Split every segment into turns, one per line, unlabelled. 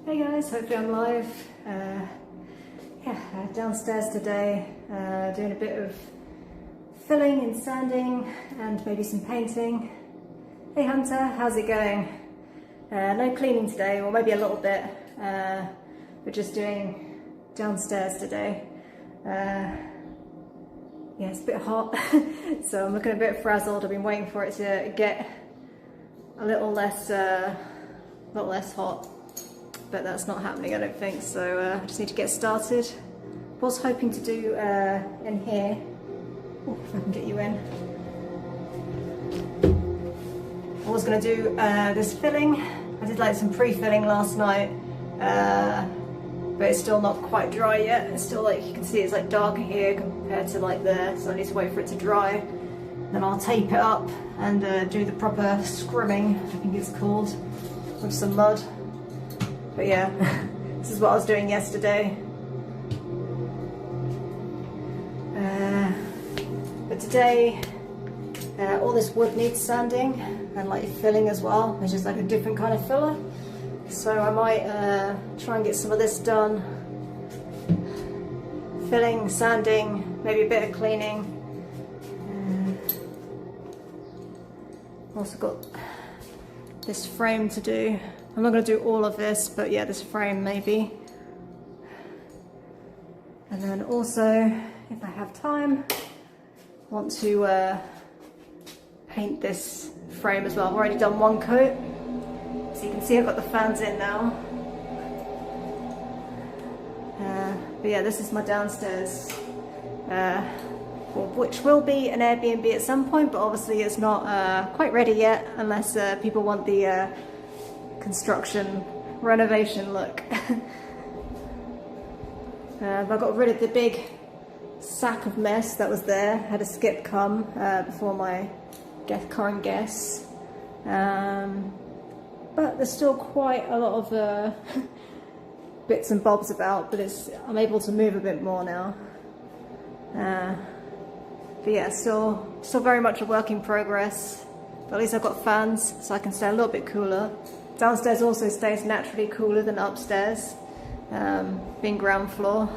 Hey guys, hopefully I'm live. Downstairs today, doing a bit of filling and sanding and maybe some painting. Hey Hunter, how's it going? No cleaning today, or maybe a little bit, but just doing downstairs today. Yeah, it's a bit hot, so I'm looking a bit frazzled. I've been waiting for it to get a little less hot. But that's not happening, I don't think, so I just need to get started. Was hoping to do in here, if I can get you in. I was going to do this filling. I did like some pre-filling last night, but it's still not quite dry yet. It's still, like, you can see it's like darker here compared to like there, so I need to wait for it to dry. Then I'll tape it up and do the proper scrimming, I think it's called, with some mud. But yeah, this is what I was doing yesterday. But today, all this wood needs sanding and like filling as well, which is like a different kind of filler. So I might try and get some of this done. Filling, sanding, maybe a bit of cleaning. Also got this frame to do. I'm not going to do all of this, but yeah, this frame maybe. And then also, if I have time, want to paint this frame as well. I've already done one coat, so you can see I've got the fans in now. But yeah, this is my downstairs, which will be an Airbnb at some point, but obviously it's not quite ready yet, unless people want the construction renovation look. I got rid of the big sack of mess that was there. Had a skip come before my current guests, but there's still quite a lot of bits and bobs about, but I'm able to move a bit more now. But yeah, still very much a work in progress, but at least I've got fans so I can stay a little bit cooler. Downstairs also stays naturally cooler than upstairs, being ground floor.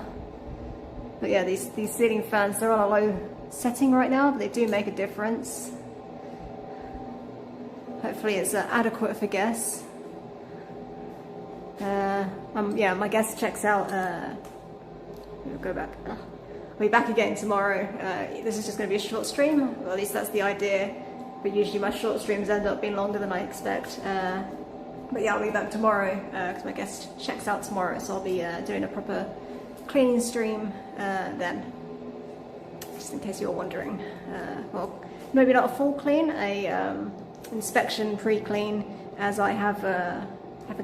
But yeah, these ceiling fans, they're on a low setting right now, but they do make a difference. Hopefully it's adequate for guests. Yeah, my guest checks out. We'll go back. I'll be back again tomorrow. This is just going to be a short stream, or at least that's the idea. But usually my short streams end up being longer than I expect. But yeah, I'll be back tomorrow because my guest checks out tomorrow, so I'll be doing a proper cleaning stream then, just in case you're wondering. Well, maybe not a full clean, a inspection pre-clean, as I have a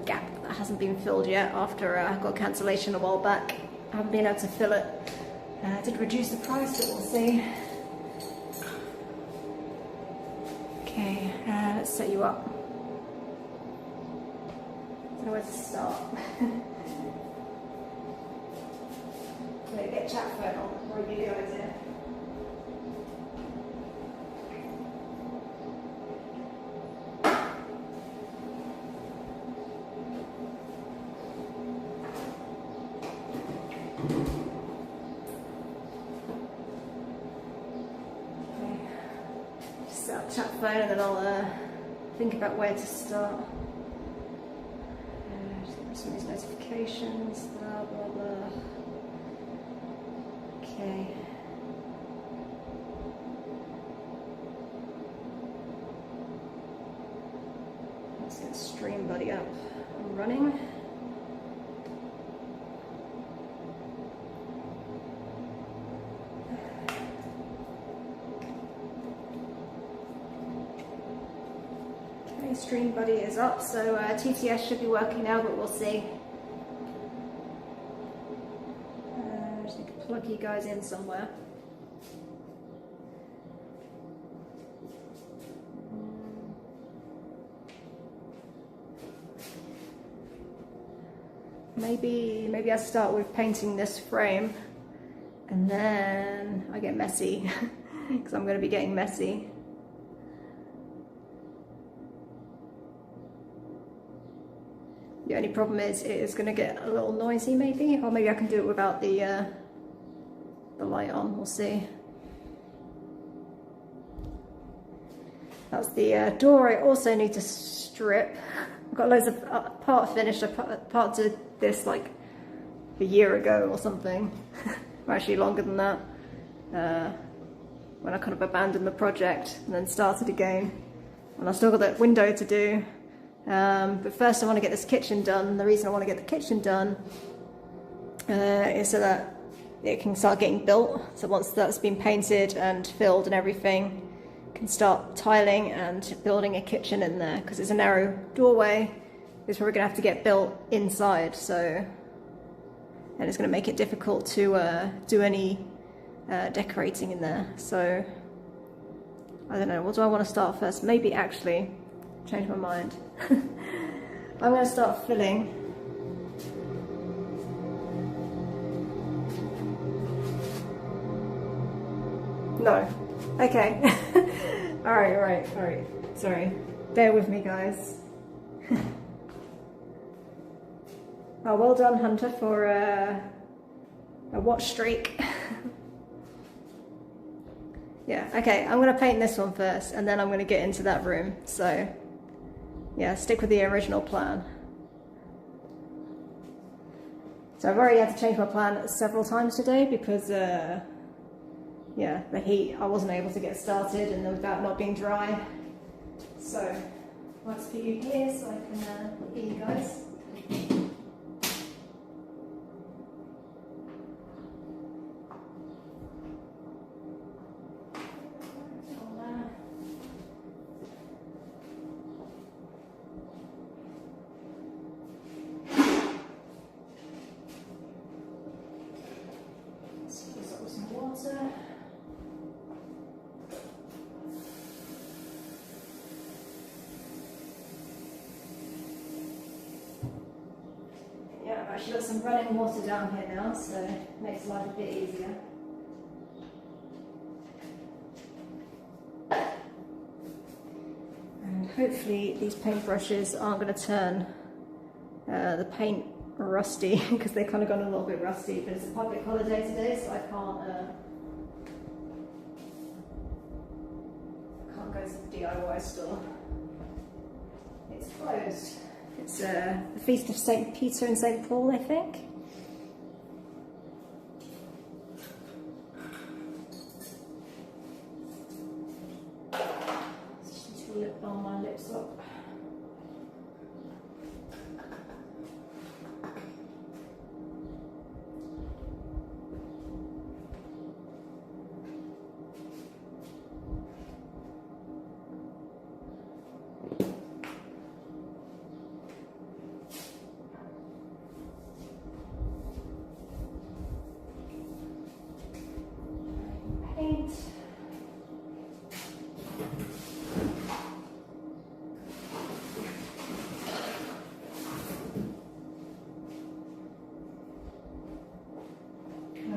gap that hasn't been filled yet after I got cancellation a while back. I haven't been able to fill it. I did reduce the price, but we'll see. Okay, let's set you up. I don't know where to start. Get chat phone on, or a video idea. Okay. Just set up chat phone and then I'll think about where to start. Some of these notifications, blah blah blah. Okay. Let's get Stream Buddy up and running. Stream Buddy is up, so TTS should be working now, but we'll see. Just need to plug you guys in somewhere. Maybe I start with painting this frame, and then I get messy, because I'm going to be getting messy. The only problem is it is going to get a little noisy maybe, or maybe I can do it without the light on, we'll see. That's the door I also need to strip. I've got loads of part finished. I part did this like a year ago or something, or actually longer than that, when I kind of abandoned the project and then started again. And I've still got that window to do. But first I want to get this kitchen done. The reason I want to get the kitchen done is so that it can start getting built. So once that's been painted and filled and everything, can start tiling and building a kitchen in there, because it's a narrow doorway. It's probably going to have to get built inside, so, and it's going to make it difficult to do any decorating in there. So I don't know, what do I want to start first? Maybe actually change my mind. I'm going to start filling. No. Okay. All right. Sorry. Bear with me, guys. Oh, well done, Hunter, for a watch streak. Yeah, okay, I'm going to paint this one first, and then I'm going to get into that room. So, yeah, stick with the original plan. So I've already had to change my plan several times today because, yeah, the heat, I wasn't able to get started, and without not being dry. So, let's put you here so I can look at you guys. Yeah, I've actually got some running water down here now, so it makes life a bit easier. And hopefully these paintbrushes aren't going to turn the paint rusty, because they've kind of gone a little bit rusty, but it's a public holiday today, so I can't go to the DIY store. It's closed. It's the Feast of St. Peter and St. Paul, I think. Just need to balm my lips up.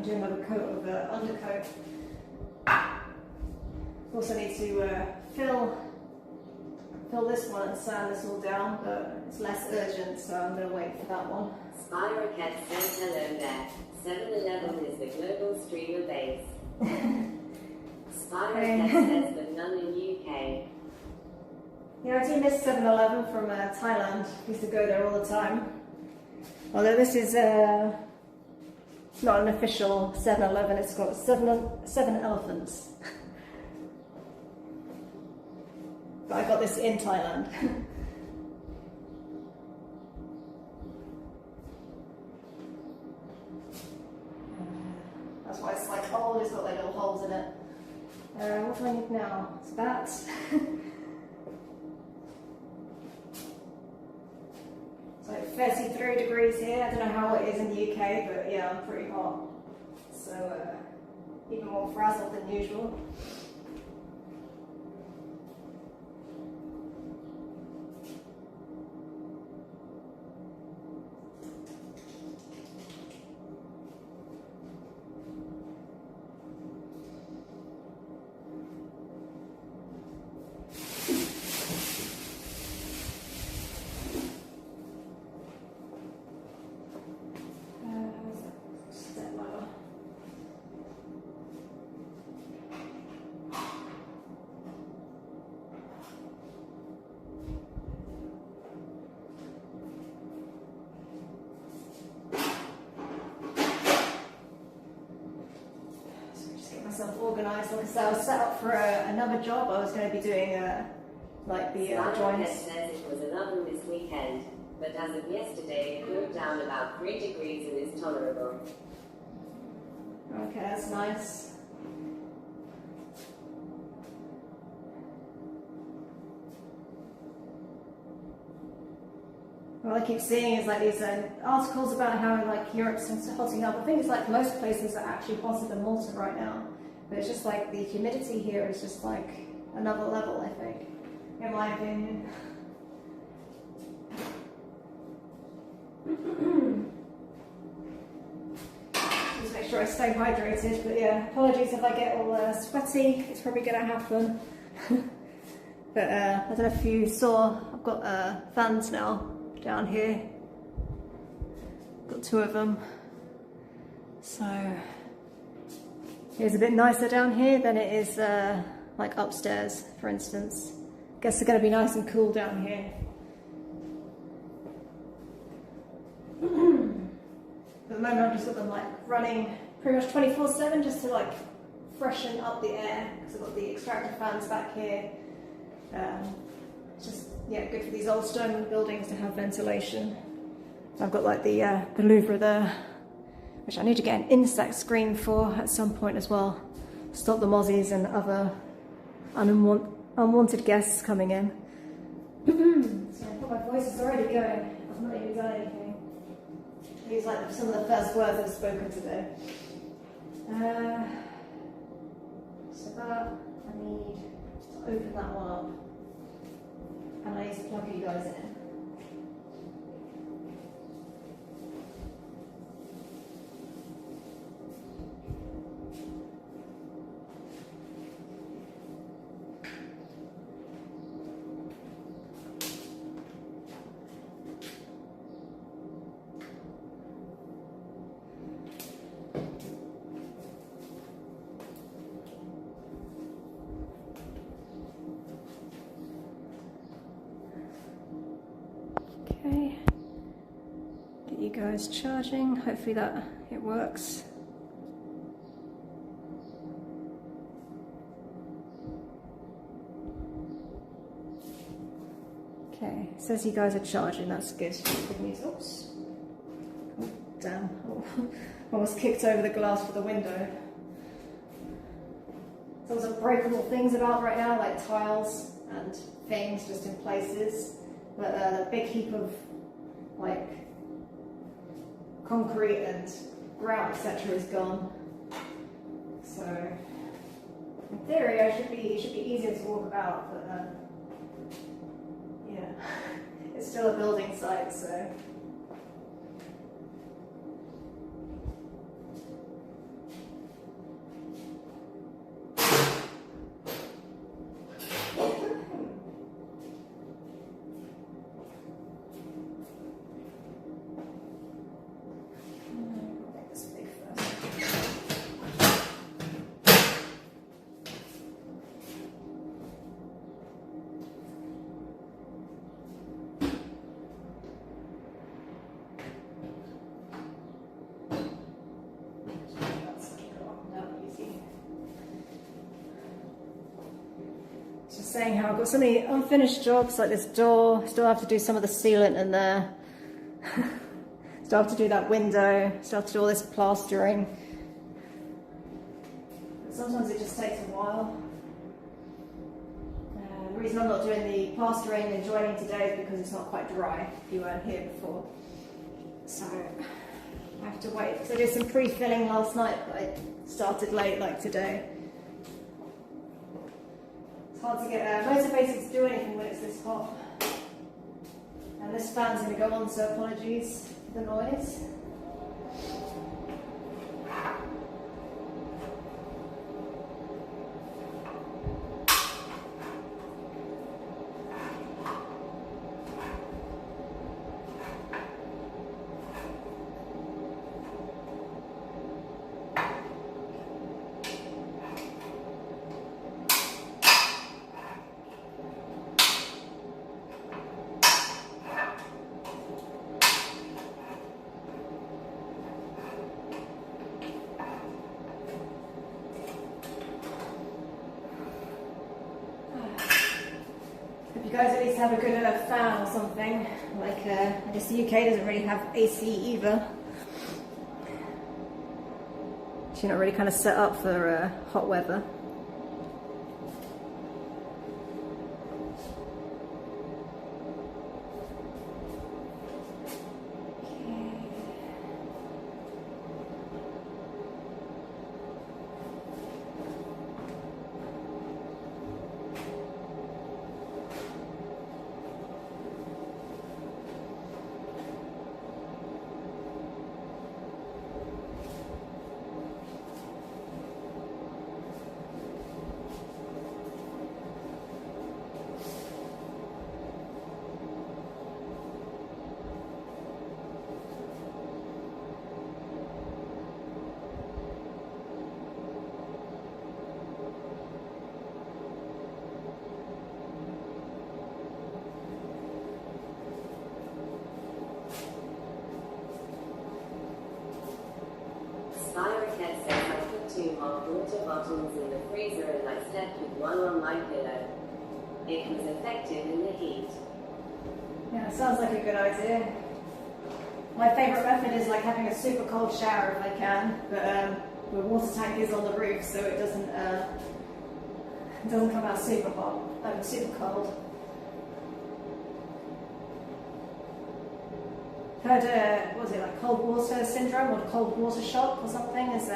Do another coat of undercoat. Also need to fill this one and sand this all down, but it's less urgent, so I'm going to wait for that one.
Spyrocket says hello there. 7-Eleven is the global streamer base. Spyrocket says but none in UK.
Yeah, I do miss 7-Eleven from Thailand. I used to go there all the time. Although this is not an official 7-Eleven, it's got seven elephants. But I got this in Thailand. That's why it's like old, it's got like little holes in it. What do I need now? It's that. It's like 33 degrees here. I don't know how it is in the UK, but yeah, I'm pretty hot. So even more frazzled than usual. organised. Like I said, I was set up for another job. I was going to be doing like the joints.
Says it was a lovely this weekend, but as of yesterday, it cooled down about 3 degrees and is tolerable.
Okay, that's nice. What I keep seeing is like these articles about how like Europe's hotting up. I think it's like most places are actually hotter than Malta right now. But it's just like the humidity here is just like another level, I think, in my opinion. Just make sure I stay hydrated. But yeah, apologies if I get all sweaty. It's probably going to happen. But I don't know if you saw, I've got fans now down here. Got 2 of them. So it's a bit nicer down here than it is like upstairs, for instance. Guess they're going to be nice and cool down here. At the moment I've just got them like running pretty much 24/7 just to like freshen up the air, because I've got the extractor fans back here. It's just, yeah, good for these old stone buildings to have ventilation. I've got like the Louvre there, which I need to get an insect screen for at some point as well. Stop the mozzies and other unwanted guests coming in. So I thought my voice is already going. I've not even done anything. These are like some of the first words I've spoken today. So that, I need to open that one up. And I need to plug you guys in. Okay, get you guys charging. Hopefully that it works. Okay, it says you guys are charging. That's good. Good news. Oops. Oh, damn. Oh, almost kicked over the glass for the window. There's some breakable things about right now, like tiles and things just in places. But the big heap of like concrete and grout, etc., is gone. So in theory, it should be easier to walk about. But yeah, it's still a building site, so. Saying how I've got so many unfinished jobs, like this door, still have to do some of the sealant in there, still have to do that window, still have to do all this plastering. But sometimes it just takes a while. The reason I'm not doing the plastering and joining today is because it's not quite dry, if you weren't here before. So I have to wait, because I did some pre-filling last night, but I started late like today. Hard to get motivated to do anything when it's this hot. And this fan's going to go on, so apologies for the noise. guys at least have a good fan or something. Like, I guess the UK doesn't really have AC either. So you're not really kind of set up for hot weather.
Spiroket says I put 2 hot water bottles in the freezer and I slept with one on my pillow. It was effective in the heat.
Yeah, it sounds like a good idea. My favourite method is like having a super cold shower if I can, but the water tank is on the roof, so it doesn't come out super hot, super cold. Heard, what was it, like cold water syndrome or cold water shock or something is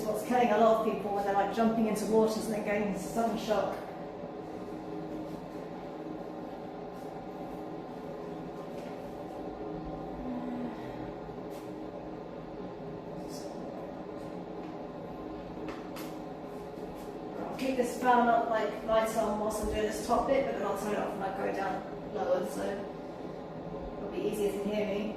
what's killing a lot of people when they're like jumping into waters and then going into sudden shock. I'll keep this fan up, like lights on whilst I'm doing this top bit, but then I'll turn it off when I go down lower, so it'll be easier to hear me.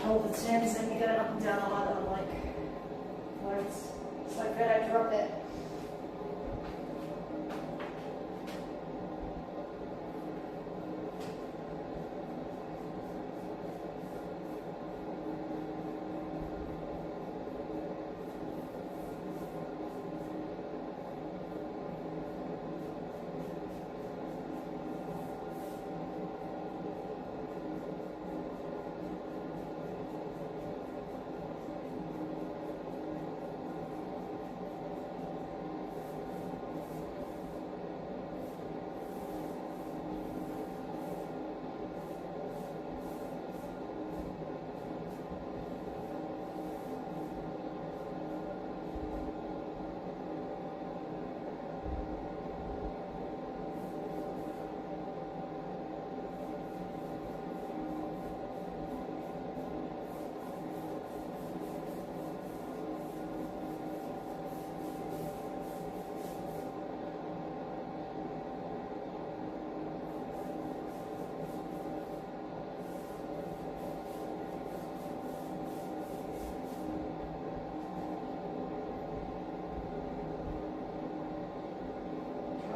Hold the tins and you get it up and down a lot of like loads. It's like good, I drop it.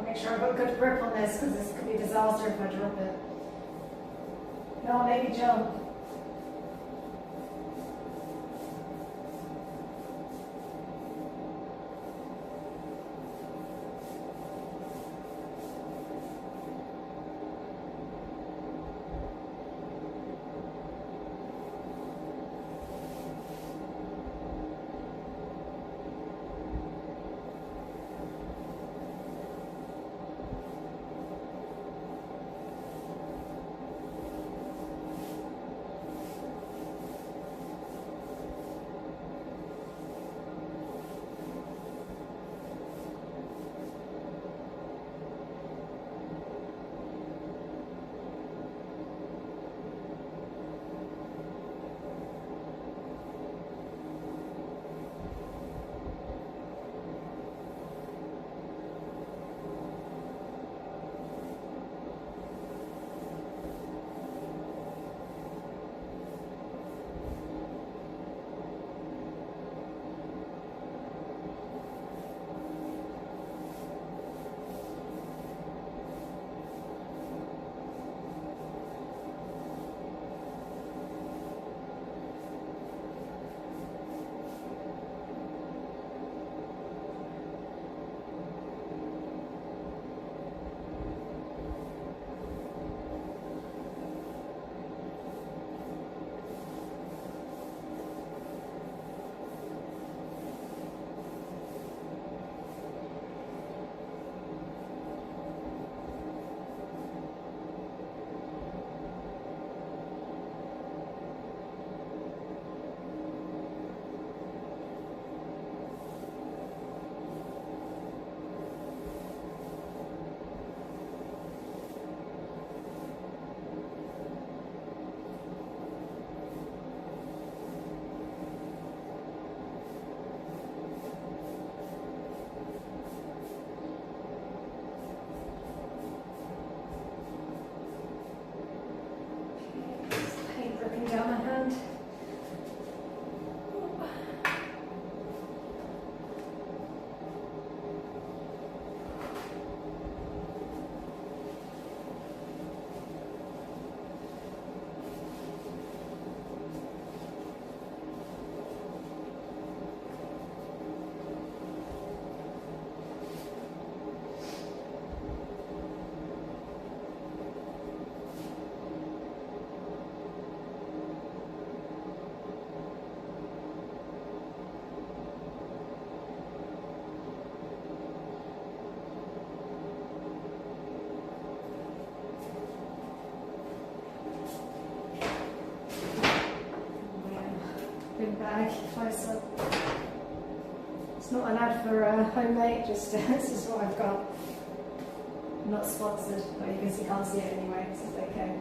Make sure I've got good grip on this because this could be a disaster if I drop it. No, maybe jump. make it closer. It's not an ad for homemade, just this is what I've got. I'm not sponsored, but you guess you can't see it anyway, so it's okay.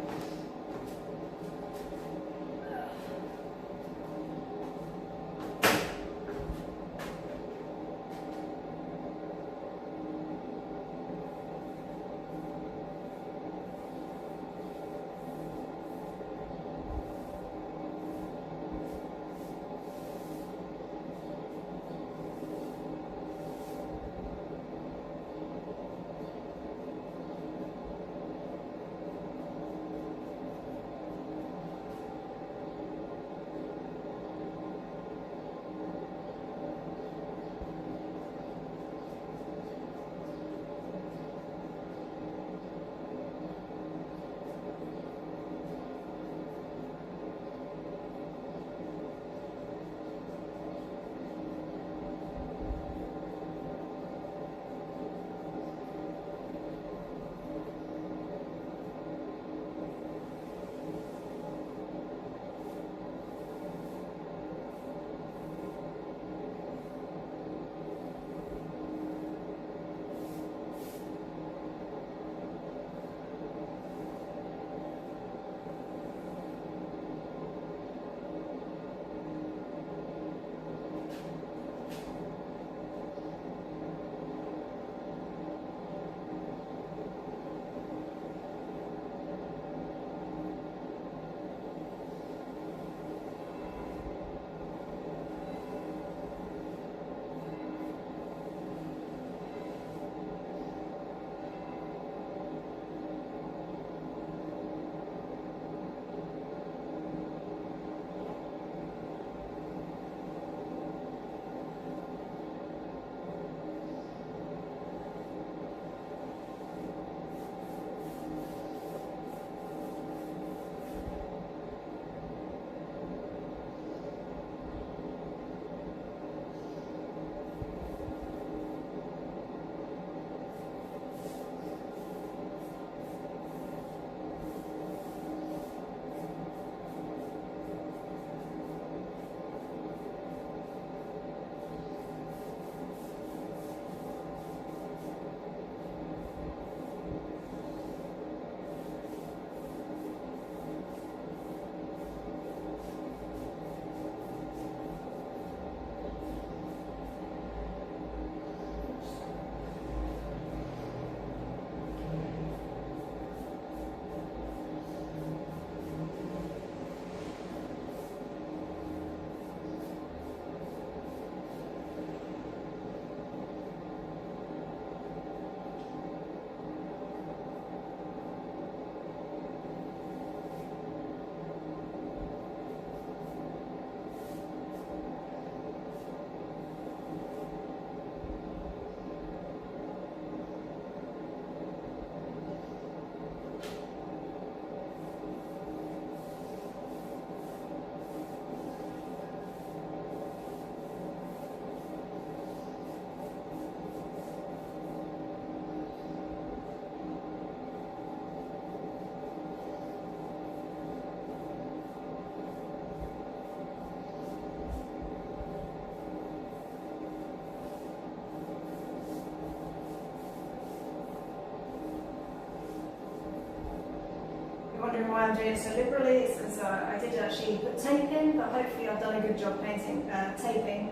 Wondering why I'm doing it so liberally, it's because I did actually put tape in, but hopefully I've done a good job painting, taping,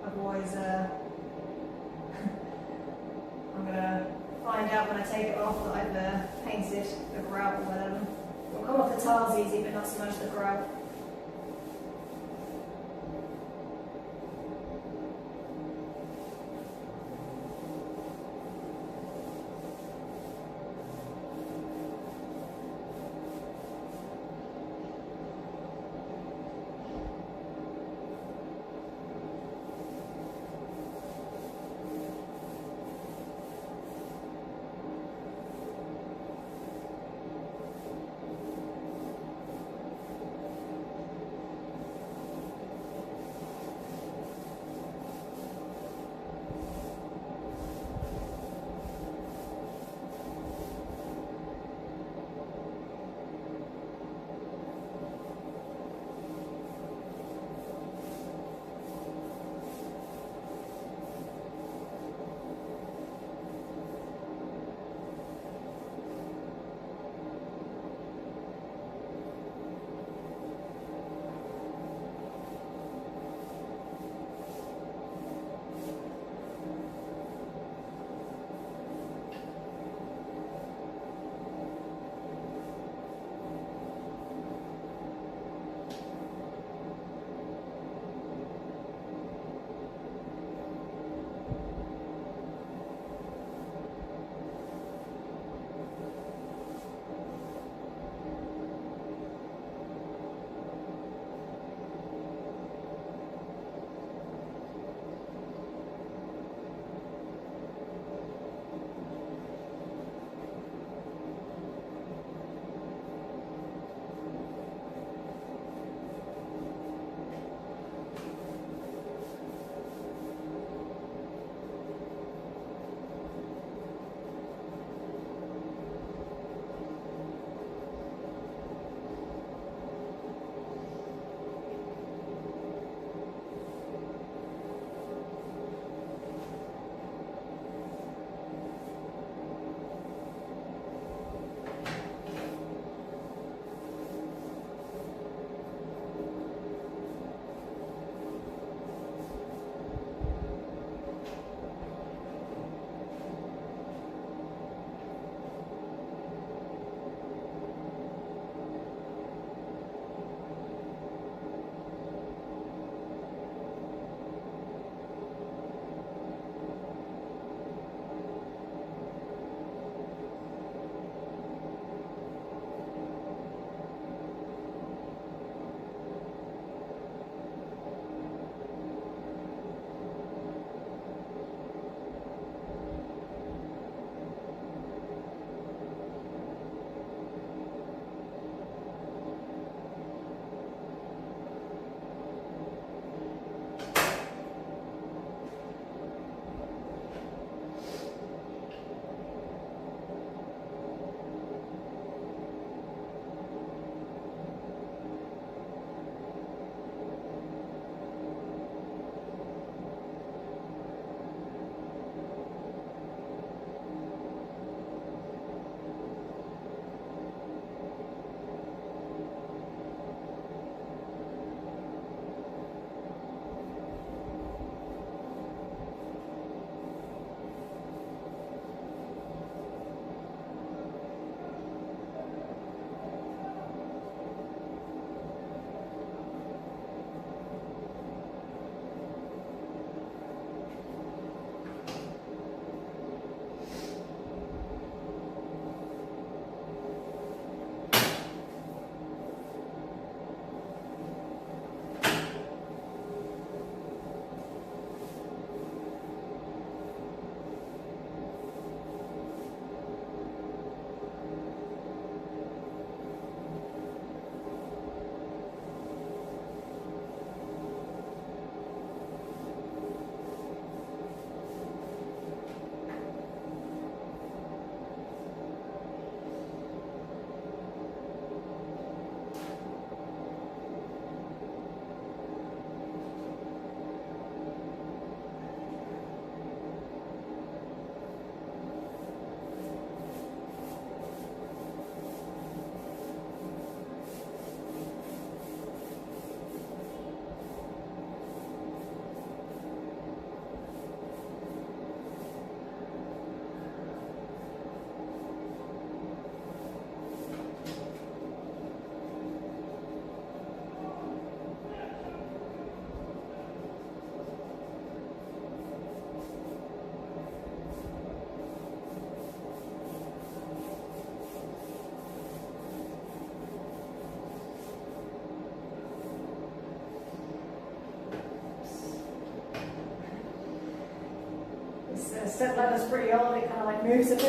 otherwise I'm going to find out when I take it off that I've painted the grout or whatever. It'll come off the tiles easy, but not so much the grout. This step ladder's pretty old, it kind of like moves a bit.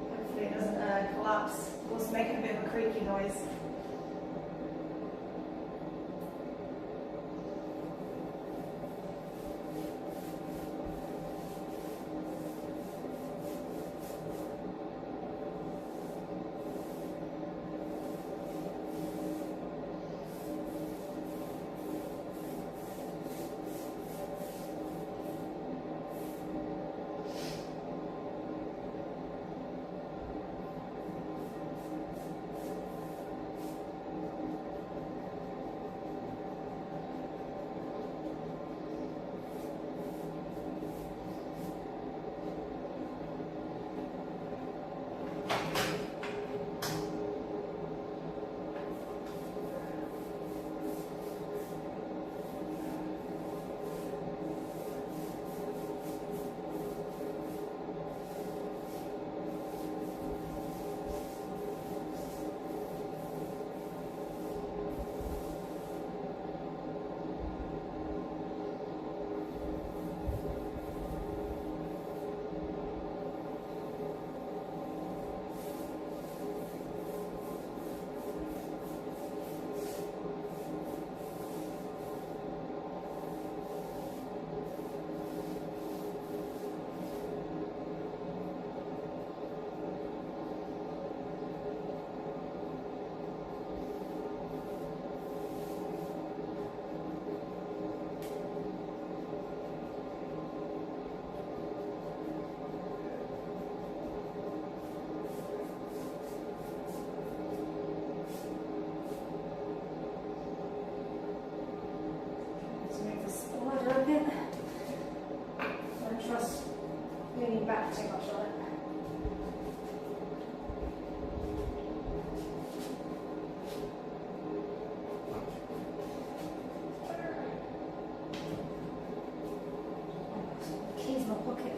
Hopefully it doesn't collapse. Of course, making a bit of a creaky noise. A bit. I don't trust leaning back too much on it. Keys in my pocket.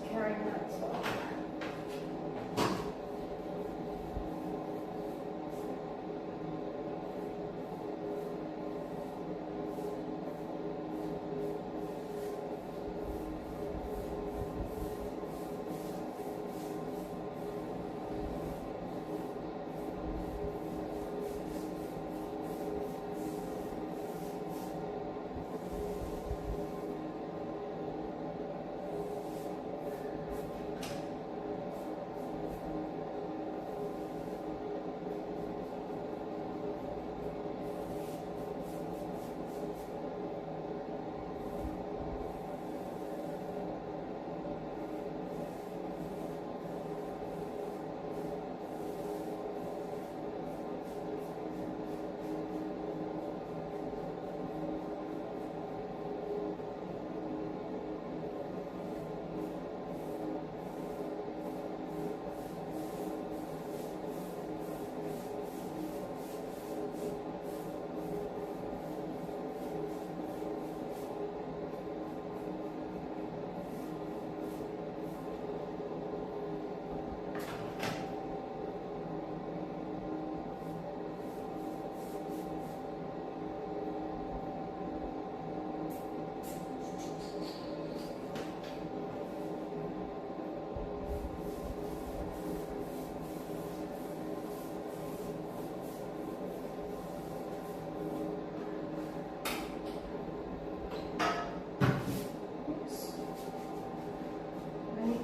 Carrying that as well.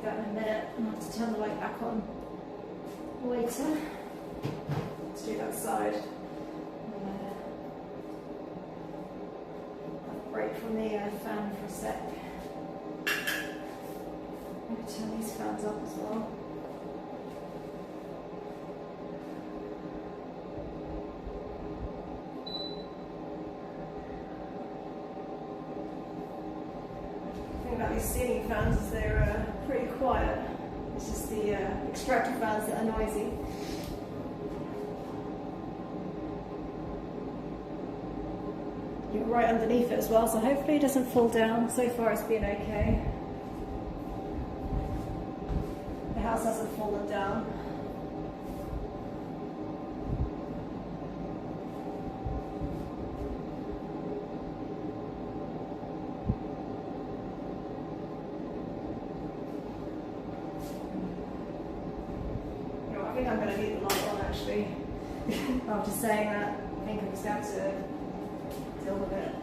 That in a minute, and I'll have to turn the light back on later. Let's do that side. Have a break from the fan for a sec. I'm going to turn these fans up as well. The thing about these ceiling fans is they're pretty quiet. It's just the extractor fans that are noisy. you're right underneath it as well, so hopefully it doesn't fall down. So far it's been okay. The house hasn't fallen down. I think I'm going to leave the light on actually. After saying that, I think I'm just going to deal with it.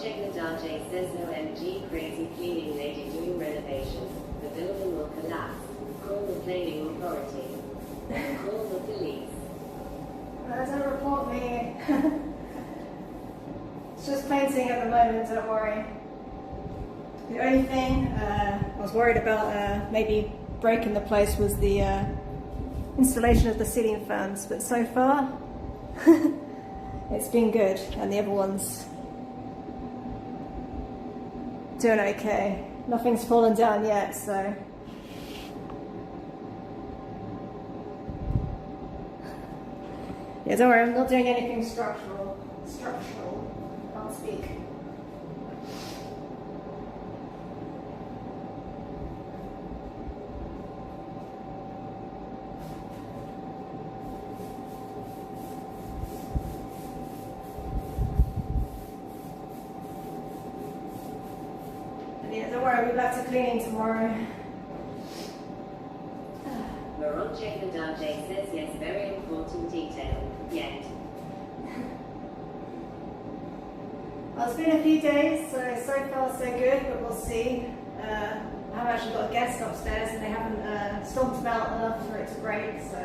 Checker Darjay says no MG crazy cleaning lady doing renovation. The building will collapse. Call the planning authority. Call the police.
Don't report me. It's just painting at the moment, don't worry. The only thing I was worried about maybe breaking the place was the installation of the ceiling fans, but so far it's been good, and the other one's doing okay. Nothing's fallen down yet, so yeah, don't worry, I'm not doing anything structural. Can't speak. And yeah, don't worry, we'll be back to cleaning tomorrow.
Checker Darjay says yes, very important detail. Yet.
Well, it's been a few days, so far so good, but we'll see. I have actually got a guest upstairs and they haven't stomped about enough for it to break, so.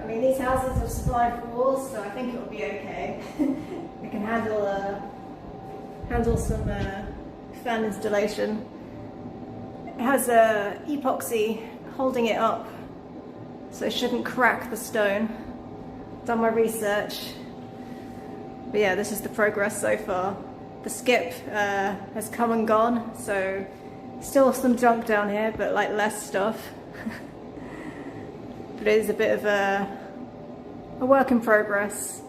I mean, these houses have survived wars, so I think it'll be okay. We can handle some fan installation. It has epoxy holding it up, so it shouldn't crack the stone. Done my research. But yeah, this is the progress so far. The skip has come and gone, so still some junk down here, but like less stuff. But it is a bit of a work in progress.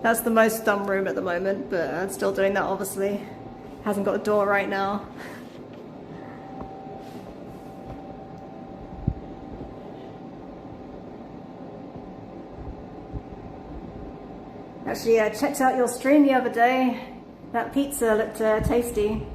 That's the most done room at the moment, but I'm still doing that obviously. Hasn't got a door right now. Actually, I checked out your stream the other day. That pizza looked tasty.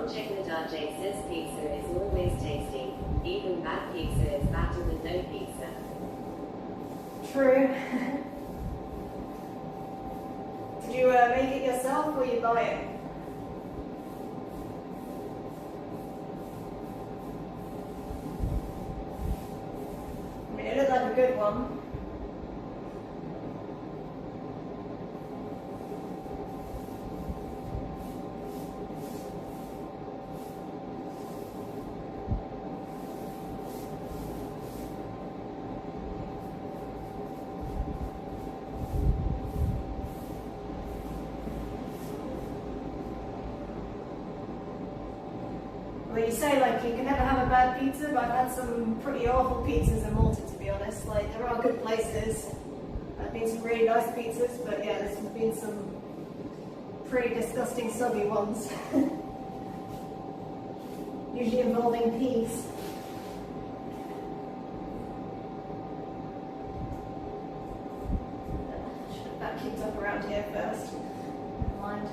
Checker Darjay says pizza is always tasty. Even bad pizza is better than no pizza.
True. Did you make it yourself or you buy it? I mean, it looked like a good one. Well, you say like you can never have a bad pizza, but I've had some pretty awful pizzas in Malta, to be honest. Like, there are good places. I've been some really nice pizzas, but yeah, there's been some pretty disgusting soggy ones. Usually involving peas. Should have vacuumed up around here first. Never mind.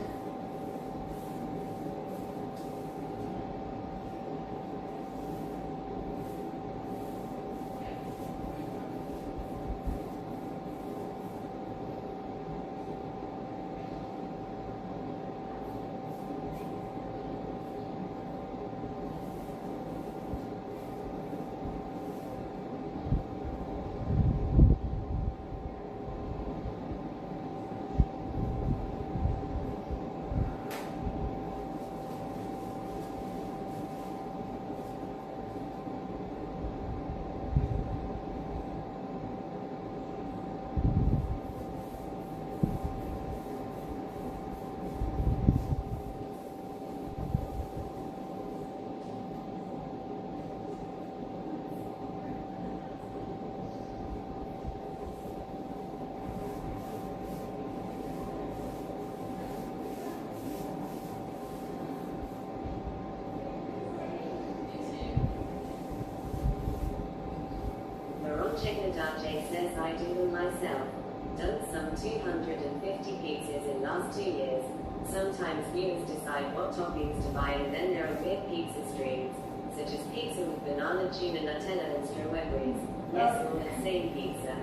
Nadage says I do them myself. Done some 250 pizzas in last 2 years. Sometimes viewers decide what toppings to buy and then there are weird pizza streams, such as pizza with banana, tuna, Nutella and strawberries. Yes, all the same pizza.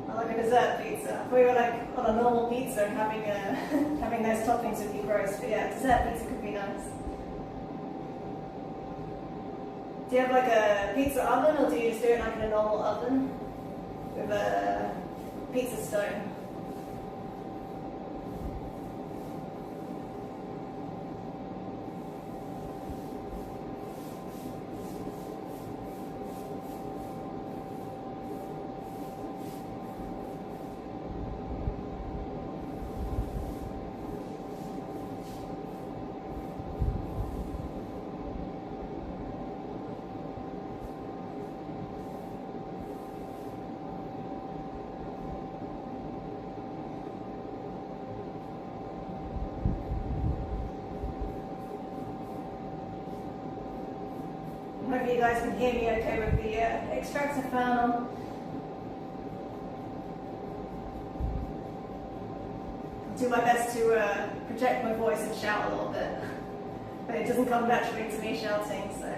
I like a dessert pizza. If we were like on a normal pizza, having having those toppings would be gross. But yeah, dessert pizza could be nice. Do you have like a pizza oven, or do you just do it like in a normal oven with a pizza stone? Hopefully you guys can hear me okay with the extractor fan on. I'll do my best to project my voice and shout a little bit, but it doesn't come naturally to me shouting, so.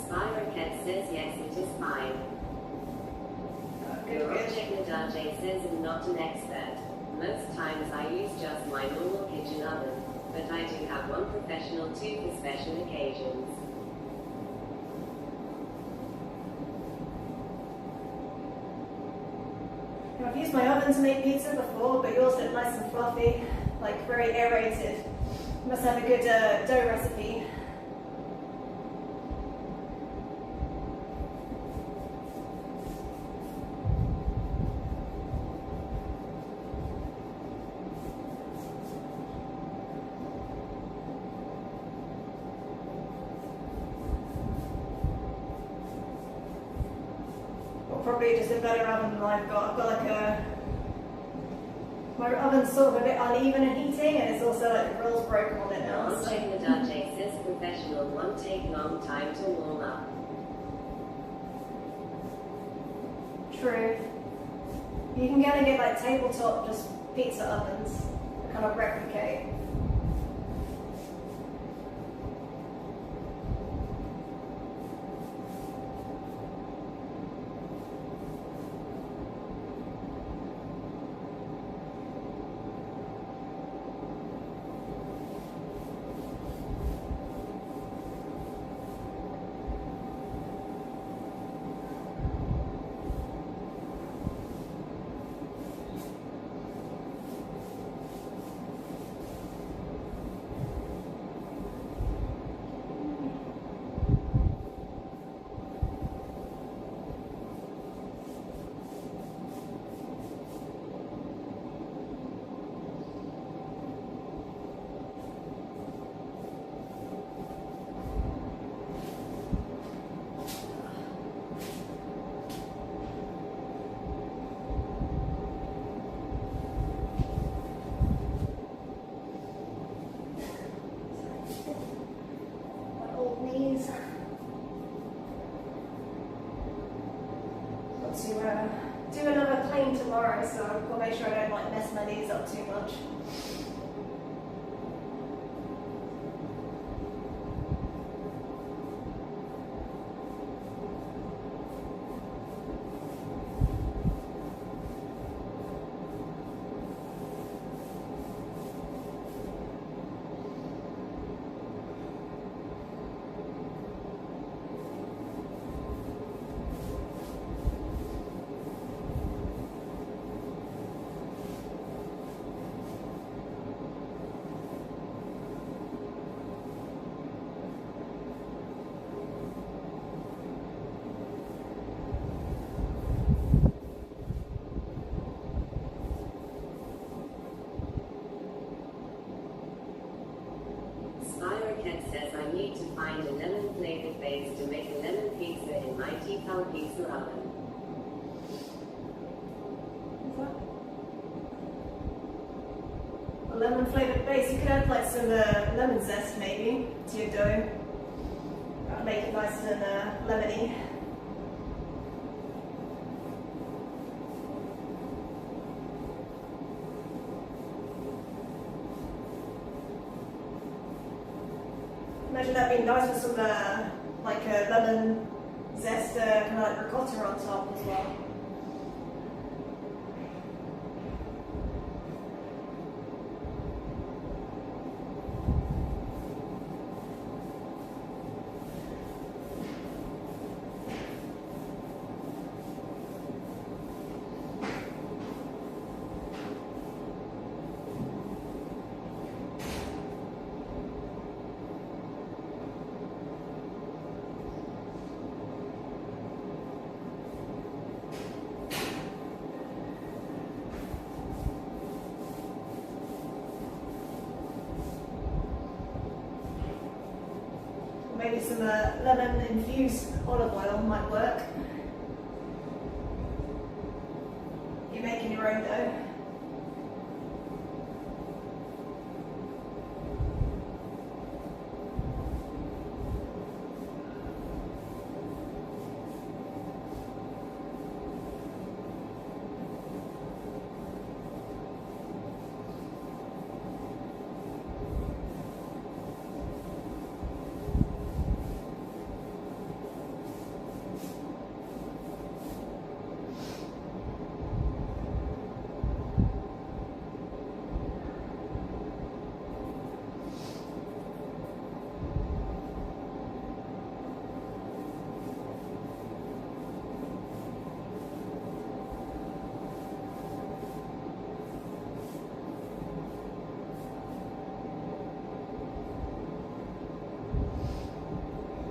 Spyrocket says yes, it is fine.
Good,
Your
good.
object Nadage says I'm not an expert. Most times I use just my normal kitchen oven, but I do have one professional too for special occasions.
I've used my oven to make pizza before, but yours look nice and fluffy, like very aerated. You must have a good dough recipe. Or probably just a better oven than I've got. I've got like my oven's sort of a bit uneven in heating, and it's also like the grill's broken on it now.
Your
So.
object Nadage says professional won't take long time to warm up.
True. You can kind of get like tabletop just pizza ovens that kind of replicate. My old knees. Got to do another clean tomorrow, so I'll make sure I don't like mess my knees up too much.
Kent says I need to find a lemon flavored base to make a lemon pizza in my T-Pal pizza oven.
A lemon flavoured base. You could add like some lemon zest maybe to your dough. That'll make it nice and lemony. Imagine that being nice with some like lemon zest, kind of like ricotta on top as well. Maybe some lemon infused olive oil might work. You're making your own dough.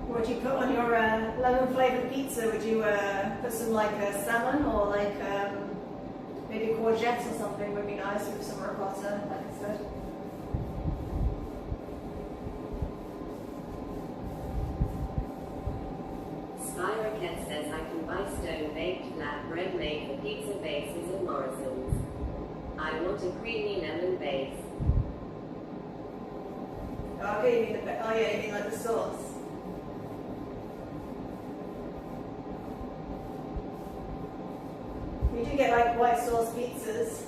What would you put on your lemon flavoured pizza? Would you put some like salmon or like maybe courgettes or something would be nice with some ricotta, like I said.
Spyrocket says I can buy stone-baked flat bread made for pizza bases at Morrison's. I want a creamy lemon base.
Oh, okay, you mean yeah, you mean like the sauce. You do get like white sauce pizzas.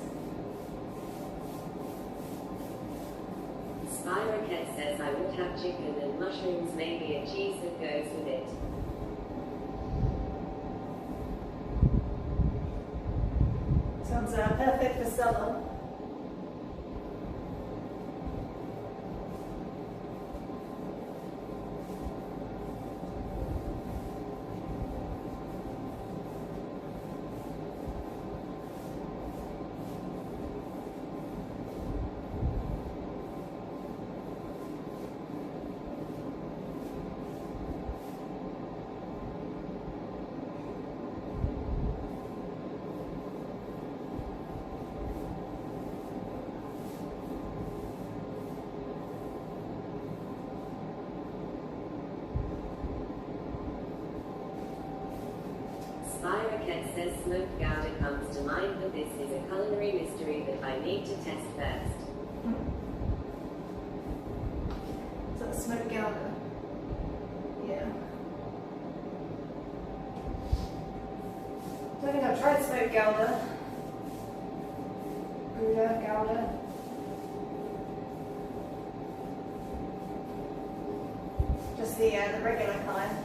Spyrocket says I would have chicken and mushrooms, maybe a cheese that goes with it.
Sounds perfect for summer.
Spyrocket says smoked gouda comes to mind, but this is a culinary mystery that I need to test first.
So the smoked gouda. Yeah. I don't think I've tried smoked gouda. Gouda. Just the regular kind.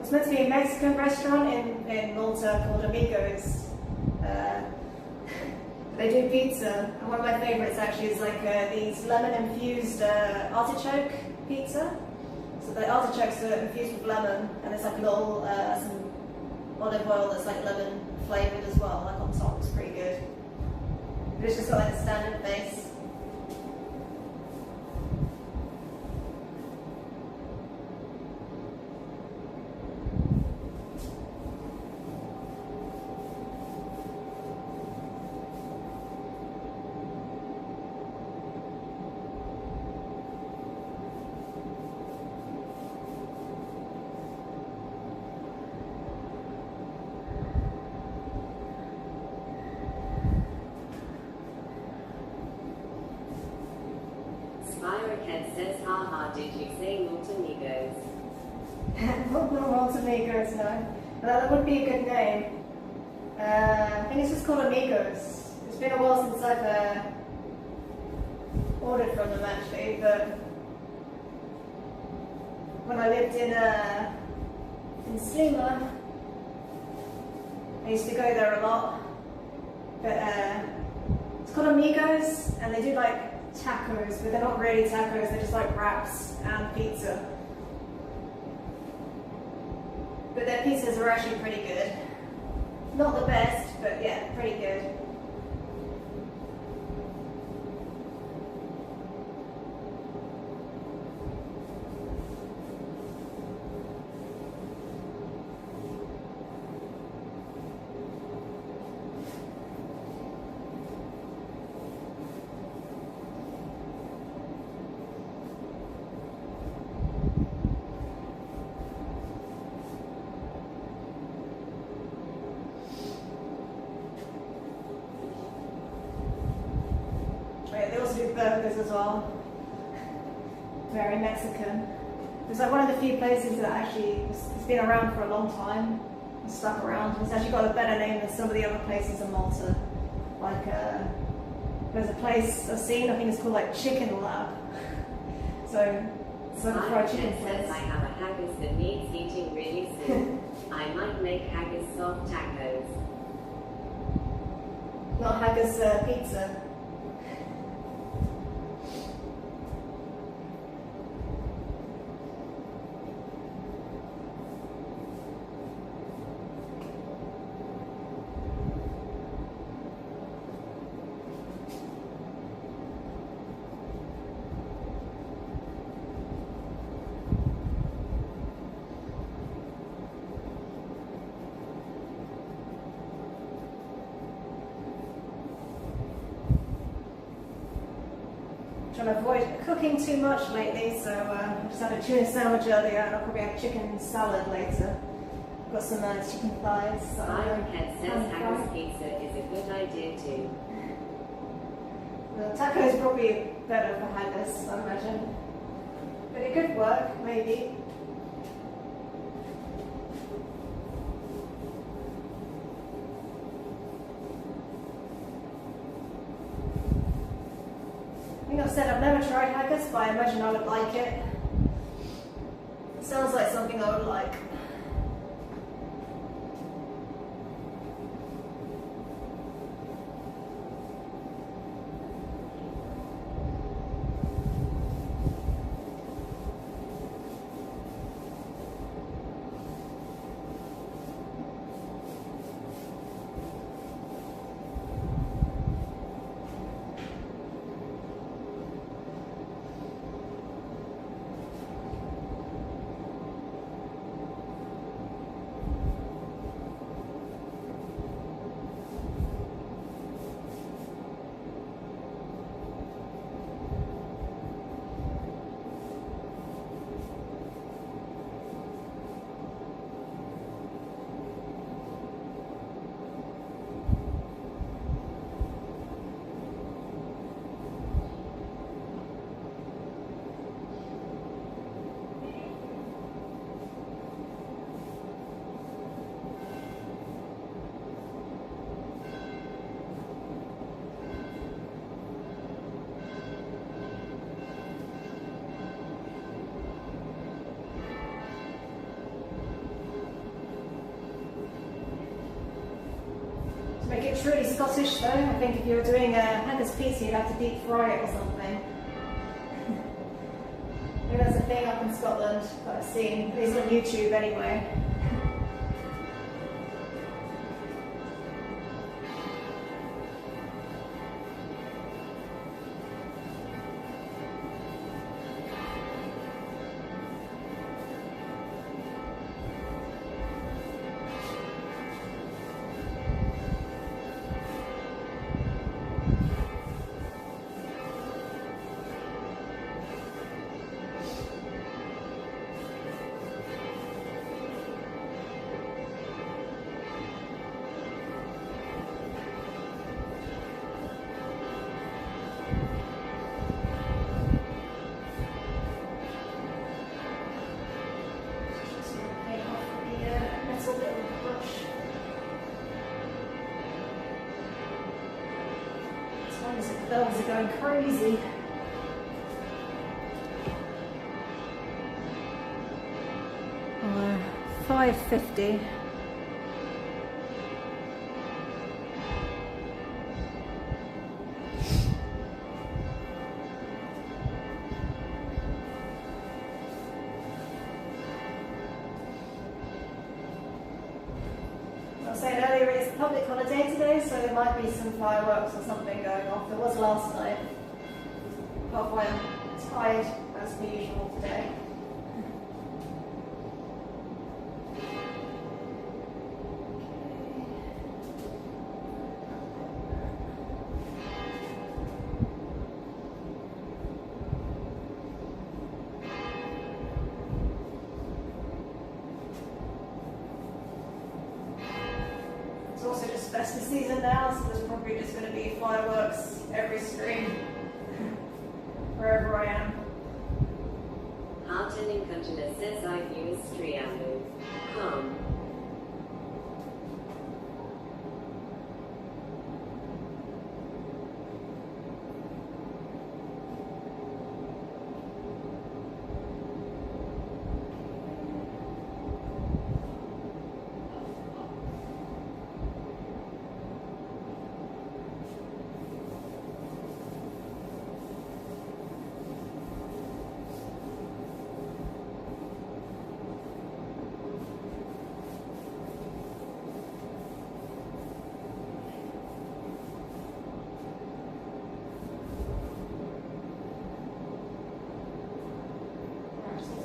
It's meant to be a Mexican restaurant in in Malta called Amigos. They do pizza, and one of my favourites actually is like these lemon-infused artichoke pizza. So the artichokes are infused with lemon, and there's like a little some olive oil that's like lemon flavoured as well, like on top. It's pretty good. But it's just got like a standard base.
Spyrocket says, haha, did you say Montenegros?
Not Montenegros, no. But that would be a good name. I think it's just called Amigos. It's been a while since I've ordered from them actually, but when I lived in Slima, I used to go there a lot. But it's called Amigos, and they do like tacos, but they're not really tacos, they're just like wraps and pizza. But their pizzas are actually pretty good. Not the best, but yeah, pretty good. They also do burgers as well. Very Mexican. It's like one of the few places that actually has been around for a long time and stuck around. It's actually got a better name than some of the other places in Malta. Like there's a place I've seen, I think it's called like Chicken Lab. So it's like a fried chicken place.
I have a haggis that needs eating really soon. I might make haggis soft tacos.
Not haggis pizza. Trying to avoid cooking too much lately, so I just had a tuna sandwich earlier and I'll probably have chicken salad later. I've got some chicken thighs.
Spyrocket says haggis pizza is a good idea too.
The taco is probably better for haggis, I imagine. But it could work, maybe. I think I've said I've never tried haggis, but I imagine I would like it. It sounds like something I would like. To make it truly Scottish though, I think if you were doing a haggis pizza, you'd have to deep fry it or something. I think that's a thing up in Scotland that I've seen, at least on YouTube anyway. The bells are going crazy. Oh, 5:50. I was saying earlier, it's a public holiday today, so there might be some fireworks or something going off. There was last night. But I'm tired as per usual today. It's also just festive season now, so there's probably just going to be fireworks every stream, wherever I am.
Harten Country says I use Striambu.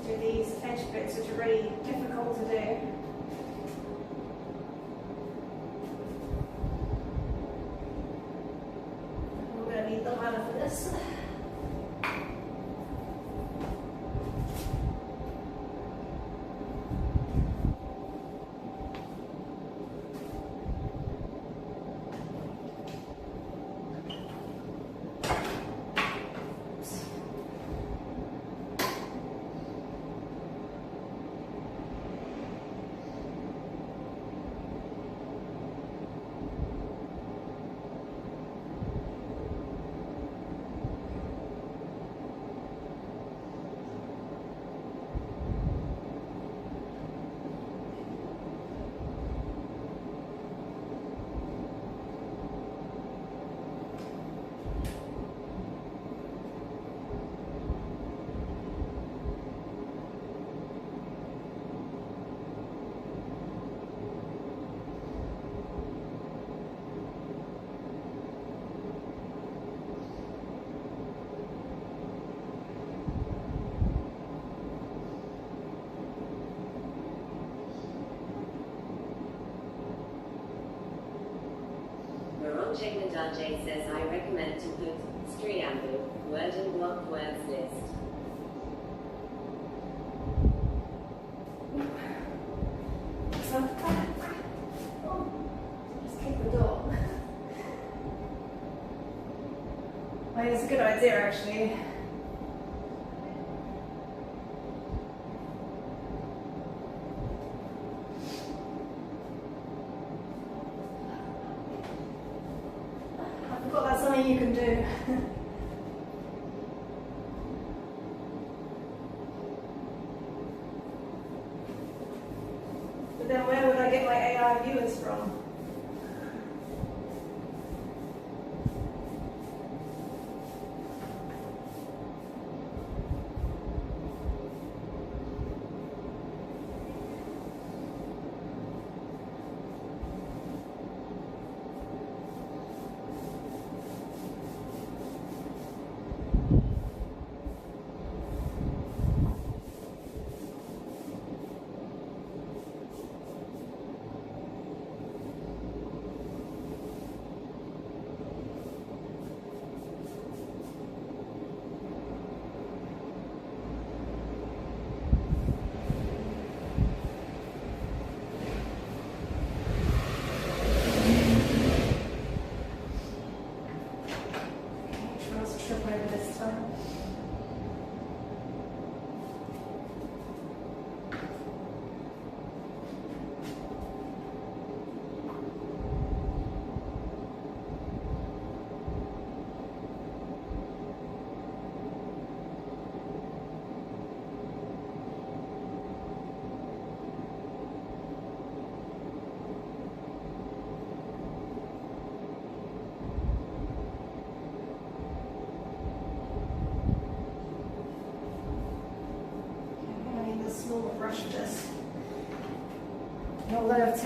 Do these edge bits which are really difficult to do. We're going to need the ladder for this.
J says I recommend to put Striambu, word and block words list.
So, just kick the door. I think it's a good idea actually. I forgot that's something you can do. But then where would I get my AI viewers from?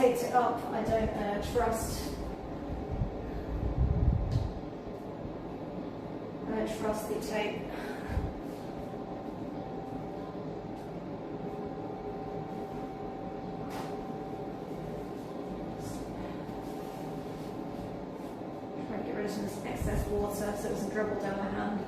taped it up. I don't trust. I don't trust the tape. Try to get rid of some excess water so it doesn't dribble down my hand.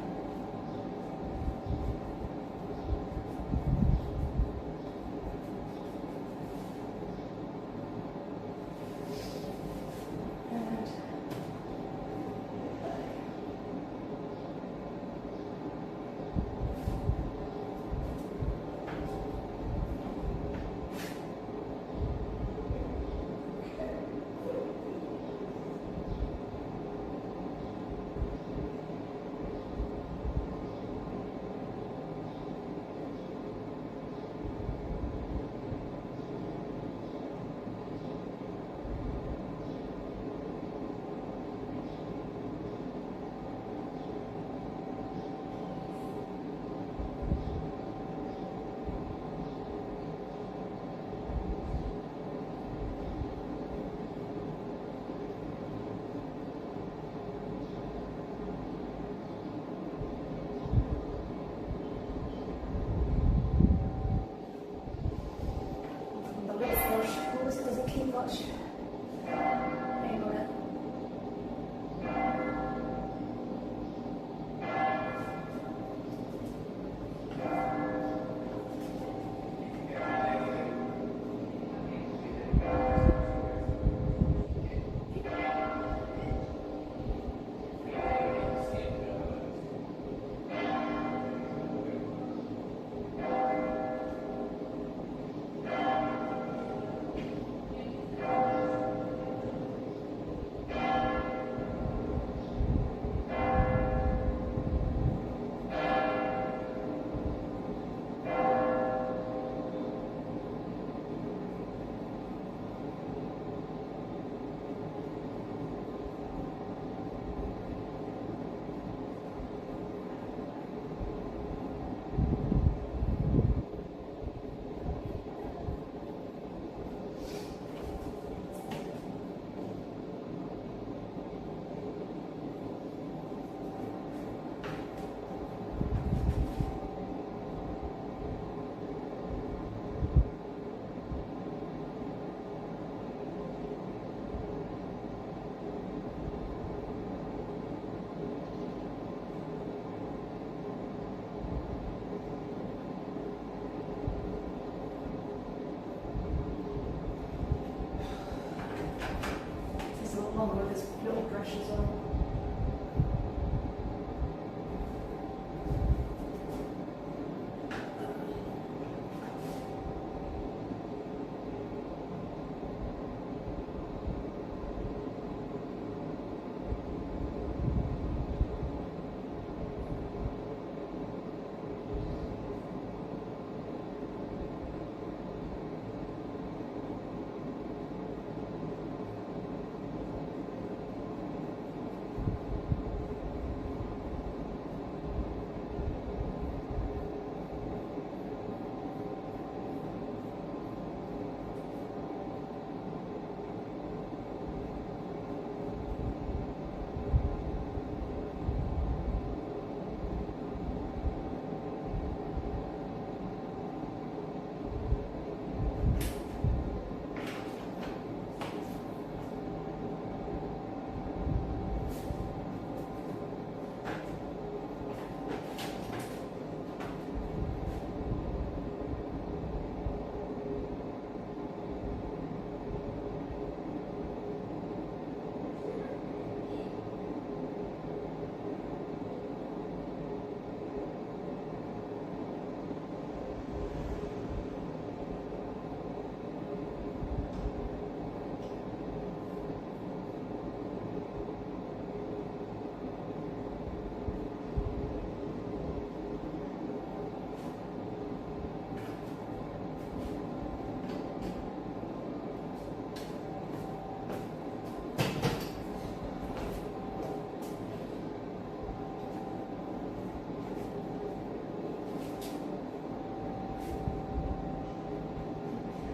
Much. Hang on it. Longer with this little brush as well.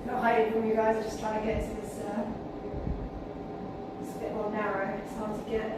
Not hiding from you guys, just trying to get into this Yeah.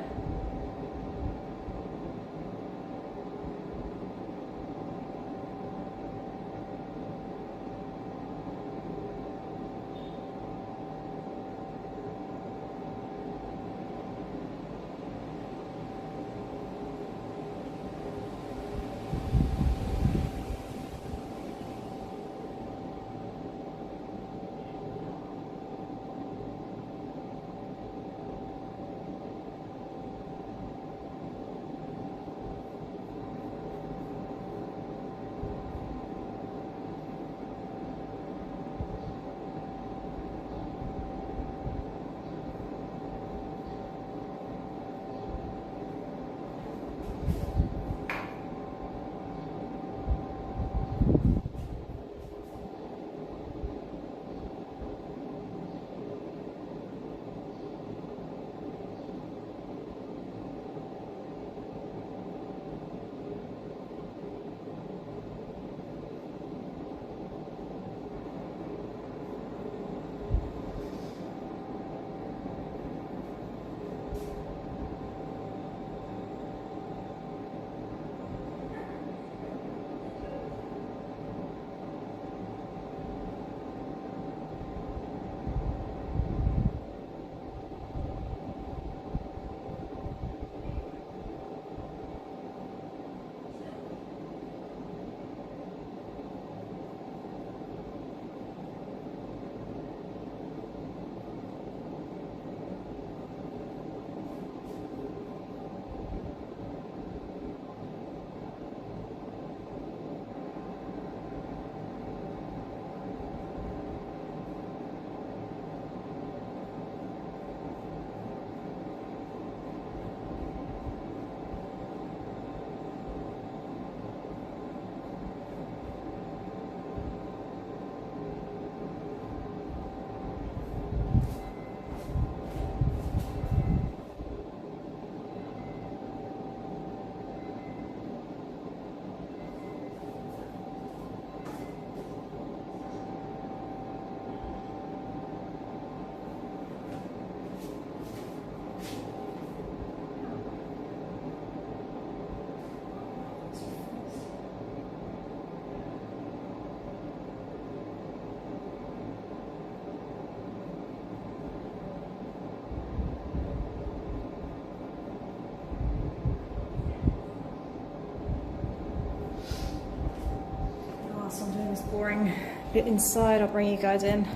Whilst I'm doing this boring bit inside, I'll bring you guys in.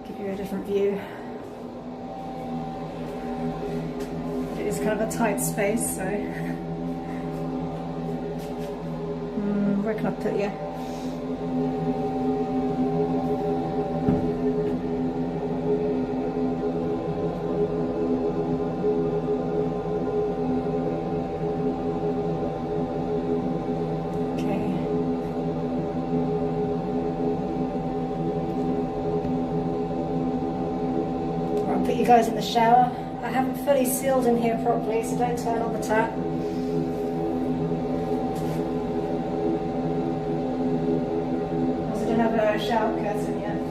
Give you a different view. It is kind of a tight space, so where can I put you? Put you guys in the shower. I haven't fully sealed in here properly, so don't turn on the tap. Also don't have a shower curtain yet.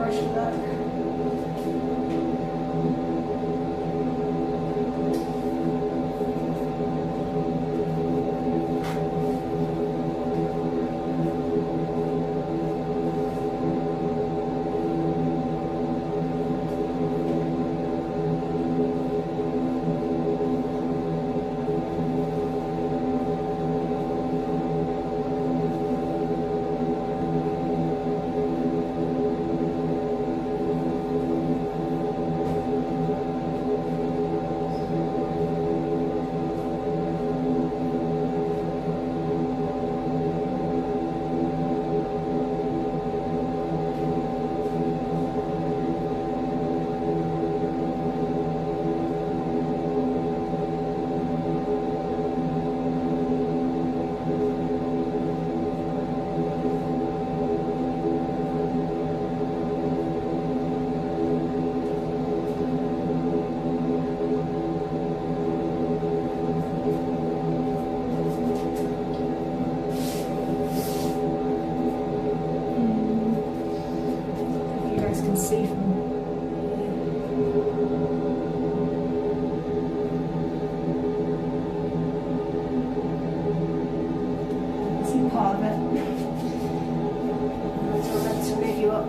brush for that. Can see from see part of it. That's all meant to move you up.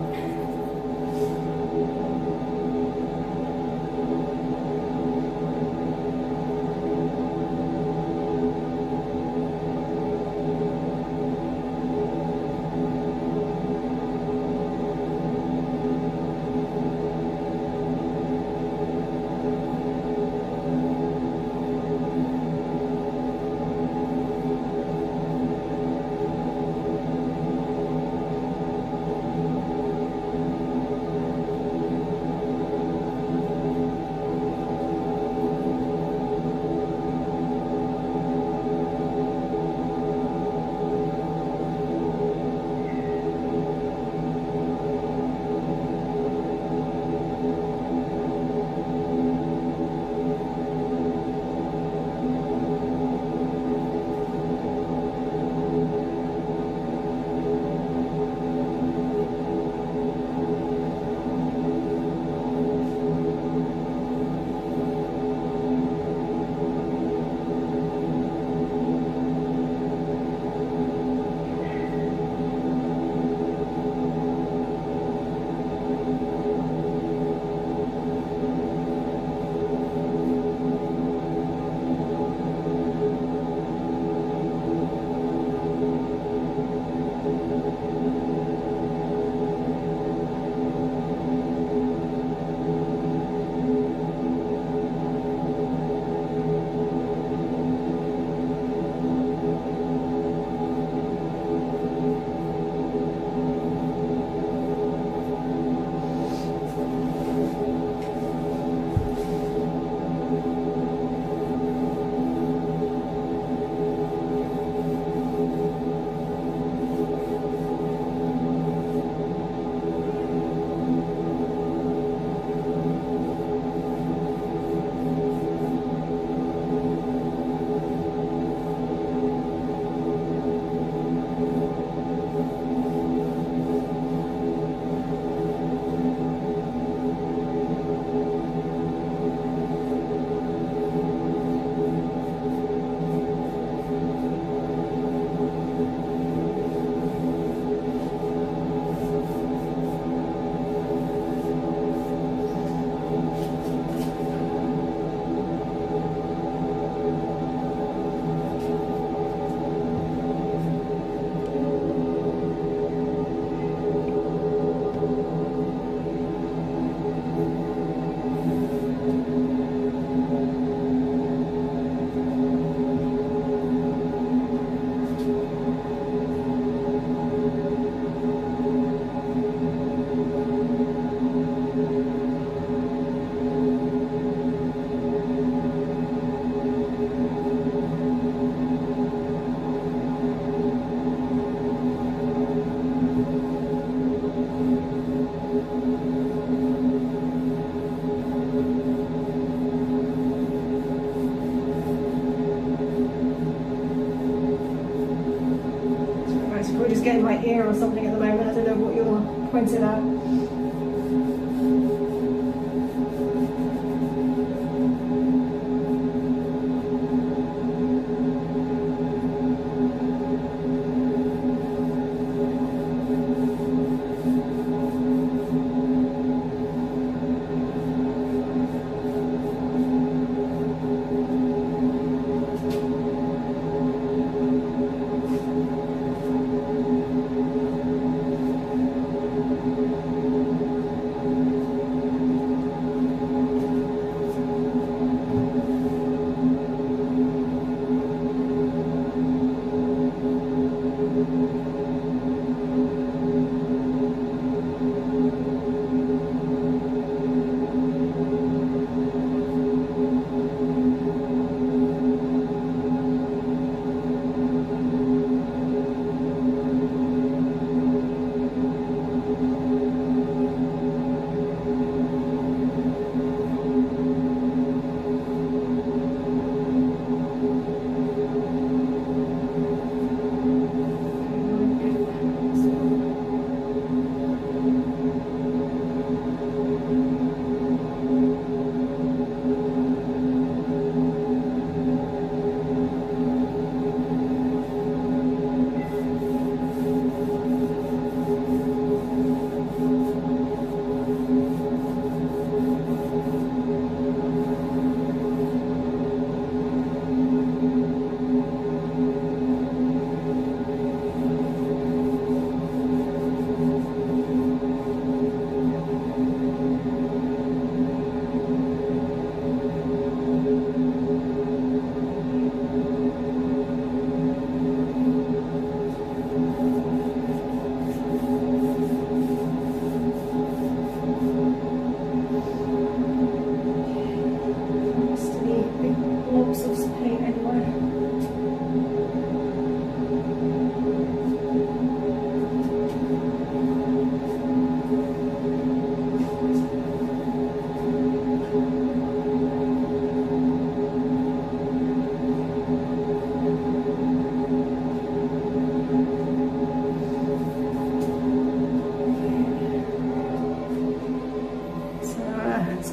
Getting my ear or something at the moment. I don't know what you're pointing at.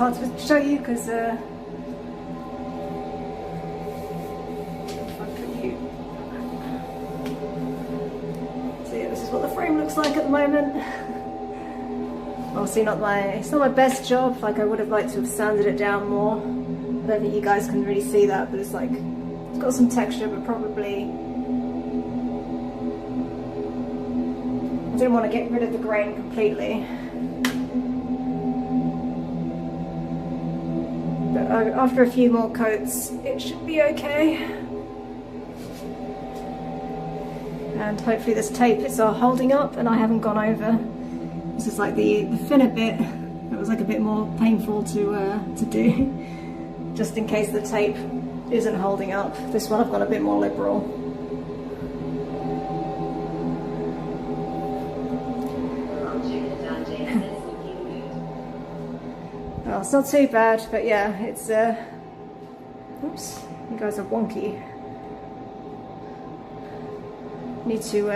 hard to show you because if I put you. So yeah, this is what the frame looks like at the moment. Obviously it's not my best job. Like I would have liked to have sanded it down more. I don't think you guys can really see that, but it's like it's got some texture, but probably I didn't want to get rid of the grain completely. But after a few more coats, it should be okay. And hopefully this tape is all holding up and I haven't gone over. This is like the thinner bit. It was like a bit more painful to do, just in case the tape isn't holding up. This one I've gone a bit more liberal. Well, it's not too bad, but yeah, it's oops, you guys are wonky. Need to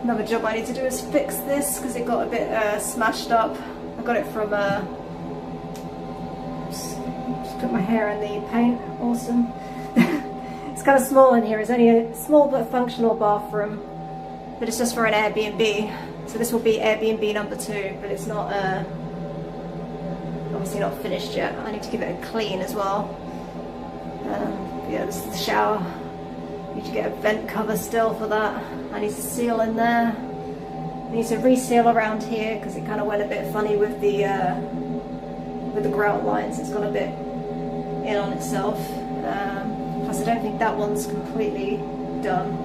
another job I need to do is fix this because it got a bit smashed up. I got it from just put my hair in the paint. Awesome. It's kind of small in here. It's only a small but functional bathroom, but it's just for an Airbnb. So this will be Airbnb number 2, but it's not obviously not finished yet. I need to give it a clean as well. Yeah, this is the shower. Need to get a vent cover still for that. I need to seal in there. I need to reseal around here because it kind of went a bit funny with the grout lines. It's gone a bit in on itself. Plus I don't think that one's completely done.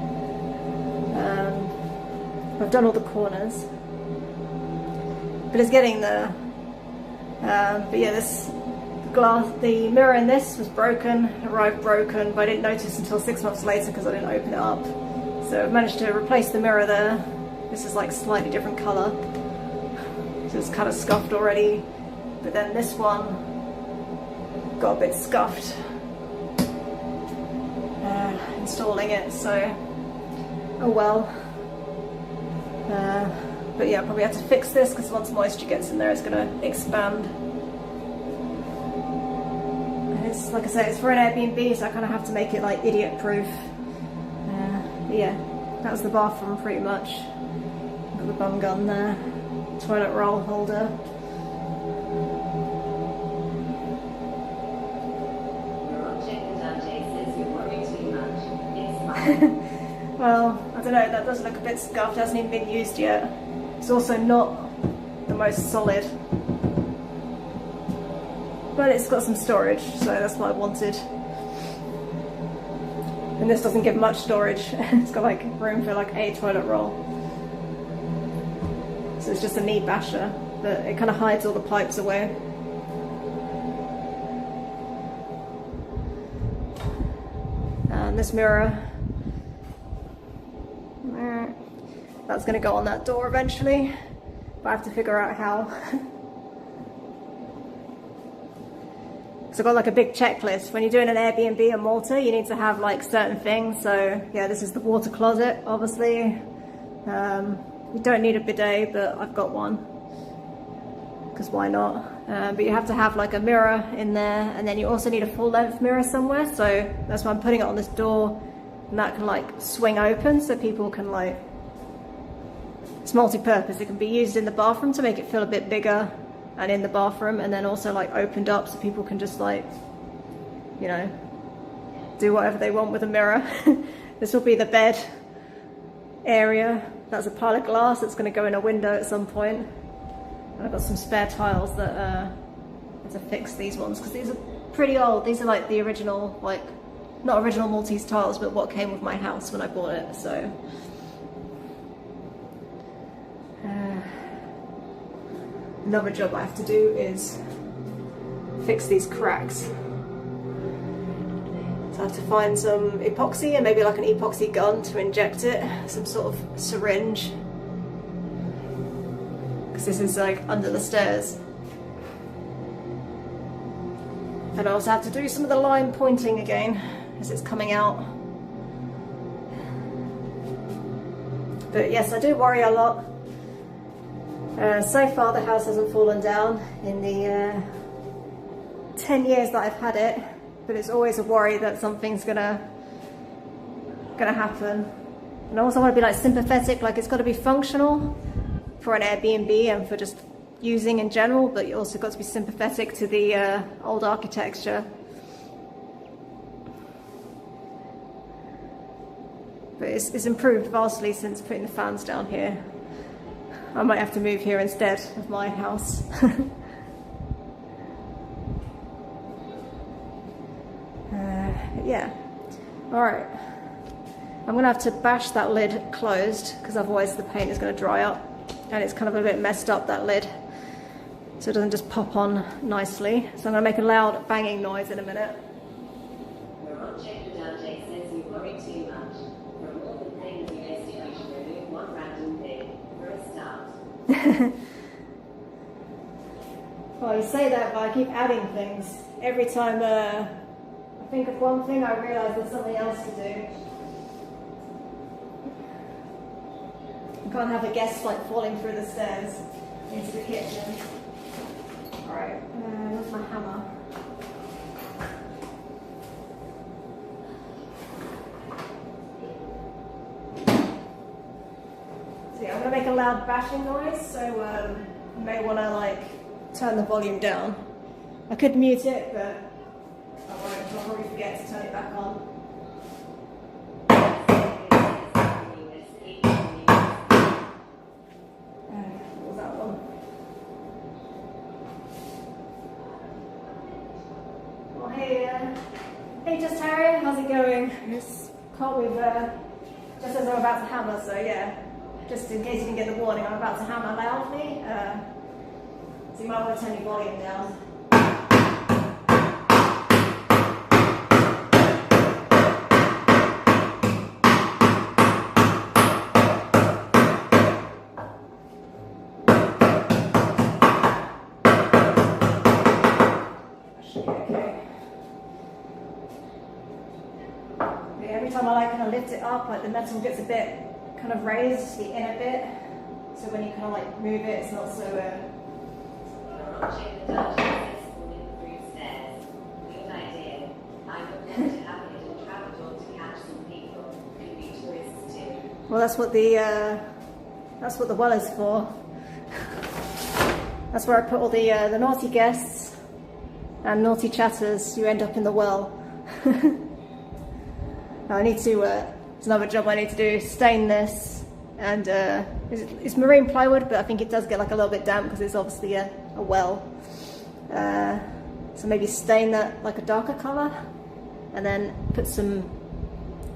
I've done all the corners, but it's getting there. But yeah, the mirror in this was broken, arrived broken, but I didn't notice until 6 months later because I didn't open it up. So I've managed to replace the mirror there. This is like slightly different colour, so it's kind of scuffed already. But then this one got a bit scuffed installing it, so oh well. But yeah, probably have to fix this because once moisture gets in there it's going to expand. And it's, like I say, it's for an Airbnb, so I kind of have to make it like idiot proof. Yeah, that was the bathroom pretty much. Got the bum gun there, toilet roll holder. Well, I don't know, that does look a bit scuffed, it hasn't even been used yet. It's also not the most solid, but it's got some storage, so that's what I wanted. And this doesn't give much storage. It's got like room for like a toilet roll. So it's just a knee basher, but it kind of hides all the pipes away. And this mirror, that's going to go on that door eventually, but I have to figure out how. So I've got like a big checklist. When you're doing an Airbnb in Malta, you need to have like certain things. So yeah, this is the water closet, obviously. You don't need a bidet, but I've got one, because why not? But you have to have like a mirror in there, and then you also need a full length mirror somewhere. So that's why I'm putting it on this door, and that can like swing open so people can like, it's multi-purpose. It can be used in the bathroom to make it feel a bit bigger and in the bathroom, and then also like opened up so people can just like, you know, do whatever they want with a mirror. This will be the bed area. That's a pile of glass that's going to go in a window at some point. And I've got some spare tiles that I have to fix these ones because these are pretty old. These are like the original, like not original Maltese tiles, but what came with my house when I bought it. So another job I have to do is fix these cracks. So I have to find some epoxy and maybe like an epoxy gun to inject it, some sort of syringe, because this is like under the stairs. And I also have to do some of the line pointing again as it's coming out. But yes, I do worry a lot. So far the house hasn't fallen down in the 10 years that I've had it, but it's always a worry that something's gonna happen. And I also want to be like sympathetic, like it's got to be functional for an Airbnb and for just using in general, but you also got to be sympathetic to the old architecture. But it's improved vastly since putting the fans down here. I might have to move here instead of my house. Yeah. Alright. I'm going to have to bash that lid closed because otherwise the paint is going to dry up. And it's kind of a bit messed up, that lid. So it doesn't just pop on nicely. So I'm going to make a loud banging noise in a minute. Well, you say that, but I keep adding things. Every time I think of one thing, I realise there's something else to do. You can't have a guest like falling through the stairs into the kitchen. Alright, where's my hammer? So yeah, I'm going to make a loud bashing noise, so you may want to like turn the volume down. I could mute it, but I won't. I'll probably forget to turn it back on. What was that one? Well, hey, just Harry, how's it going? Just caught with just as I'm about to hammer, so yeah. Just in case you didn't get the warning, I'm about to hammer loudly. So you might want to turn your volume down. Yeah, every time I like kind of lift it up, like the metal gets a bit kind of raised, the inner bit, so when you kind of like move it, it's not so well, that's what the well is for. That's where I put all the naughty guests and naughty chatters who end up in the well. I need to it's another job I need to do, stain this, and it's marine plywood, but I think it does get like a little bit damp because it's obviously a well. So maybe stain that like a darker colour, and then put some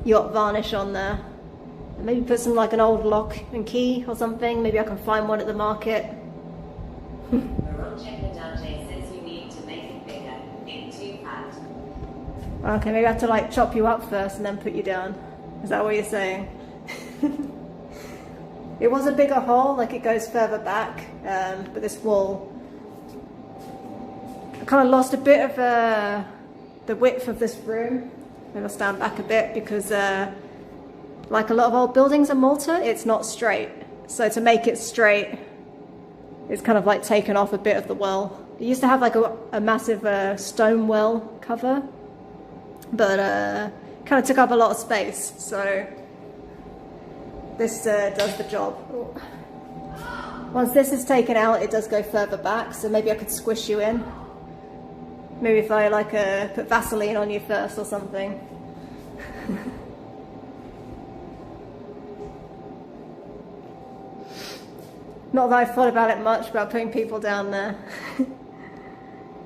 yacht varnish on there. And maybe put some like an old lock and key or something. Maybe I can find one at the market. Okay, maybe I have to like chop you up first and then put you down. Is that what you're saying? It was a bigger hole, like it goes further back, but this wall, I kind of lost a bit of the width of this room. Maybe I'll stand back a bit because like a lot of old buildings in Malta, it's not straight. So to make it straight, it's kind of like taken off a bit of the well. It used to have like a massive stone well cover, but kind of took up a lot of space, so this does the job. Once this is taken out, it does go further back, so maybe I could squish you in. Maybe if I like put Vaseline on you first or something. Not that I've thought about it much, about putting people down there.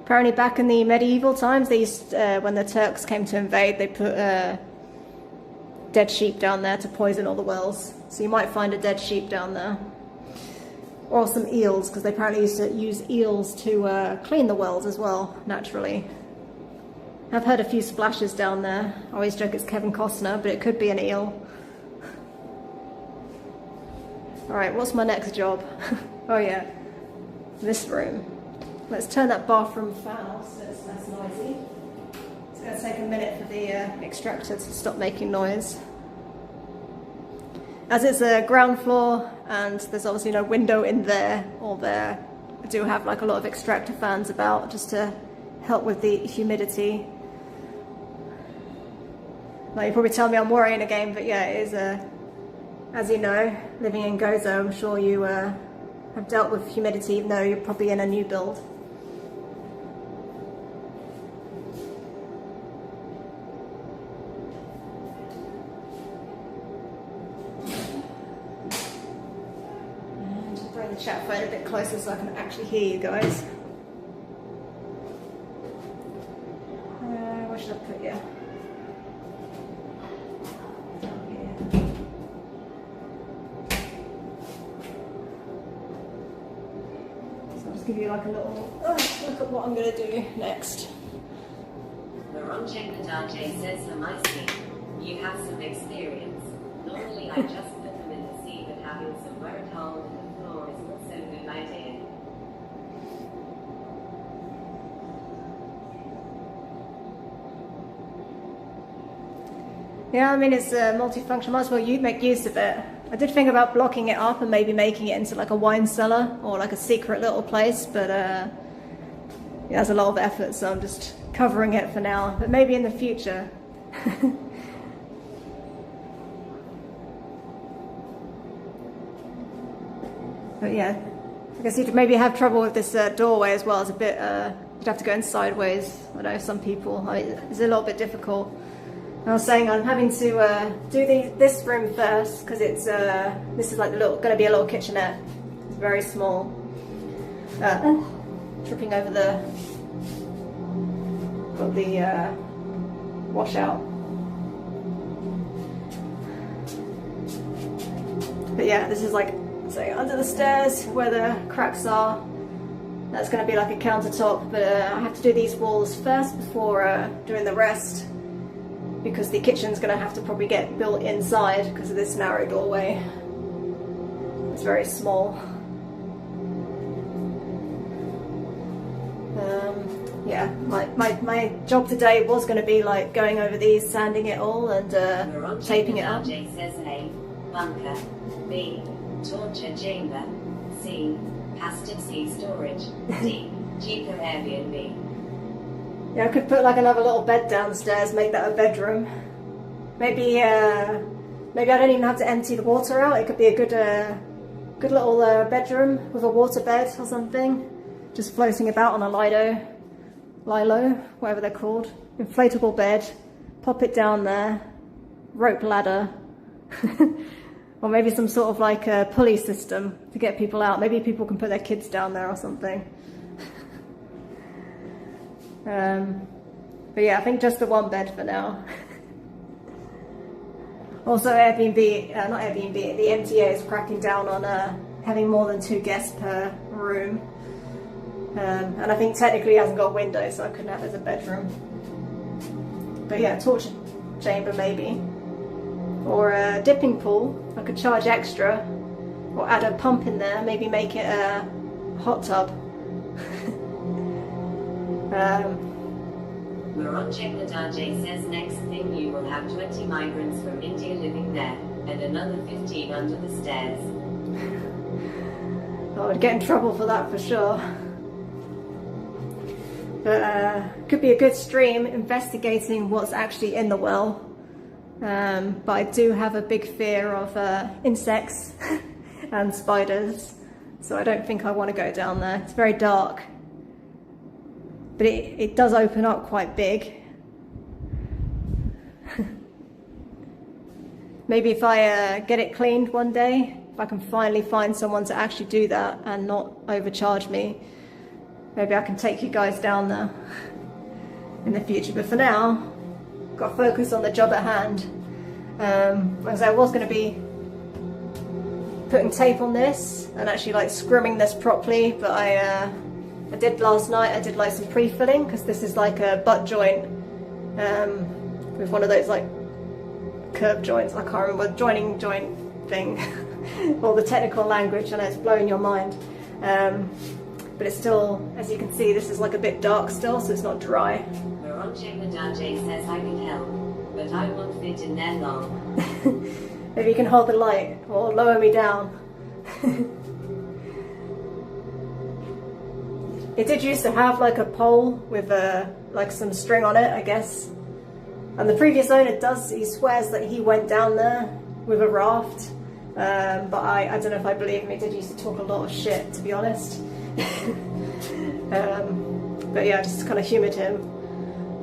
Apparently back in the medieval times, they used, when the Turks came to invade, they put dead sheep down there to poison all the wells. So you might find a dead sheep down there. Or some eels, because they apparently used to use eels to clean the wells as well, naturally. I've heard a few splashes down there. I always joke it's Kevin Costner, but it could be an eel. Alright, what's my next job? Oh yeah, this room. Let's turn that bathroom fan off so it's less noisy. It's going to take a minute for the extractor to stop making noise. As it's a ground floor and there's obviously no window in there or there, I do have like a lot of extractor fans about just to help with the humidity. Like, you probably tell me I'm worrying again, but yeah, it is as you know, living in Gozo, I'm sure you have dealt with humidity, even though you're probably in a new build. And bring the chat phone a bit closer so I can actually hear you guys. Where should I put you? Give you like a little look at what I'm going to do next.
Maronchek says, Hamaisi, you have some experience. Normally I just put them in the sea, but having some word hold in the floor is also a good idea.
Yeah, I mean, it's multifunction. Might as well you make use of it. I did think about blocking it up and maybe making it into like a wine cellar or like a secret little place, but yeah, there's a lot of effort, so I'm just covering it for now, but maybe in the future. But yeah, I guess you'd maybe have trouble with this doorway as well. It's a bit, you'd have to go in sideways. I know some people, it's a little bit difficult. I was saying I'm having to do this room first because it's this is like going to be a little kitchenette. It's very small. Tripping over the washout. But yeah, this is like say under the stairs where the cracks are. That's going to be like a countertop, but I have to do these walls first before doing the rest, because the kitchen's going to have to probably get built inside because of this narrow doorway. It's very small. Yeah, my job today was going to be like going over these, sanding it all and taping it up.
Says A, bunker, B, torture chamber, C, passive C storage, D, cheaper Airbnb.
Yeah, I could put like another little bed downstairs, make that a bedroom. Maybe maybe I don't even have to empty the water out. It could be a good little bedroom with a water bed or something, just floating about on a lilo, whatever they're called, inflatable bed. Pop it down there, rope ladder, or maybe some sort of like a pulley system to get people out. Maybe people can put their kids down there or something. But yeah, I think just the one bed for now. Also Airbnb, not Airbnb, the MTA is cracking down on having more than 2 guests per room. And I think technically it hasn't got a window, so I couldn't have it as a bedroom. But yeah, torture chamber maybe. Or a dipping pool, I could charge extra. Or add a pump in there, maybe make it a hot tub.
Maronchek Nadaje says next thing you will have 20 migrants from India living there, and another 15 under the stairs.
I would get in trouble for that for sure. But could be a good stream investigating what's actually in the well. But I do have a big fear of insects and spiders, so I don't think I want to go down there. It's very dark. But it does open up quite big. Maybe if I get it cleaned one day, if I can finally find someone to actually do that and not overcharge me, maybe I can take you guys down there in the future. But for now, I've got to focus on the job at hand. As I was going to be putting tape on this and actually like scrimming this properly, but I did last night. I did like some pre-filling because this is like a butt joint with one of those like curb joints. I can't remember, joining joint thing. All the technical language, I know it's blowing your mind. But it's still, as you can see, this is like a bit dark still, so it's not dry.
Maronchek Nadaje says I can help, but I won't fit in there long.
Maybe you can hold the light or lower me down. It did used to have like a pole with like some string on it, I guess. And the previous owner he swears that he went down there with a raft. But I don't know if I believe him. He did used to talk a lot of shit, to be honest. But yeah, I just kind of humoured him.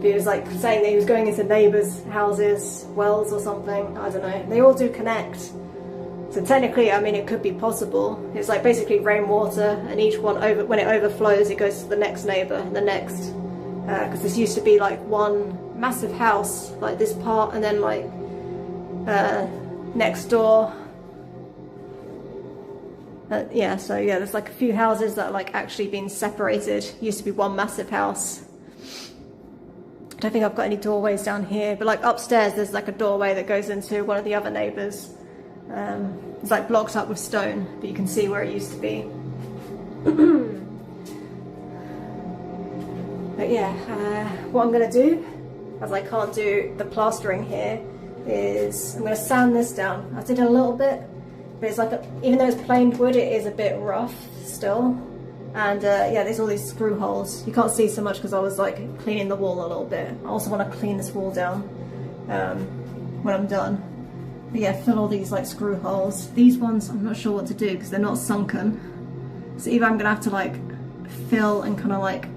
He was like saying that he was going into neighbours' houses, wells or something. I don't know. They all do connect. So technically, I mean, it could be possible. It's like basically rainwater, and each one, when it overflows, it goes to the next neighbour and the next. Because this used to be like one massive house, like this part, and then like next door. Yeah, so yeah, there's like a few houses that are like actually been separated. Used to be one massive house. I don't think I've got any doorways down here, but like upstairs there's like a doorway that goes into one of the other neighbours. It's like blocked up with stone, but you can see where it used to be. But yeah, what I'm going to do, as I can't do the plastering here, is I'm going to sand this down. I did a little bit, but it's like, even though it's planed wood, it is a bit rough still. And yeah, there's all these screw holes. You can't see so much because I was like cleaning the wall a little bit. I also want to clean this wall down when I'm done. But yeah, fill all these like screw holes. These ones, I'm not sure what to do because they're not sunken. So either I'm gonna have to like fill and kind of like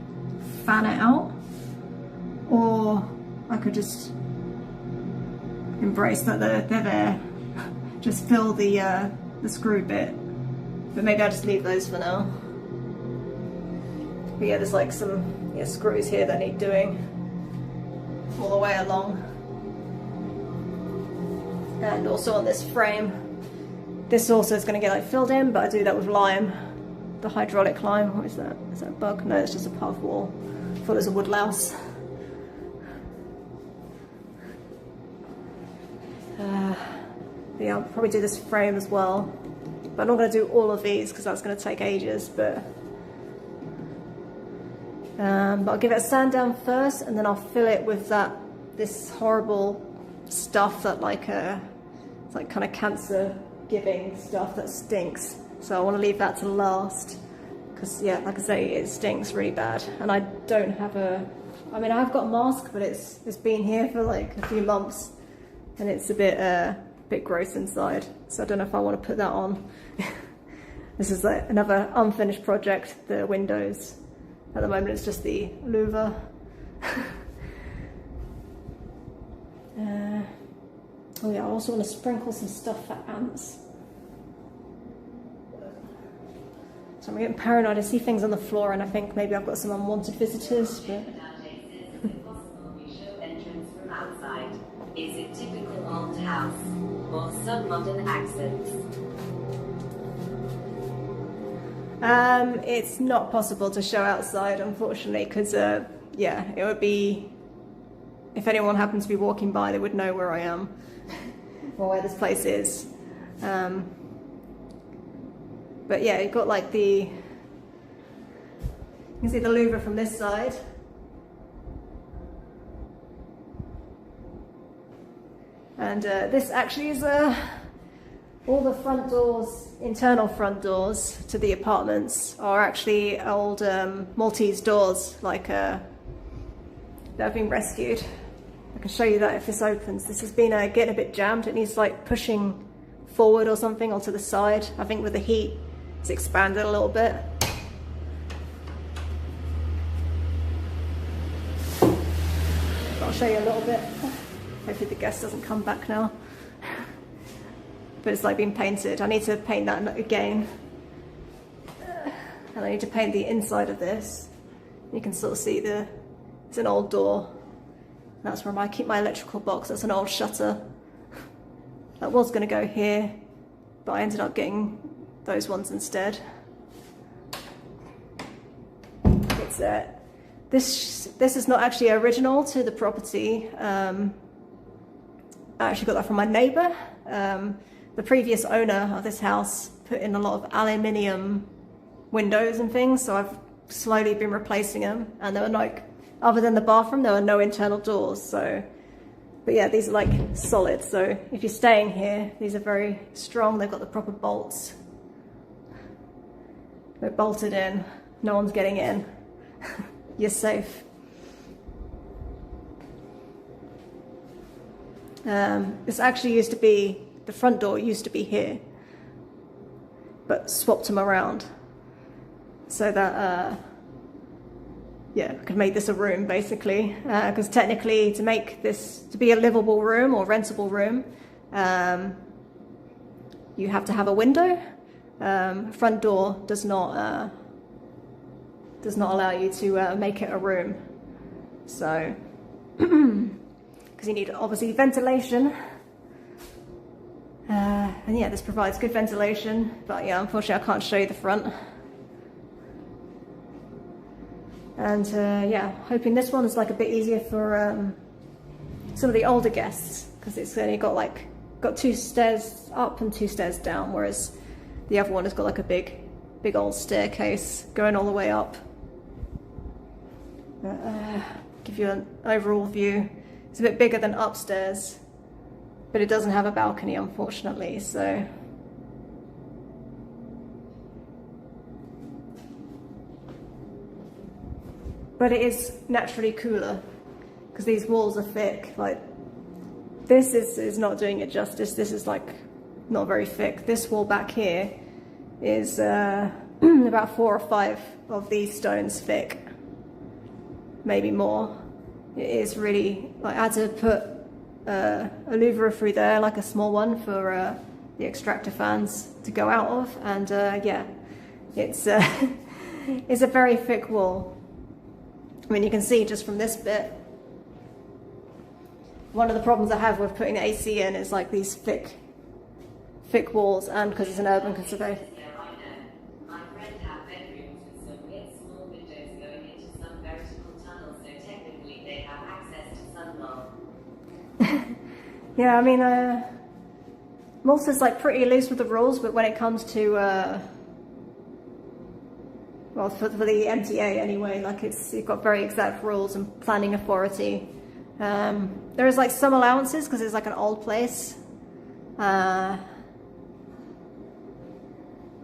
fan it out, or I could just embrace that they're there. Just fill the screw bit. But maybe I'll just leave those for now. But yeah, there's like some screws here that need doing all the way along. And also on this frame, this also is going to get like filled in, but I do that with lime, the hydraulic lime. What is that? Is that a bug? No, it's just a puff wall. I thought it was a wood louse. Yeah, I'll probably do this frame as well, but I'm not going to do all of these because that's going to take ages. But I'll give it a sand down first, and then I'll fill it with this horrible stuff that it's like kind of cancer giving stuff that stinks. So I want to leave that to last because yeah, like I say, it stinks really bad. And I don't have I mean, I've got a mask, but it's been here for like a few months and it's a bit gross inside. So I don't know if I want to put that on. This is like another unfinished project, the windows. At the moment it's just the louver. Oh yeah, I also want to sprinkle some stuff for ants. So I'm getting paranoid. I see things on the floor and I think maybe I've got some unwanted visitors. But
entrance from outside. Is it typical old house or some modern accents?
It's not possible to show outside, unfortunately, because yeah, it would be, if anyone happened to be walking by, they would know where I am or where this place is. But yeah, you've got like you can see the louver from this side. And this actually is all the front doors, internal front doors to the apartments are actually old Maltese doors, like that have been rescued. I can show you that if this opens. This has been getting a bit jammed. It needs like pushing forward or something, or to the side. I think with the heat, it's expanded a little bit. I'll show you a little bit. Hopefully the guest doesn't come back now. But it's like been painted. I need to paint that again. And I need to paint the inside of this. You can sort of see it's an old door. That's where I keep my electrical box. That's an old shutter. That was going to go here, but I ended up getting those ones instead. It's this is not actually original to the property. I actually got that from my neighbour. The previous owner of this house put in a lot of aluminium windows and things, so I've slowly been replacing them, and they were like, other than the bathroom, there were no internal doors. So, but yeah, these are like solid. So if you're staying here, these are very strong. They've got the proper bolts. They're bolted in. No one's getting in. you're safe. This actually used to be, the front door used to be here, but swapped them around so that, yeah, I could make this a room basically, because technically to make this to be a livable room or rentable room, you have to have a window. Front door does not allow you to make it a room. So, because you need obviously ventilation. And yeah, this provides good ventilation, but yeah, unfortunately I can't show you the front. And yeah, hoping this one is like a bit easier for some of the older guests, because it's only got 2 stairs up and 2 stairs down, whereas the other one has got like a big old staircase going all the way up. Give you an overall view. It's a bit bigger than upstairs, but it doesn't have a balcony, unfortunately, so. But it is naturally cooler, because these walls are thick. Like, this is not doing it justice. This is like not very thick. This wall back here is about 4 or 5 of these stones thick, maybe more. It is really, like, I had to put a louver through there, like a small one for the extractor fans to go out of, and yeah, it's it's a very thick wall. I mean, you can see just from this bit, one of the problems I have with putting the AC in is like these thick walls, and because it's an urban conservation.
My friend had bedrooms with some weird small windows going into some vertical tunnels, so technically they have access to sunlight.
Yeah, I mean, Malta's like pretty loose with the rules, but when it comes to, well, for the MTA anyway, like you've got very exact rules and planning authority. There is like some allowances because it's like an old place. But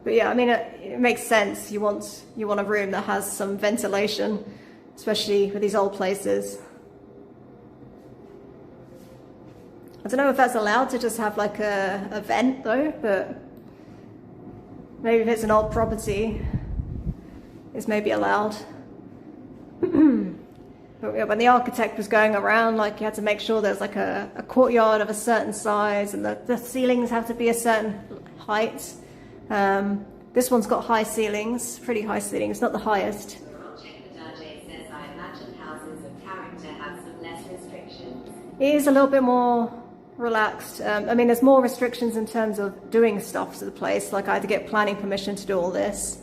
yeah, I mean, it makes sense. You want a room that has some ventilation, especially with these old places. I don't know if that's allowed to just have like a vent though, but maybe if it's an old property, it's maybe allowed. But yeah, when the architect was going around, like, you had to make sure there's like a courtyard of a certain size, and the ceilings have to be a certain height. This one's got high ceilings, pretty high ceilings, not the highest.
Says, I imagine houses of character have some less restrictions.
It is a little bit more relaxed. I mean, there's more restrictions in terms of doing stuff to the place. Like, I had to get planning permission to do all this.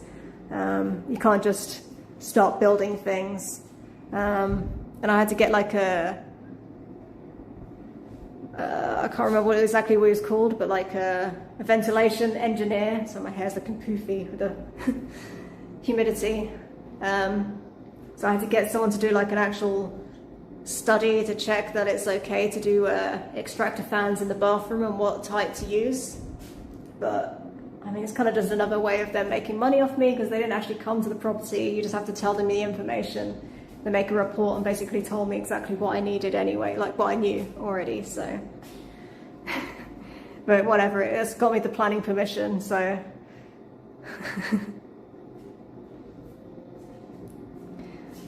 You can't just start building things. And I had to get like I can't remember exactly what it was called, but like a ventilation engineer. So my hair's looking poofy with the humidity. So I had to get someone to do like an actual study to check that it's okay to do extractor fans in the bathroom and what type to use. But I mean, it's kind of just another way of them making money off me, because they didn't actually come to the property. You just have to tell them the information. They make a report and basically told me exactly what I needed anyway, like what I knew already, so. But whatever, it's got me the planning permission, so.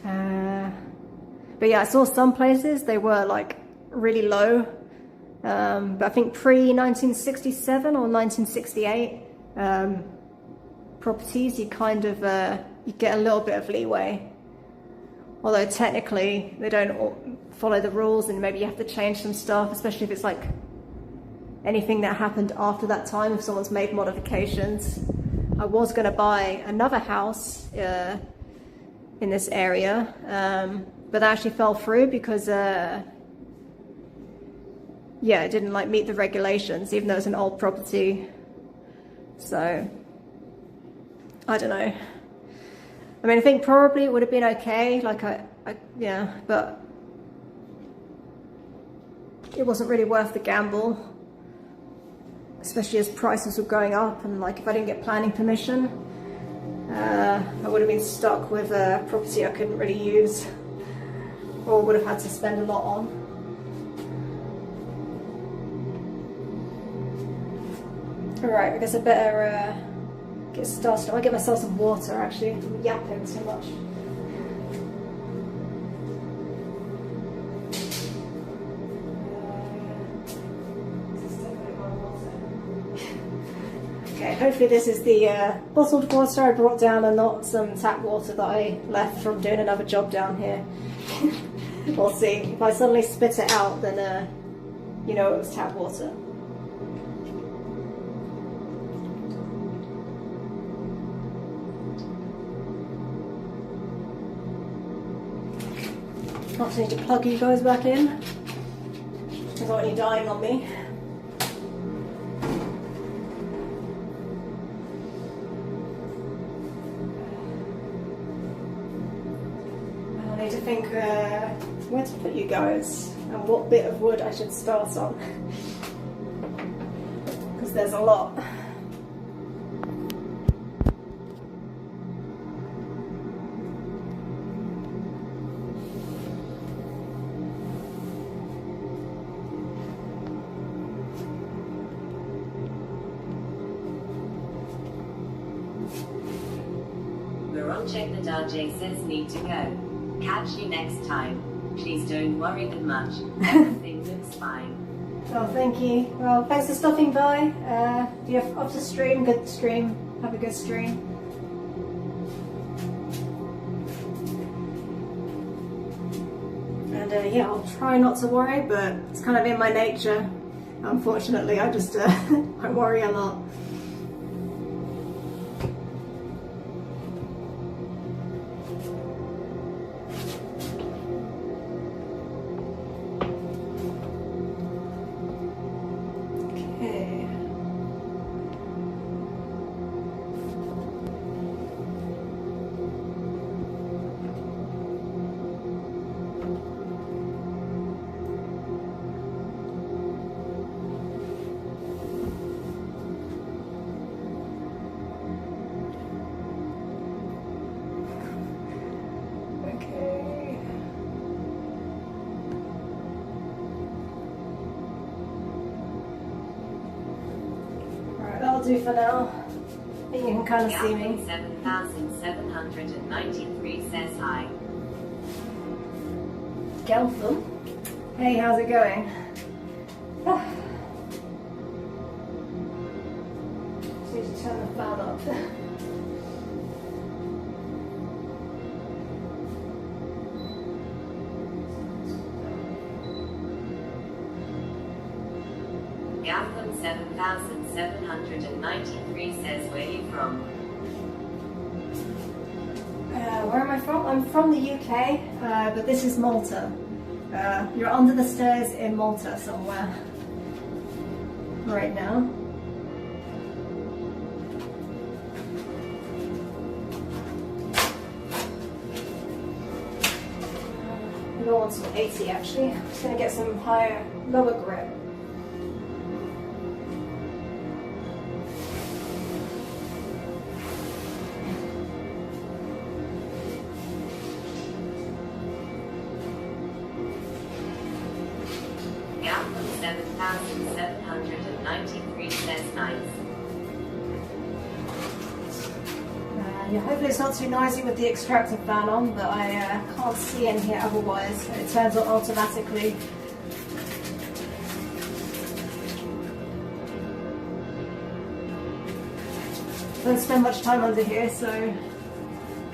But yeah, I saw some places, they were like really low. But I think pre-1967 or 1968 properties, you kind of, you get a little bit of leeway. Although technically they don't follow the rules, and maybe you have to change some stuff, especially if it's like anything that happened after that time, if someone's made modifications. I was going to buy another house in this area, but that actually fell through because yeah, it didn't like meet the regulations, even though it's an old property. So I don't know. I mean, I think probably it would have been okay, like yeah, but it wasn't really worth the gamble, especially as prices were going up, and like if I didn't get planning permission, I would would have been stuck with a property I couldn't really use or would have had to spend a lot on. Alright, I guess I better get started. I might get myself some water actually. I'm yapping too much. Okay, hopefully this is the bottled water I brought down and not some tap water that I left from doing another job down here. We'll see. If I suddenly spit it out, then you know it was tap water. I need to plug you guys back in. I don't want you dying on me. I need to think where to put you guys and what bit of wood I should start on. Because there's a lot.
Check that RJ says need to go. Catch you next time. Please don't worry that much. Everything looks fine.
Oh, thank you. Well, thanks for stopping by. Do you have off the stream? Good stream. Have a good stream. And yeah, I'll try not to worry, but it's kind of in my nature. Unfortunately, I just I worry a lot. Do for now. I think you can kind of see me.
7793 says hi.
Geltham. Hey, how's it going? Just need to turn the fan up.
Gotham 7793 says where you from?
Where am I from? I'm from the UK, but this is Malta. You're under the stairs in Malta somewhere right now. I don't want some 80 actually. I'm just going to get some higher, lower grip.
Gotham 7793 says nice.
Yeah, hopefully it's not too noisy with the extractor fan on, but I can't see in here otherwise. It turns on automatically. Don't spend much time under here, so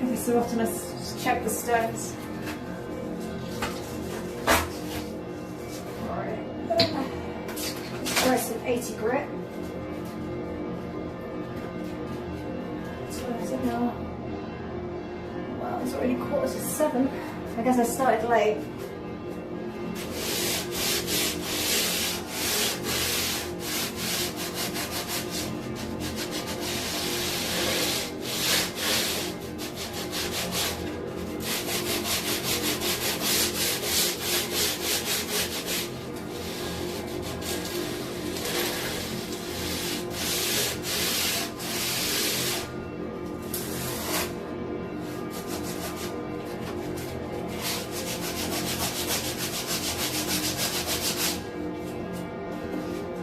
every so often I just check the stones. Alright, let's try some 80 grit. What is it now? Well, it's already 6:45. I guess I started late.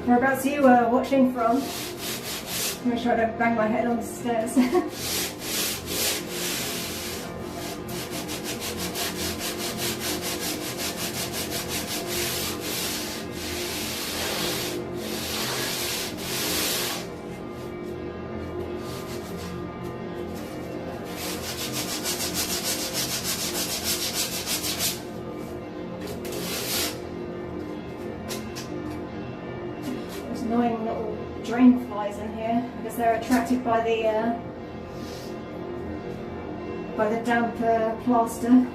Whereabouts are you watching from? Make sure I don't bang my head on the stairs. Annoying little drain flies in here because they're attracted by the damp plaster.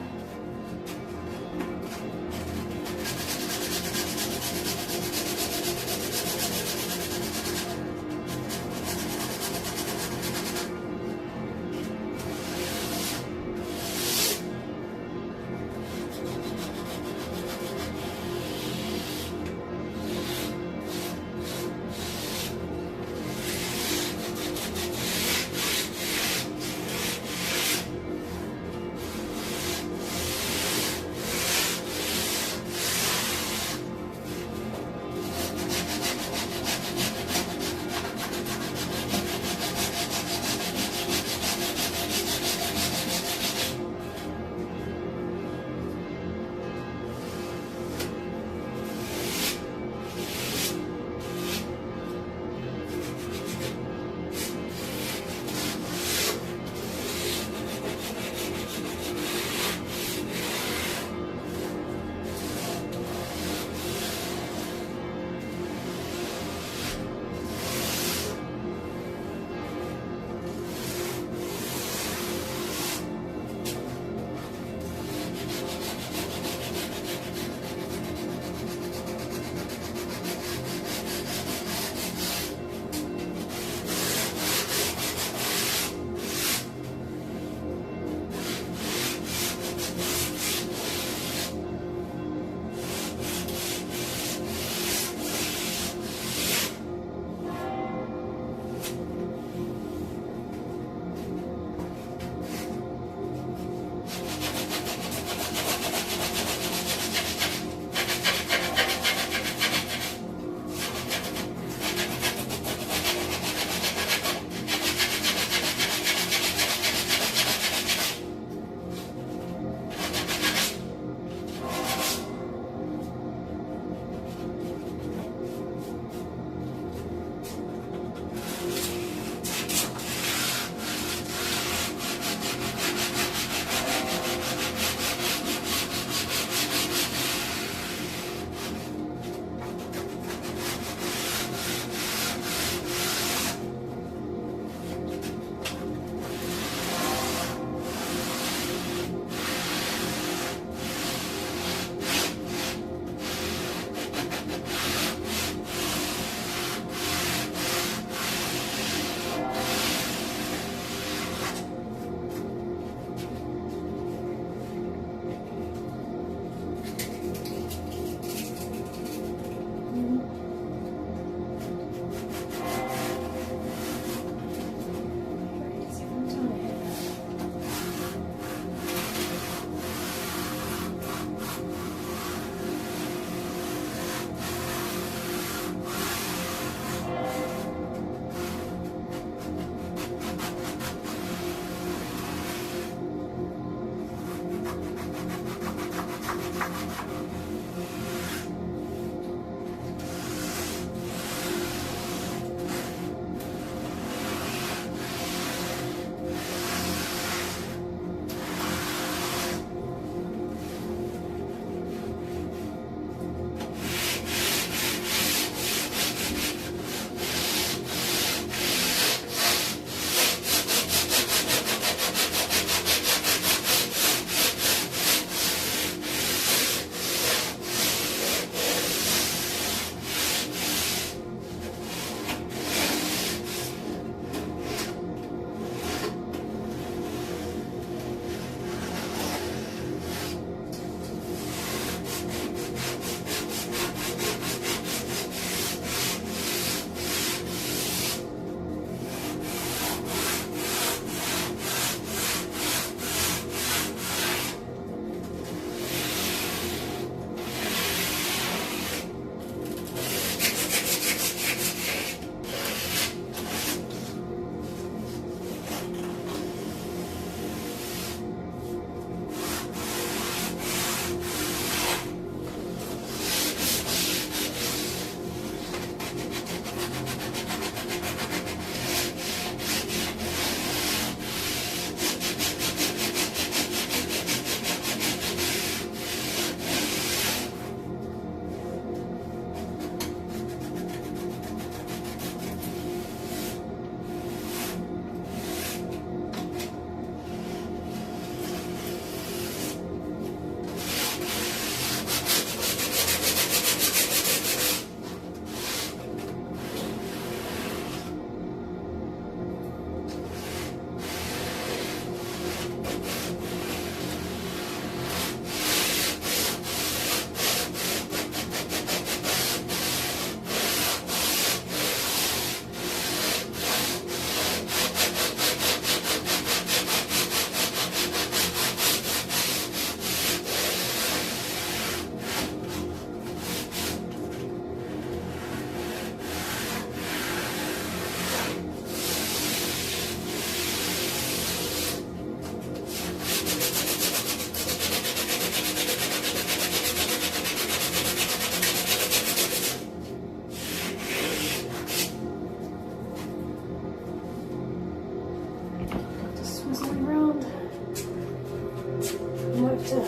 to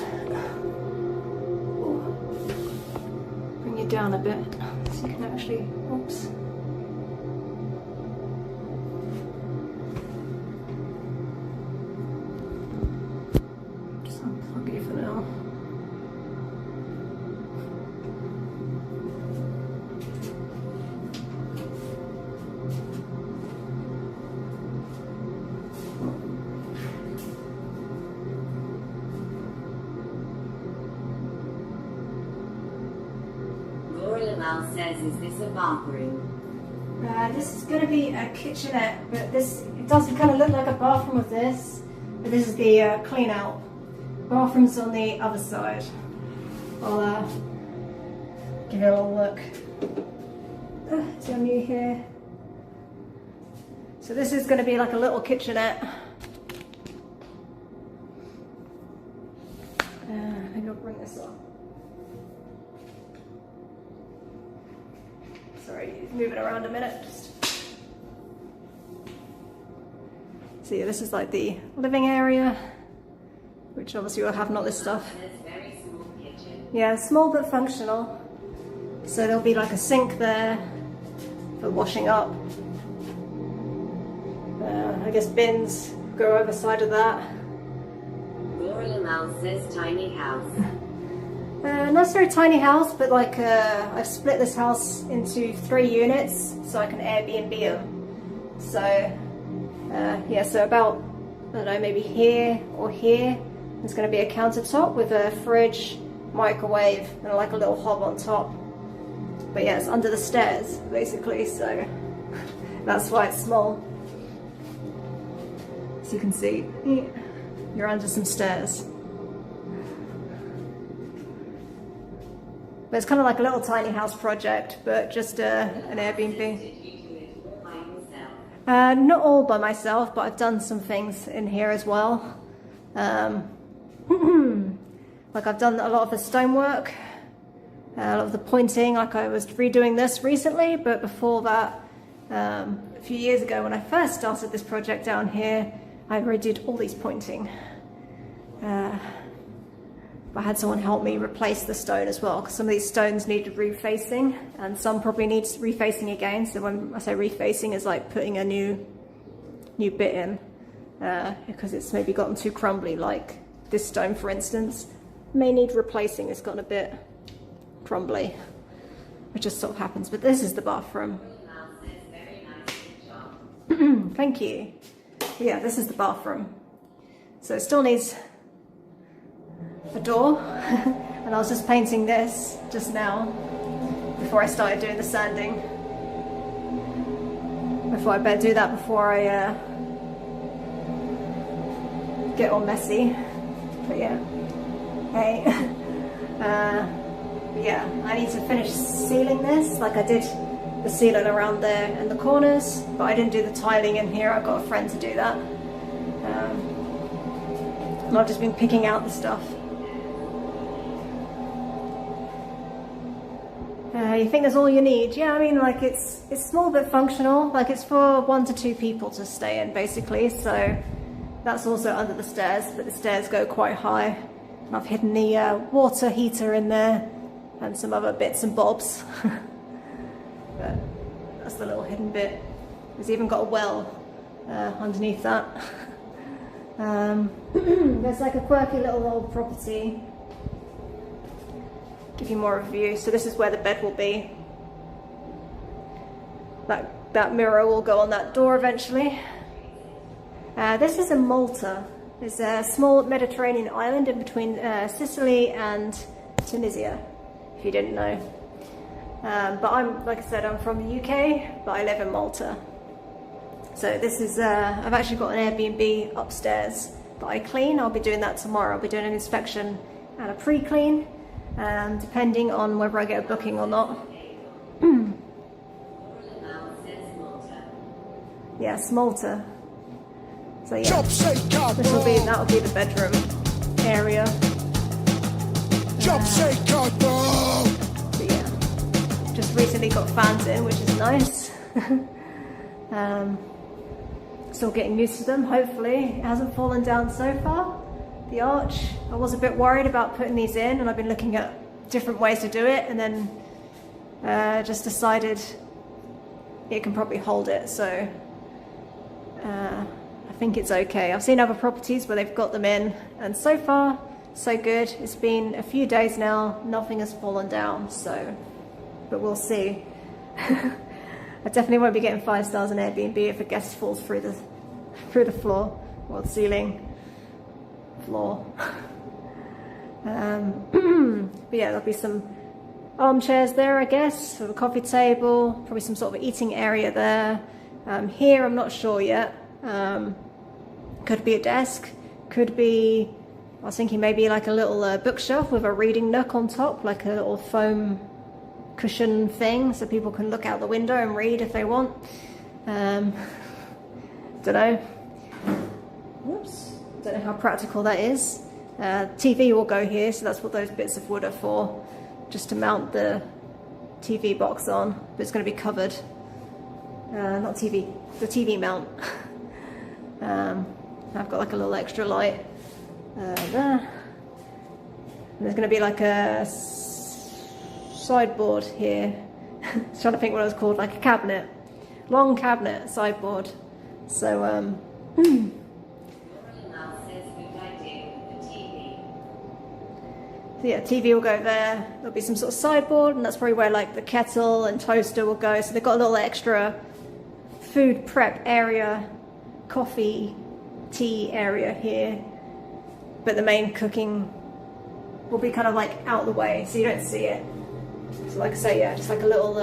bring you down a bit so you can actually, oops. Just unplug you for now.
Mal says, is this a bathroom?
This is going to be a kitchenette, but it does kind of look like a bathroom with this, but this is the clean out. Bathroom's on the other side. I'll give it a little look. So I'm new here. So this is going to be like a little kitchenette. Maybe I'll bring this up. Sorry, move it around a minute. So yeah, this is like the living area, which obviously will have not this stuff.
Very small kitchen.
Yeah, small but functional. So there'll be like a sink there for washing up. I guess bins go over side of that.
Mal says tiny house.
Not necessarily a tiny house, but like I've split this house into 3 units so I can Airbnb them. So yeah, so about, I don't know, maybe here or here there's going to be a countertop with a fridge, microwave, and like a little hob on top. But yeah, it's under the stairs basically, so that's why it's small. As you can see, you're under some stairs. But it's kind of like a little tiny house project, but just an Airbnb. Not all by myself, but I've done some things in here as well. Like I've done a lot of the stonework, a lot of the pointing, like I was redoing this recently, but before that, a few years ago when I first started this project down here, I redid all these pointing. I had someone help me replace the stone as well, because some of these stones needed refacing and some probably needs refacing again. So when I say refacing, it's like putting a new bit in, because it's maybe gotten too crumbly, like this stone for instance may need replacing. It's gotten a bit crumbly, which just sort of happens. But this is the bathroom. Thank you. Yeah, this is the bathroom. So it still needs a door, and I was just painting this just now before I started doing the sanding. I better do that before I get all messy. But yeah, hey, yeah, I need to finish sealing this. Like I did the sealing around there in the corners, but I didn't do the tiling in here. I've got a friend to do that, and I've just been picking out the stuff. You think that's all you need? Yeah, I mean, like it's small but functional. Like it's for 1 to 2 people to stay in, basically. So that's also under the stairs, but the stairs go quite high. And I've hidden the water heater in there and some other bits and bobs. But that's the little hidden bit. There's even got a well underneath that. There's like a quirky little old property. Give you more of a view. So this is where the bed will be. That mirror will go on that door eventually. This is in Malta. It's a small Mediterranean island in between Sicily and Tunisia, if you didn't know. But I'm, like I said, I'm from the UK, but I live in Malta. So this is, I've actually got an Airbnb upstairs that I clean. I'll be doing that tomorrow. I'll be doing an inspection and a pre-clean, depending on whether I get a booking or not. Yes, Malta. So yeah, that'll be the bedroom area. But yeah, just recently got fans in, which is nice. Still getting used to them, hopefully. It hasn't fallen down so far. the arch. I was a bit worried about putting these in, and I've been looking at different ways to do it, and then just decided it can probably hold it, so I think it's okay. I've seen other properties where they've got them in, and so far so good. It's been a few days now, nothing has fallen down, so, but we'll see. I definitely won't be getting 5 stars on Airbnb if a guest falls through the floor or the ceiling floor. But yeah, there'll be some armchairs there, I guess, with a coffee table, probably some sort of eating area there. Here, I'm not sure yet. Could be a desk, could be, I was thinking maybe like a little bookshelf with a reading nook on top, like a little foam cushion thing, so people can look out the window and read if they want. Don't know. Whoops. Don't know how practical that is. TV will go here, so that's what those bits of wood are for, just to mount the TV box on, but it's going to be covered. Not TV, the TV mount. I've got like a little extra light there. And there's going to be like a sideboard here. I was trying to think what it was called, like a cabinet. Long cabinet, sideboard. So, so yeah, TV will go there. There'll be some sort of sideboard, and that's probably where like the kettle and toaster will go. So they've got a little extra food prep area, coffee, tea area here. But the main cooking will be kind of like out the way, so you don't see it. So like I say, yeah, just like a little,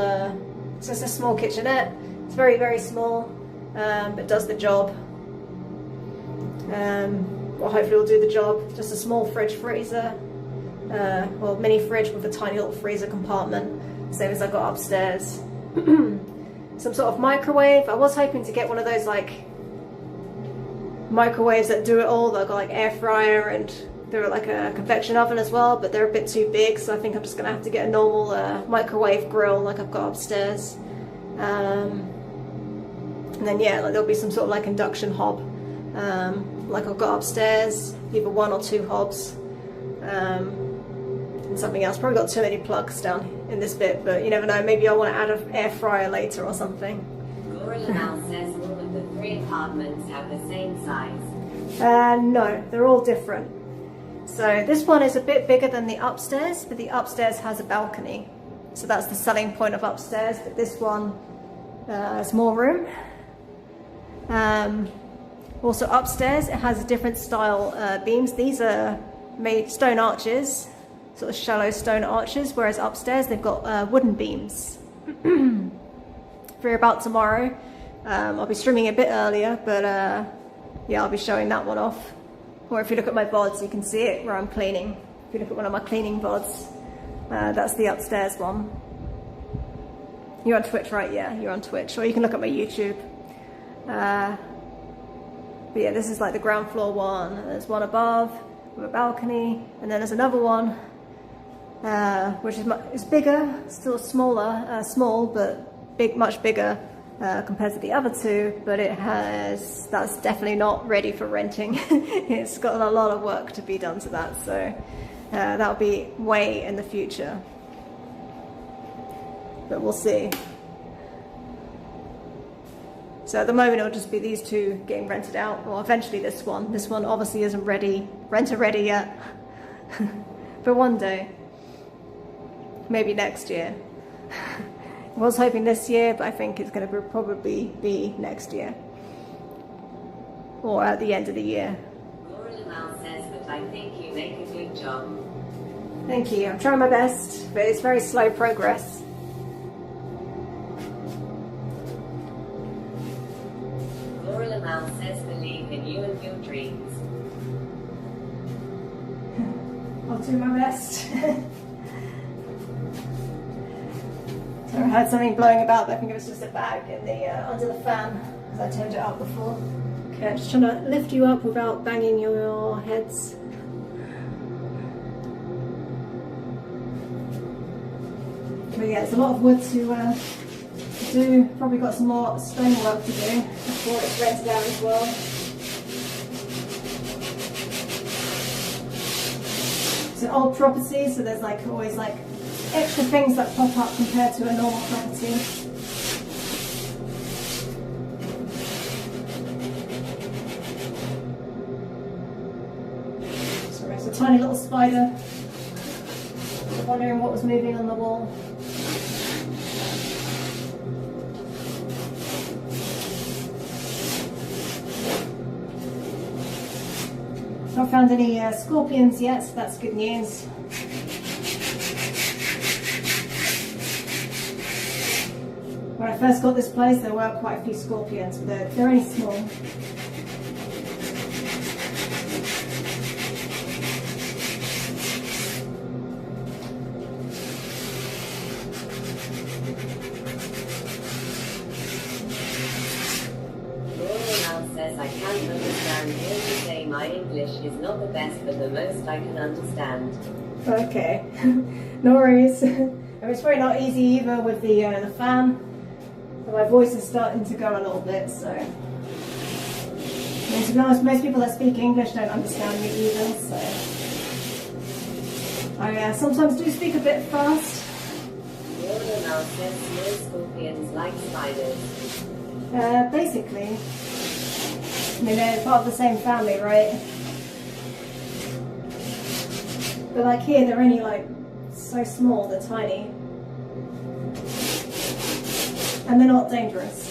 it's just a small kitchenette. It's very, very small, but does the job. Well, hopefully it'll do the job. Just a small fridge freezer. Well, mini fridge with a tiny little freezer compartment, same as I got upstairs. Some sort of microwave. I was hoping to get one of those like microwaves that do it all. They've got like air fryer and they're like a convection oven as well, but they're a bit too big, so I think I'm just gonna have to get a normal microwave grill like I've got upstairs. And then yeah, like, there'll be some sort of like induction hob, like I've got upstairs, either 1 or 2 hobs. And something else. Probably got too many plugs down in this bit, but you never know. Maybe I want to add an air fryer later or something.
Gorilla says all of the 3 apartments have the same size.
No, they're all different. So this one is a bit bigger than the upstairs, but the upstairs has a balcony. So that's the selling point of upstairs, but this one has more room. Also upstairs, it has a different style beams. These are made stone arches, sort of shallow stone arches, whereas upstairs they've got wooden beams. For about tomorrow, I'll be streaming a bit earlier, but yeah, I'll be showing that one off. Or if you look at my VODs, you can see it where I'm cleaning. If you look at one of my cleaning VODs, that's the upstairs one. You're on Twitch, right? Yeah, you're on Twitch. Or you can look at my YouTube. But yeah, this is like the ground floor one. There's one above with a balcony, and then there's another one which is bigger, still smaller, small, but big, much bigger compared to the other 2. But that's definitely not ready for renting. It's got a lot of work to be done to that, so that'll be way in the future. But we'll see. So at the moment it'll just be these 2 getting rented out, or eventually this one. This one obviously isn't renter ready yet. But one day, maybe next year. I was hoping this year, but I think it's going to probably be next year, or at the end of the year.
Laura says, but I think you make a good job.
Thank you. I'm trying my best, but it's very slow progress.
Laura says, believe in you and your dreams.
I'll do my best. So I heard something blowing about, but I think it was just a bag in the under the fan, because I turned it up before. Okay, I'm just trying to lift you up without banging your heads. But yeah, it's a lot of wood to do. Probably got some more stonework to do before it's rented out as well. It's an old property, so there's like always like extra things that pop up compared to a normal property. Sorry, it's a tiny little spider. Wondering what was moving on the wall. Not found any scorpions yet, so that's good news. When I first got this place, there were quite a few scorpions, but they're only small.
Says I can't understand hearing you say my English is not the best but the most I can understand.
Okay, no worries. It's probably not easy either with the fan. So my voice is starting to go a little bit, so. And to be honest, most people that speak English don't understand me either, so. I sometimes do speak a bit fast.
Laura says small scorpions like spiders.
Basically. I mean, they're part of the same family, right? But like here, they're only like so small, they're tiny. And they're not dangerous.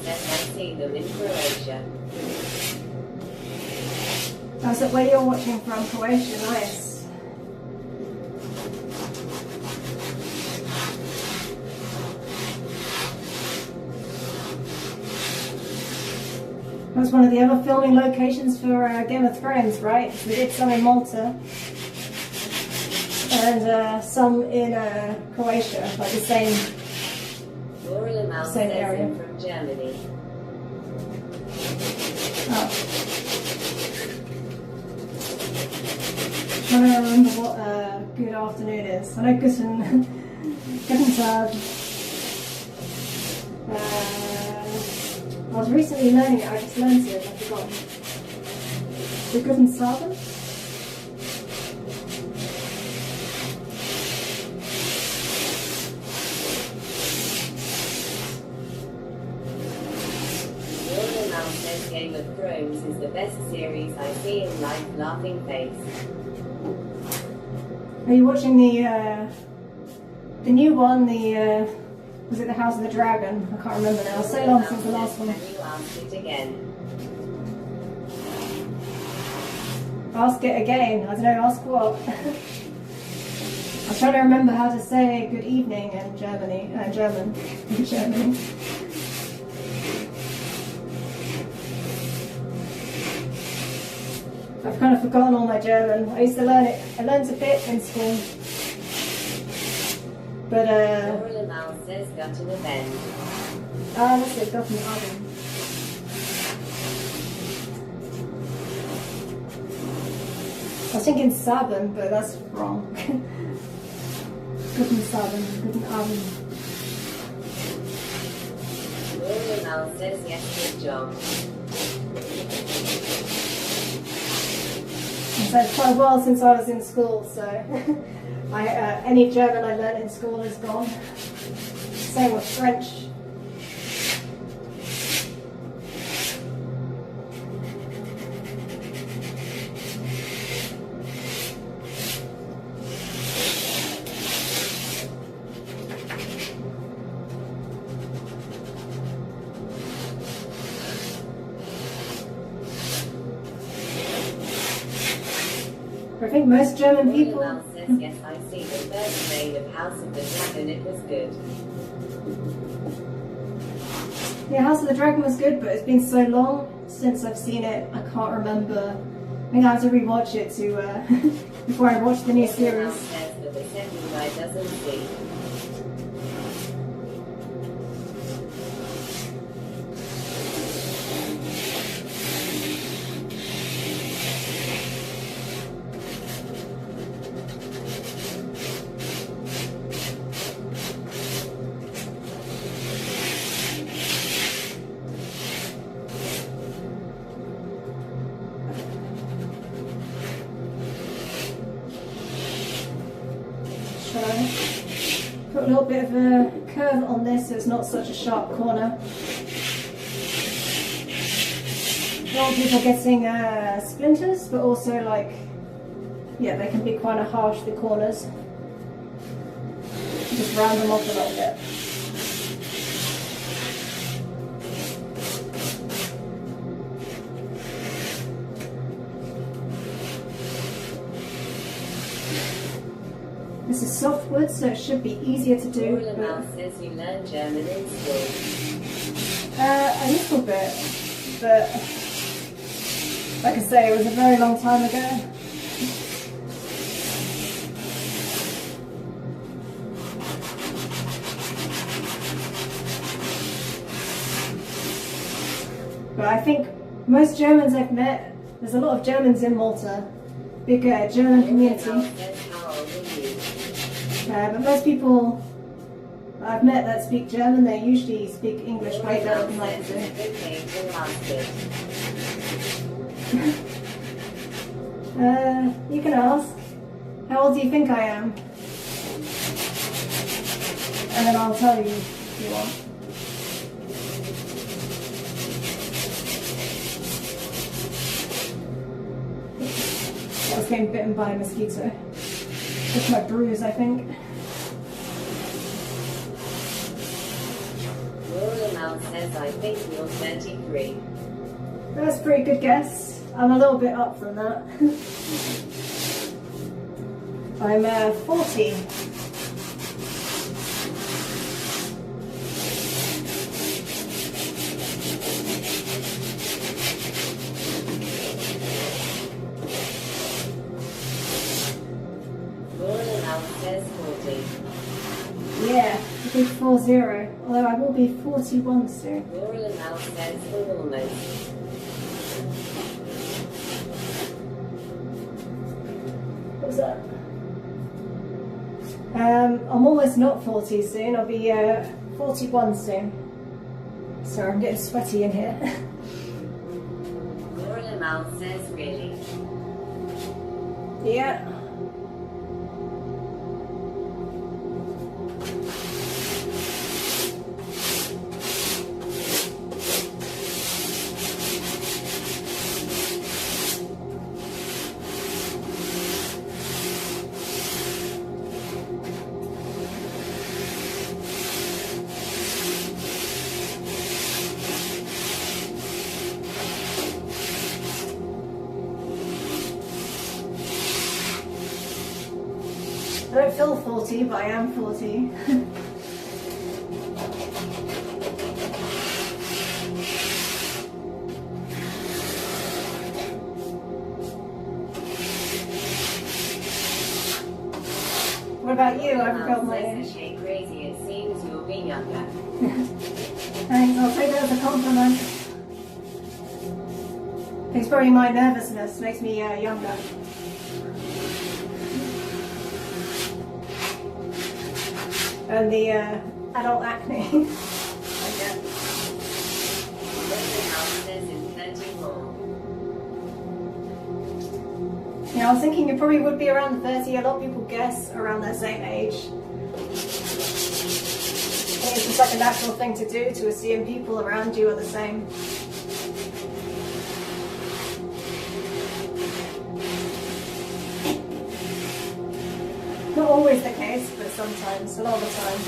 Says I see them in Croatia.
Oh, so where you're watching from, Croatia, nice. That was one of the other filming locations for Game of Thrones, right? We did some in Malta. And some in Croatia, like the same area.
From Germany.
Oh. I don't remember what good afternoon is. I know guten Tag. I was recently learning it, I just learned it, I forgot. The guten Tag?
Game of Thrones is the best series I see in life. Laughing face.
Are you watching the new one? Was it the House of the Dragon? I can't remember now. So long since the last one.
Can you ask it again?
Ask it again. I don't know. Ask what? I was trying to remember how to say good evening in German. In Germany. I've kind of forgotten all my German. I used to learn it. I learned a bit in school. But
Laura Mal says got an event.
That's it, got an oven. I was thinking Saben, but that's wrong. Guten Saben, guten Abend.
Laura Mal says yes, good job.
So it's quite a while since I was in school, so any German I learned in school is gone. Same with French. I think most German people...
Laura says yes, I see the first main of House of the Dragon, it was good.
Yeah, House of the Dragon was good, but it's been so long since I've seen it, I can't remember. I think I have to rewatch it to before I watch the new series.
Laura says that the second guy doesn't see.
Put a little bit of a curve on this so it's not such a sharp corner. Don't want people getting splinters, but also like, yeah, they can be quite harsh, the corners. Just round them off a little bit. This is soft wood, so it should be easier to do.
But says you learned German in school.
A little bit, but like I say, it was a very long time ago. But I think most Germans I've met, there's a lot of Germans in Malta, big German community. But most people I've met that speak German, they usually speak English way better than I do. You can ask. How old do you think I am? And then I'll tell you if you want. I was getting bitten by a mosquito. Just my bruise, I think.
Royal says I think you're 33.
That's a pretty good guess. I'm a little bit up from that. I'm 40.
Says 40.
Yeah, a big 40. Although I will be 41 soon.
Royal says almost.
What was that? I'm almost not 40 soon. I'll be 41 soon. Sorry, I'm getting sweaty in here.
Royal says really.
Yeah. I don't feel 40, but I am 40. What about you? I forgot my age.
Crazy, it seems you'll be younger.
Thanks, I'll take that as a compliment. It's probably my nervousness makes me younger. And the adult acne. I get. Yeah, I was thinking you probably would be around 30. A lot of people guess around that same age. I think it's just like a natural thing to do, to assume people around you are the same. Not always the case, but sometimes, a lot of the time.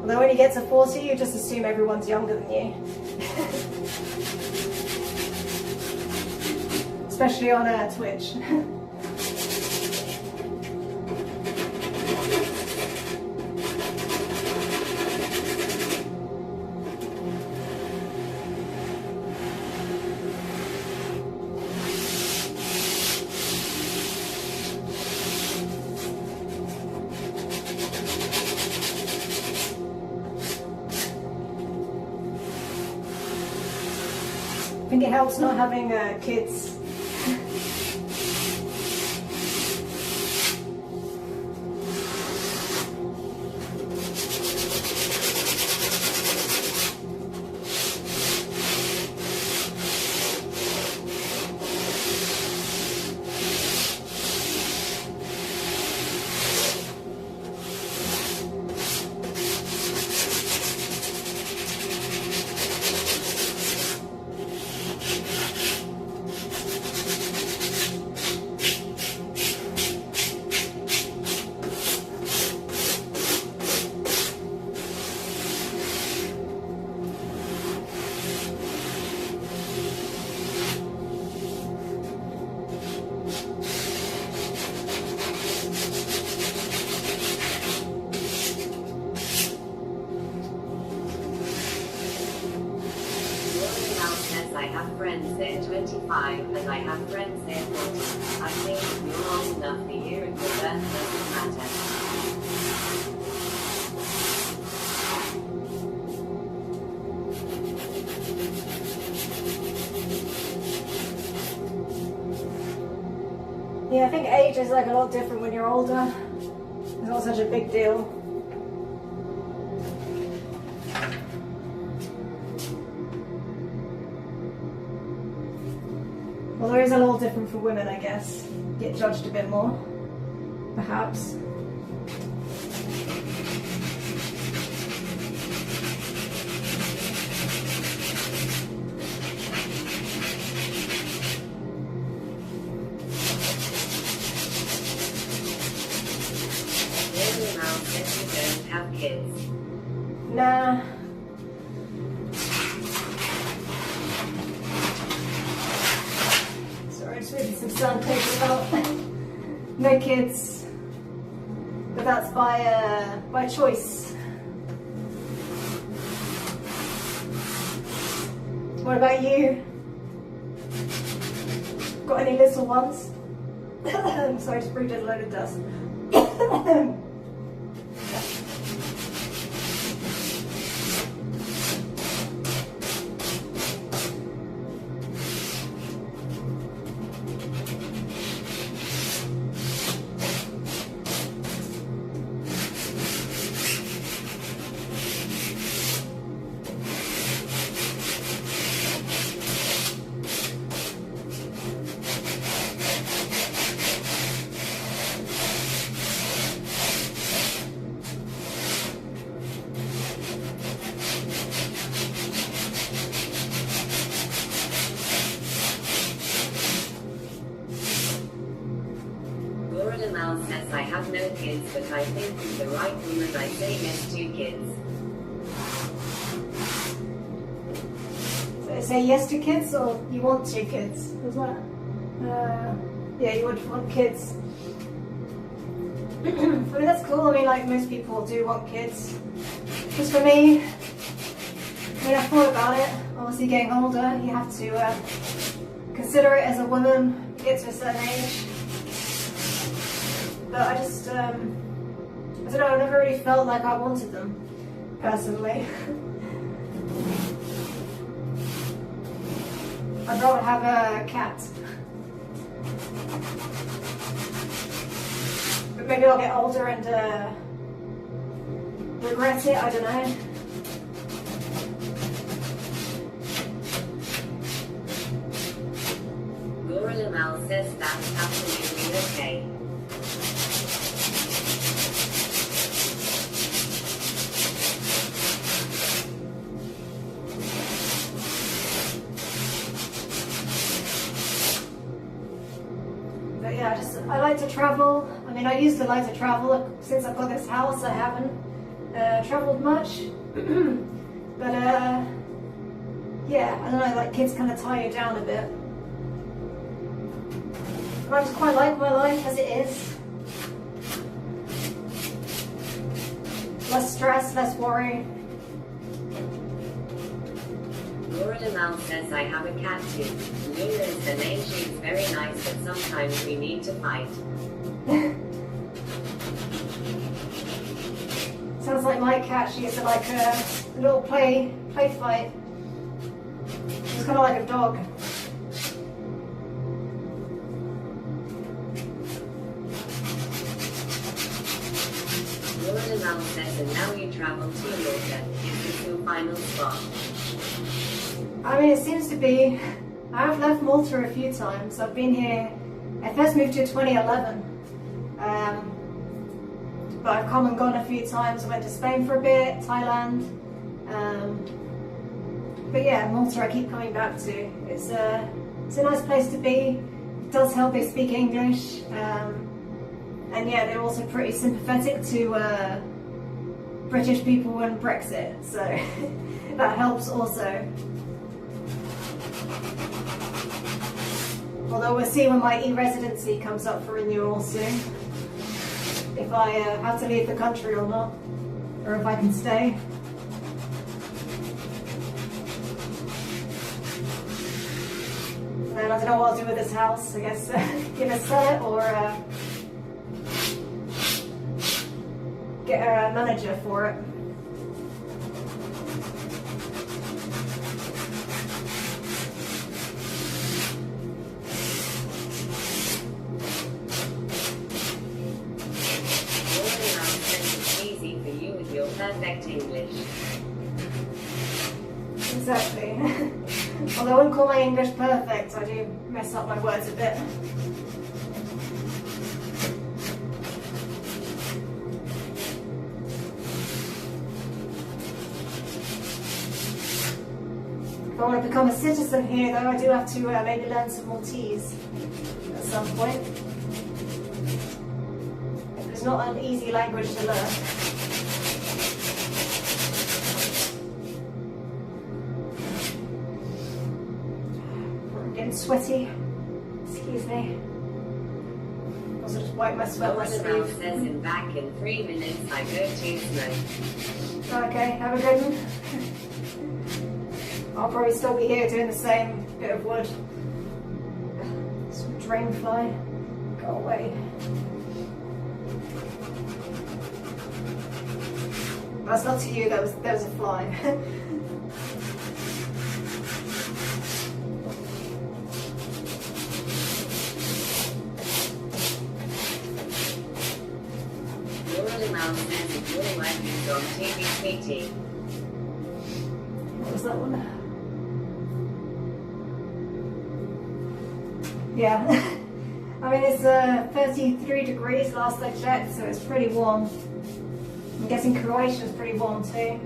Although when you get to 40, you just assume everyone's younger than you. Especially on Twitch. I think it helps not having kids.
have friends there 25 and I have friends there 40. I think if you're old enough, the year of your birth doesn't matter.
Yeah, I think age is like a lot different when you're older. It's not such a big deal. Well, there is a little different for women, I guess. Get judged a bit more, perhaps.
Have kids.
Nah. Sorry, just reading some sandpaper about no kids, but that's by choice. What about you? Got any little ones? I'm sorry, just breathed in a load of dust.
Says I have no kids, but I think with the right woman I say yes, 2 kids.
So say yes to kids, or you want 2 kids? Was that? Yeah, you would want kids. I mean, that's cool. I mean, like most people do want kids. Just for me, I mean, I thought about it. Obviously, getting older, you have to consider it as a woman. You get to a certain age. But I just, I don't know, I never really felt like I wanted them, personally. I'd rather have a cat. But maybe I'll get older and regret it, I don't know.
Laura Mal says that's absolutely okay.
Yeah, I like to travel. I mean, I used to like to travel. Since I've got this house, I haven't traveled much. But yeah, I don't know, like kids kind of tie you down a bit. But I just quite like my life as it is. Less stress, less worry.
Laura Mal says I have a cat too. Luna is her name. She's very nice, but sometimes we need to fight.
Sounds like my cat. She used to like a little play fight. She's kind of like a dog.
Laura Mal says, and now you travel to Malta. Is this your final spot?
I mean, it seems to be. I have left Malta a few times. I've been here. I first moved here in 2011. But I've come and gone a few times. I went to Spain for a bit, Thailand. But yeah, Malta I keep coming back to. It's a nice place to be. It does help they speak English. And yeah, they're also pretty sympathetic to British people and Brexit. So that helps also. Although we'll see when my e-residency comes up for renewal soon, if I have to leave the country or not, or if I can stay. don't know what I'll do with this house. I guess either sell it or get a manager for it.
Easy for you with your perfect English.
Exactly. Although I wouldn't call my English perfect, I do mess up my words a bit. If I want to become a citizen here, though, I do have to maybe learn some Maltese at some point. It's not an easy language to learn. I'm getting sweaty. Excuse me. Also just wipe my sweat on my sleeve.
Says in back in 3 minutes I go to smoke.
Okay, have a good one. I'll probably still be here doing the same bit of wood. Some drain fly. Go away. That's not to you, that was a fly.
Rural amount says if your wife is on TVPT.
What was that one? Yeah. I mean, it's 33 degrees last I checked, so it's pretty warm. I'm guessing Croatia's pretty warm too.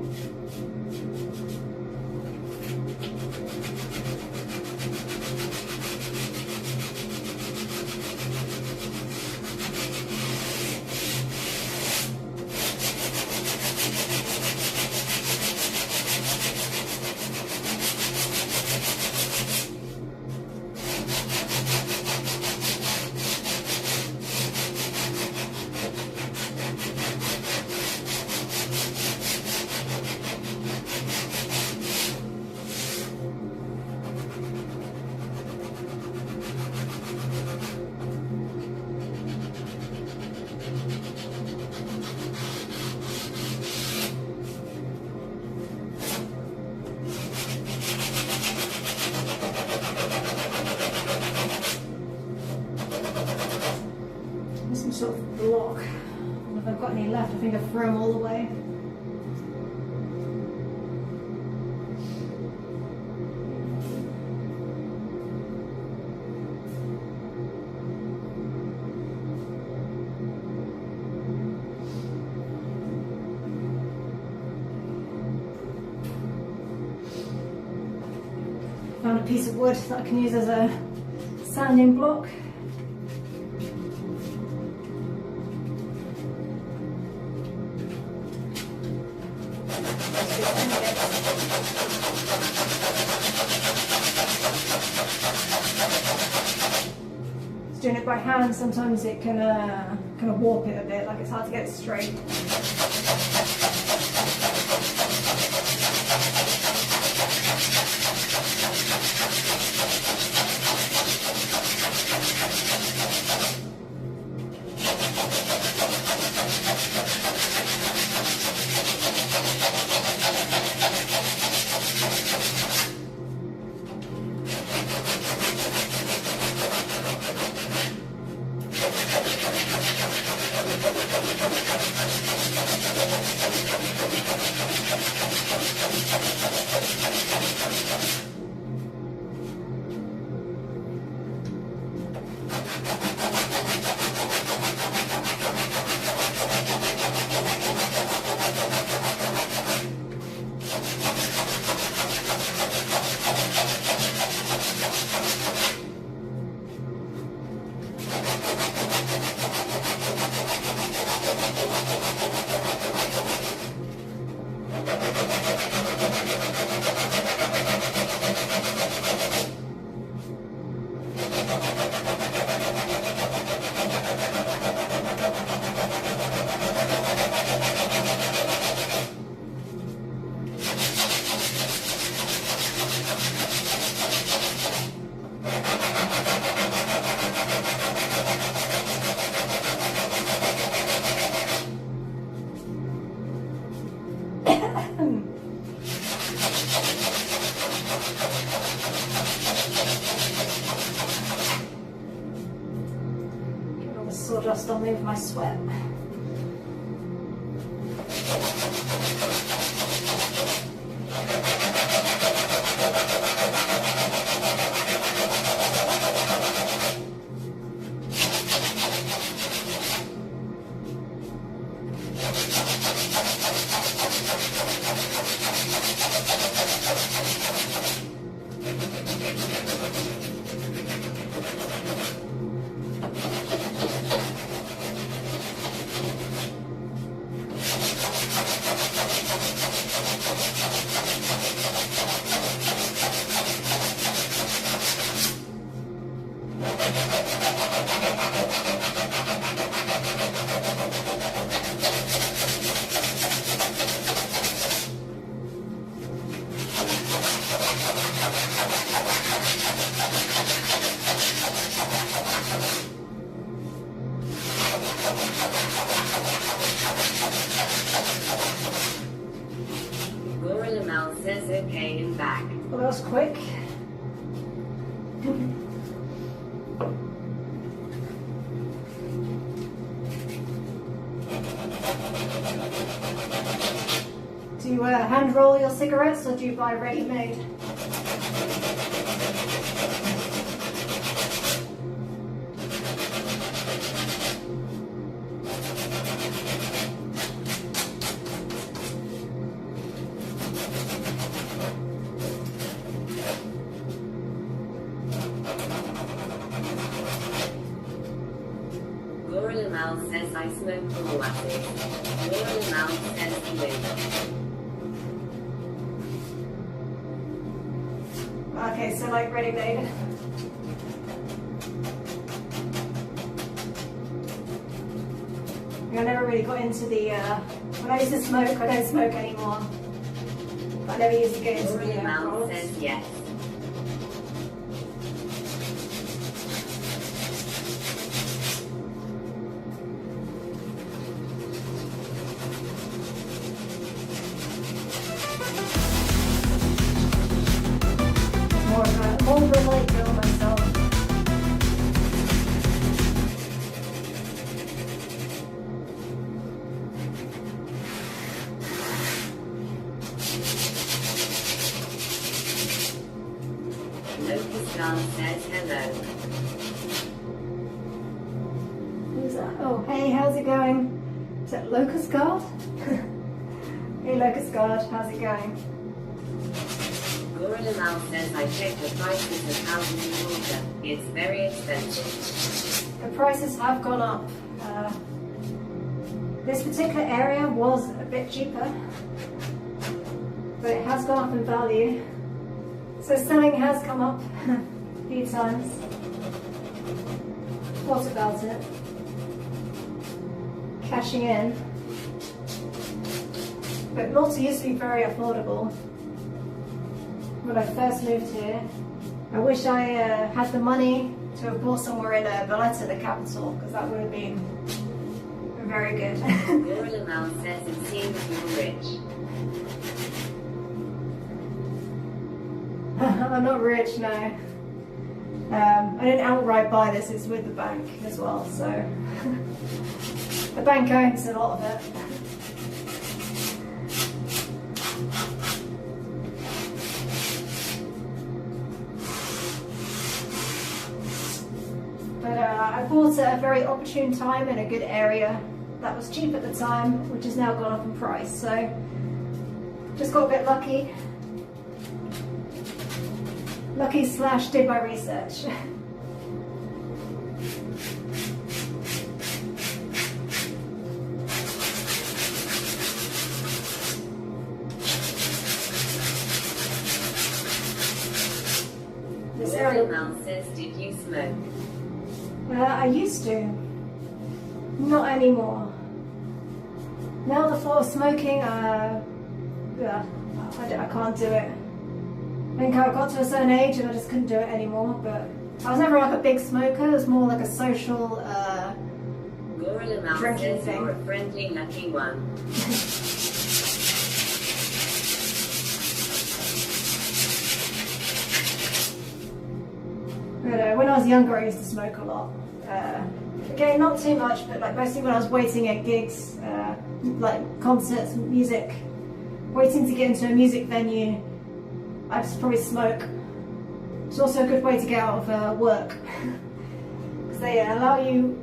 Some sort of block. I don't know if I've got any left. I think I threw them all away. Found a piece of wood that I can use as a sanding block. Doing it by hand, sometimes it can kind of warp it a bit, like it's hard to get it straight. sawdust, I'll move my sweat.
Says okay and back.
Well, that was quick. Do you hand roll your cigarettes or do you buy ready-made?
Mal says I smoke for acid. Mal says he wins.
Okay, so like ready-made. I never really got into the, when I used to smoke, I don't smoke anymore. But I never used to get into the
Mal says yes.
More of a light girl myself.
Locust Guard says hello.
Who's that? Oh, hey, how's it going? Is that Locust Guard? Hey, Locust Guard, how's it going?
Mal says I checked the prices of houses in Malta. It's very expensive.
The prices have gone up. This particular area was a bit cheaper, but it has gone up in value. So selling has come up a few times. What about it? Cashing in. But Malta used to be very affordable. When I first moved here, I wish I had the money to have bought somewhere in Malta, the capital, because that would have been very good.
Mal says it seems you're rich.
I'm not rich, no. I didn't outright buy this, it's with the bank as well, so the bank owns a lot of it. But I bought at a very opportune time in a good area that was cheap at the time, which has now gone up in price. So just got a bit lucky. Lucky slash did my research. This area.
Mal says, did you smoke?
I used to. Not anymore. Now the thought of smoking, yeah, I can't do it. I think I got to a certain age and I just couldn't do it anymore, but I was never like a big smoker, it was more like a social drinking thing.
You're a friendly, lucky one.
But when I was younger I used to smoke a lot. Again, not too much, but like mostly when I was waiting at gigs, like concerts, music, waiting to get into a music venue, I'd just probably smoke. It's also a good way to get out of work because they allow you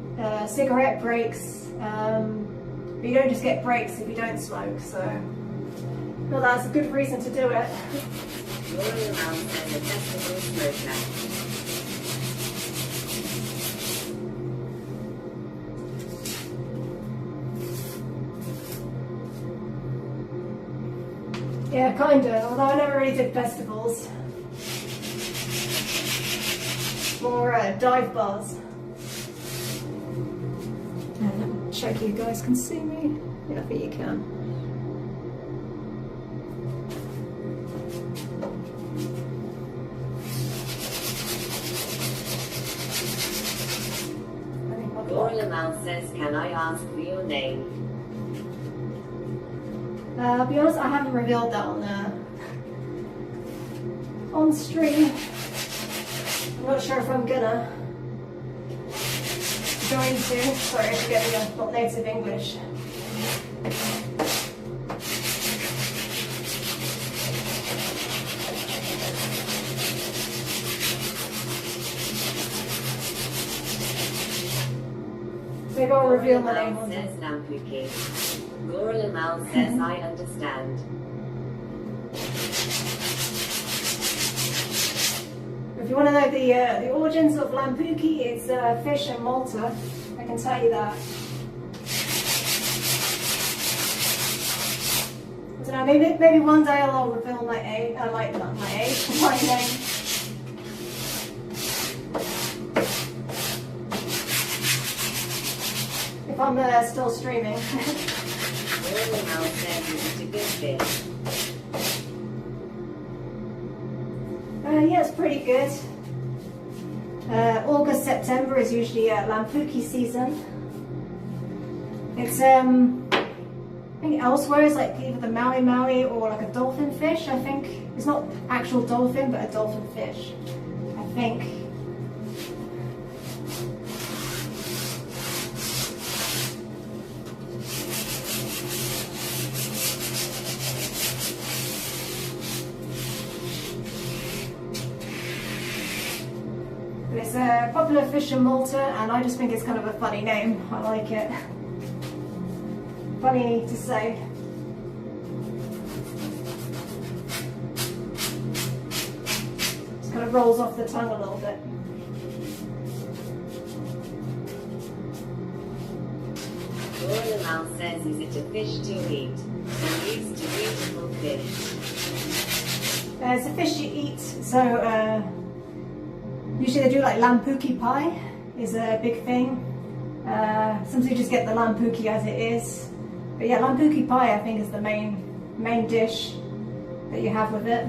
cigarette breaks, but you don't just get breaks if you don't smoke. So, well, that's a good reason to do it.
Rolling around and the festival smoker.
Yeah, kinda, although I never really did festivals. More dive bars. And let me check you guys can see me. Yeah, I think you can.
Gorlamal says, can I ask for your name?
I'll be honest, I haven't revealed that on stream. I'm not sure if I'm gonna. Going to. Sorry, forget me, I'm not native English. Maybe I'll reveal my name on
says Lampuki. Gorlamal says, I understand.
If you want to know the origins of lampuki, it's fish in Malta. I can tell you that. I don't know, maybe one day I'll reveal my name. If I'm still streaming.
Gorlamal says, is it a good fish?
Yeah, it's pretty good. August, September is usually lampuki season. It's I think elsewhere it's like either the Maui Maui or like a dolphin fish. I think it's not actual dolphin, but a dolphin fish. I think. It's a popular fish in Malta, and I just think it's kind of a funny name. I like it. Funny to say. Just kind of rolls off the tongue a little bit.
Gorlamal says, is it a fish to eat? I'm used to beautiful fish.
It's a fish you eat, so usually they do like lampuki pie is a big thing. Sometimes you just get the lampuki as it is. But yeah, lampuki pie I think is the main dish that you have with it.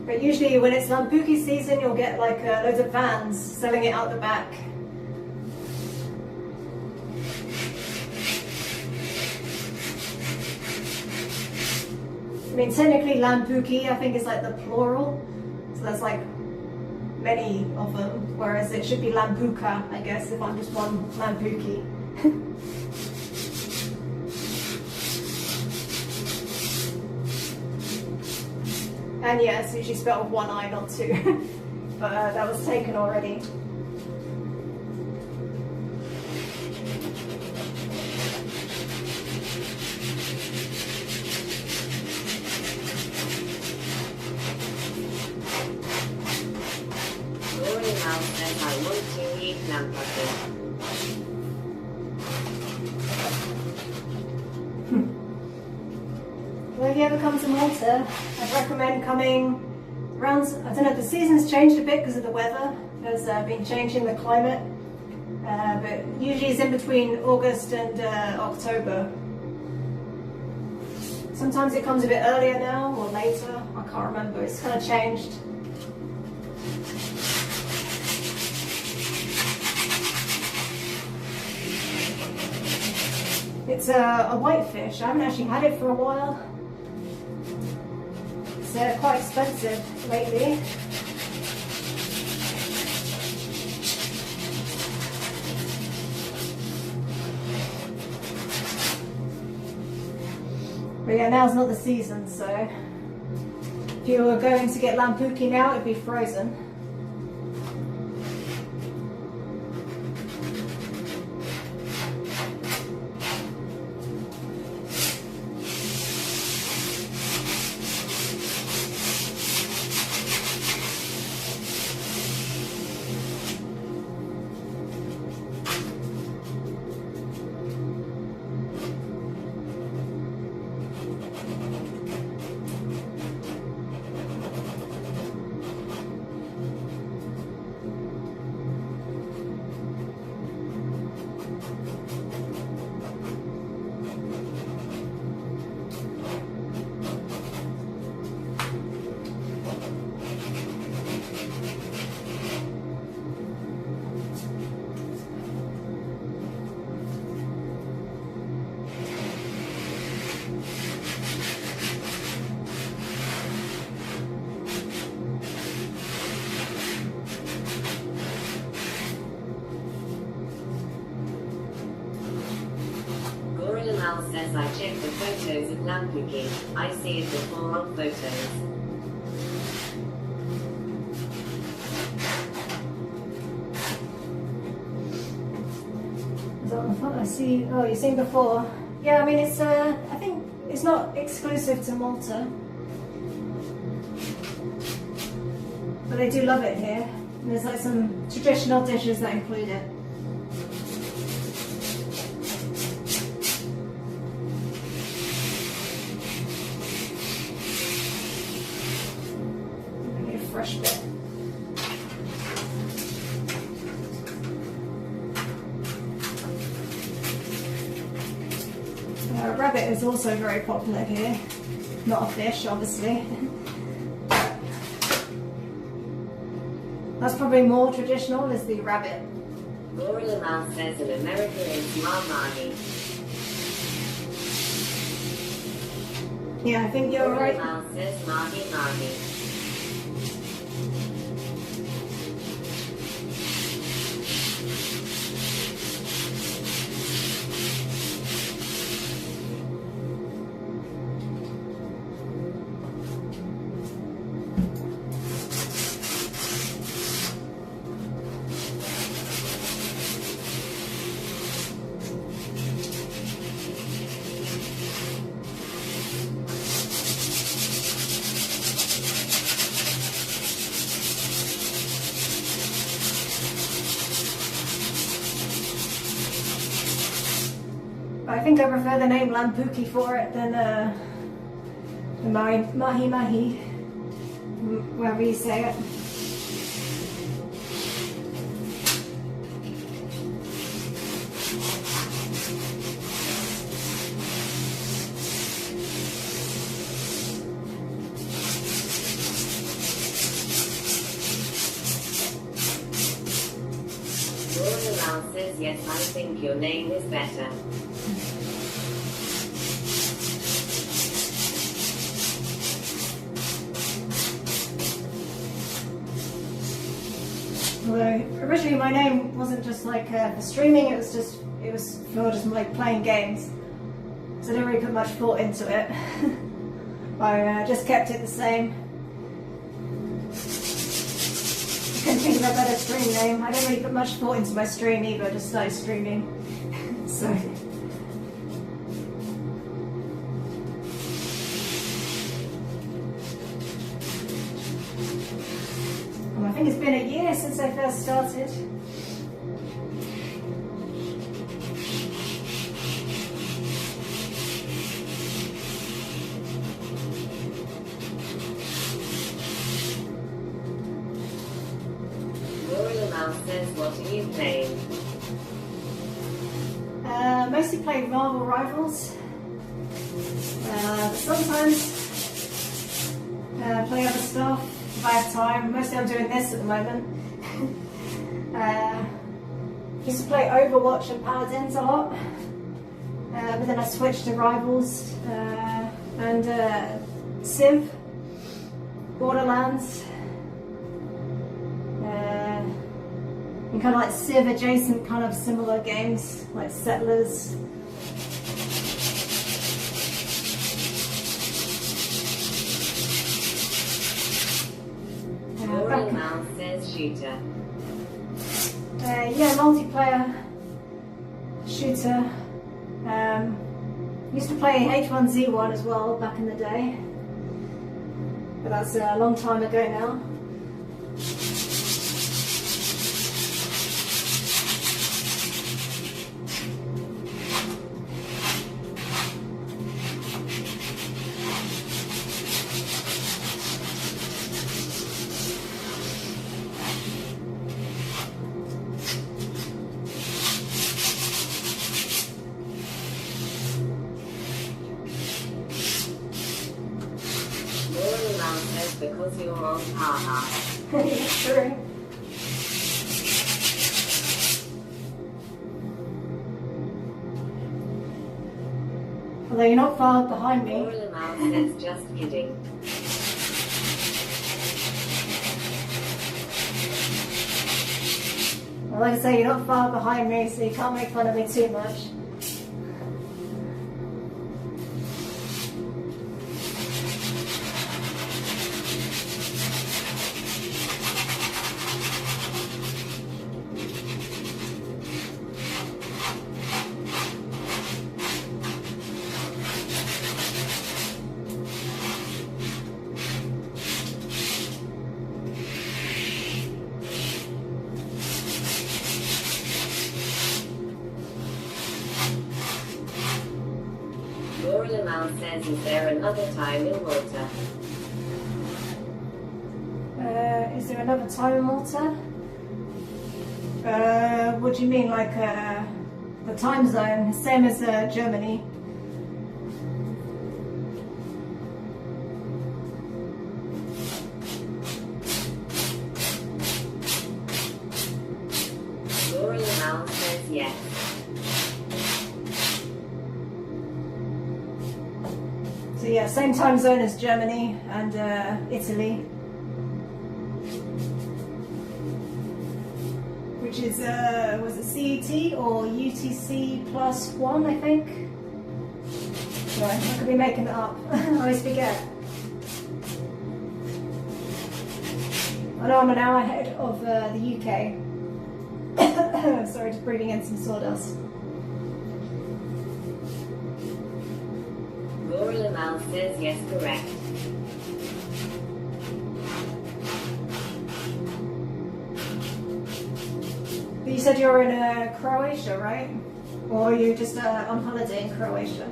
But usually when it's lampuki season, you'll get like loads of vans selling it out the back. I mean, technically lampuki, I think, is like the plural, so there's like many of them, whereas it should be lampuka, I guess, if I'm just one lampuki. And yeah, it's usually spelled with one I, not two, but that was taken already. Well, if you ever come to Malta, I'd recommend coming around, I don't know, the season's changed a bit because of the weather. There's been changing the climate, but usually it's in between August and October. Sometimes it comes a bit earlier now or later, I can't remember, it's kind of changed. It's a whitefish. I haven't actually had it for a while. It's quite expensive lately. But yeah, now's not the season, so if you were going to get lampuki now, it'd be frozen.
Says I checked the photos of lampuki. I see it before on photos.
Is that on the front? I see. Oh, you've seen before. Yeah, I mean it's. I think it's not exclusive to Malta, but they do love it here. And there's like some traditional dishes that include it. Fresh bit. Rabbit is also very popular here. Not a fish, obviously. That's probably more traditional, is the rabbit.
Laura Mal says in America it's mahi.
Yeah, I think you're right.
Laura Mal says mahi.
I think I prefer the name lampuki for it than the mahi, wherever you say it.
Laura Mal says yes, I think your name is better.
Although originally my name wasn't just like for streaming, it was for just like playing games. So I didn't really put much thought into it. I just kept it the same. I couldn't think of a better stream name. I didn't really put much thought into my stream either, I just started streaming. So I think it's been a year since I first started.
Laura Mal says, what are you playing?
Mostly play Marvel Rivals. Sometimes play other stuff if I have time. Mostly I'm doing this at the moment. Used to play Overwatch and Paladins a lot. but then I switched to Rivals and Civ, Borderlands, and kind of like Civ adjacent kind of similar games like Settlers.
Mouse says shooter.
Yeah, multiplayer shooter. Used to play H1Z1 as well back in the day, but that's a long time ago now.
Because you're on haha.
Yeah, true. Although you're not far behind me.
Moral Mouse says just kidding.
Well, like I say, you're not far behind me, so you can't make fun of me too much.
Moral Mouse says, is there another time in Malta?
Is there another time in Malta? What do you mean, like the time zone? Same as Germany?
Moral Mouse says yes.
So yeah, same time zone as Germany and Italy. Which is, was it CET or UTC plus 1, I think? Sorry, I could be making it up. I always forget. I know I'm an hour ahead of the UK. Sorry, just breathing in some sawdust.
Moral Mouse says yes, correct.
But you said you're in Croatia, right? Or are you just on holiday in Croatia?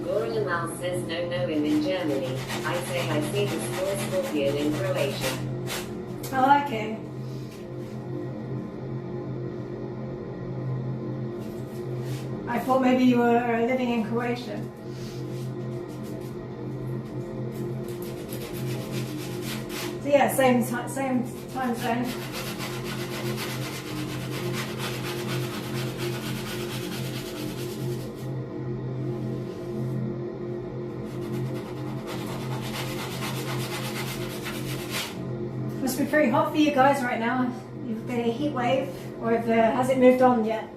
Moral Mouse says no, in Germany. I say I see the small scorpion in Croatia.
Oh, okay. I thought maybe you were living in Croatia. So yeah, same time zone. Must be pretty hot for you guys right now. You've got a heat wave, or has it moved on yet?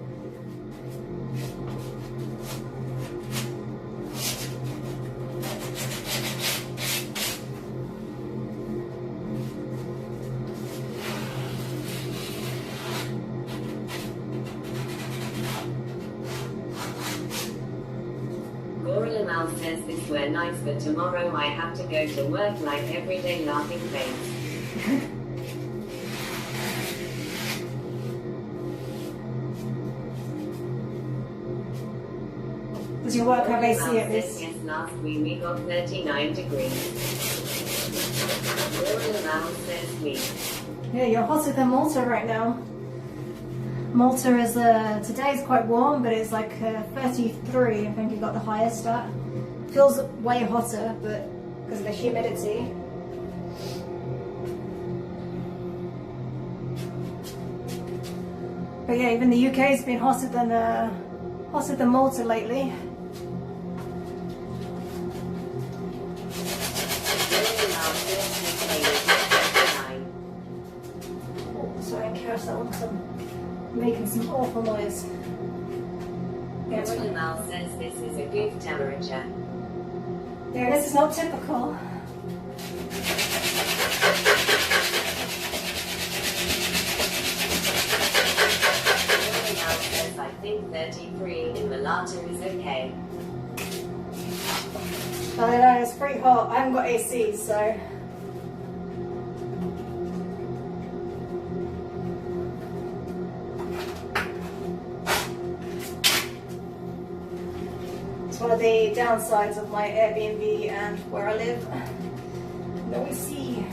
Moral Mouse says this were nice, but tomorrow I have to go to work like everyday laughing face.
Does your work have AC at
Says
least?
yes, last week we got 39 degrees. Royal Mouse says we.
Yeah, you're hotter than Malta right now. Malta is, today is quite warm, but it's like 33, I think it got the highest at. Feels way hotter, but because of the humidity. But yeah, even the UK has been hotter than Malta lately. Oh, sorry, I catch that one because I'm making some awful noise. Yeah, it's
Royal
fine.
Mouse says this is a good temperature.
Yeah, this is not typical.
Royal Mouse says I think 33 in Malta is okay.
I don't know, it's pretty hot. I haven't got AC, so. It's one of the downsides of my Airbnb and where I live. No AC.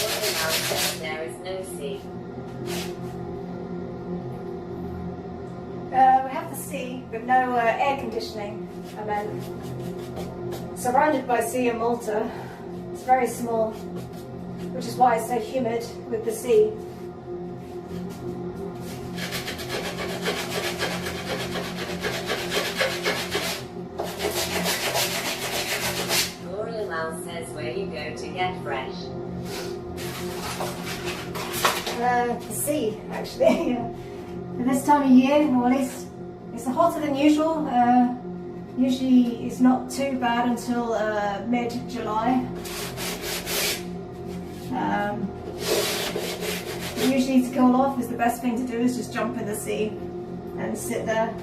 Royal Mouse says there is no sea.
We have the sea, but no air conditioning. I meant, surrounded by sea in Malta. It's very small, which is why it's so humid with the sea.
Royal Mouse says where you go to get fresh.
The sea, actually. At this time of year, or at least it's hotter than usual. Usually it's not too bad until mid-July. Usually to cool off is the best thing to do is just jump in the sea and sit there.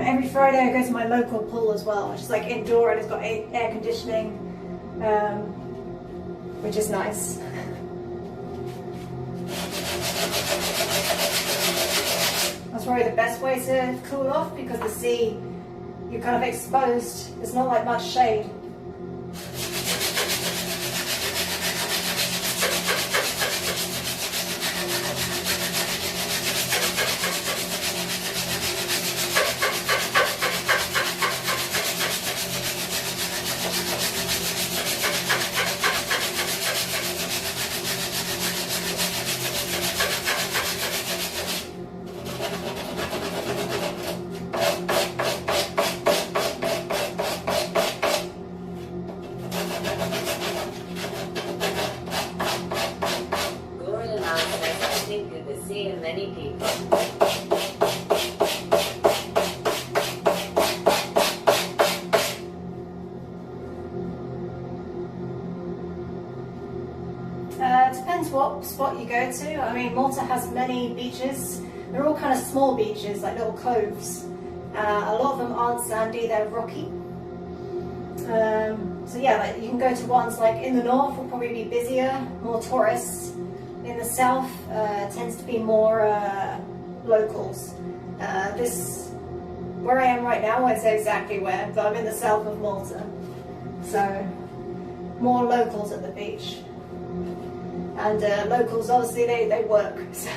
Every Friday I go to my local pool as well, which is like indoor and it's got air conditioning, which is nice. That's probably the best way to cool off because the sea, you're kind of exposed, there's not like much shade.
Royal Mouse says I think of the sea and many people.
Depends what spot you go to. I mean, Malta has many beaches. They're all kind of small beaches, like little coves. A lot of them aren't sandy, they're rocky. So yeah, like you can go to ones like in the north will probably be busier, more tourists. In the south tends to be more locals. Where I am right now, I won't say exactly where, but I'm in the south of Malta. So more locals at the beach. And locals, obviously, they work, so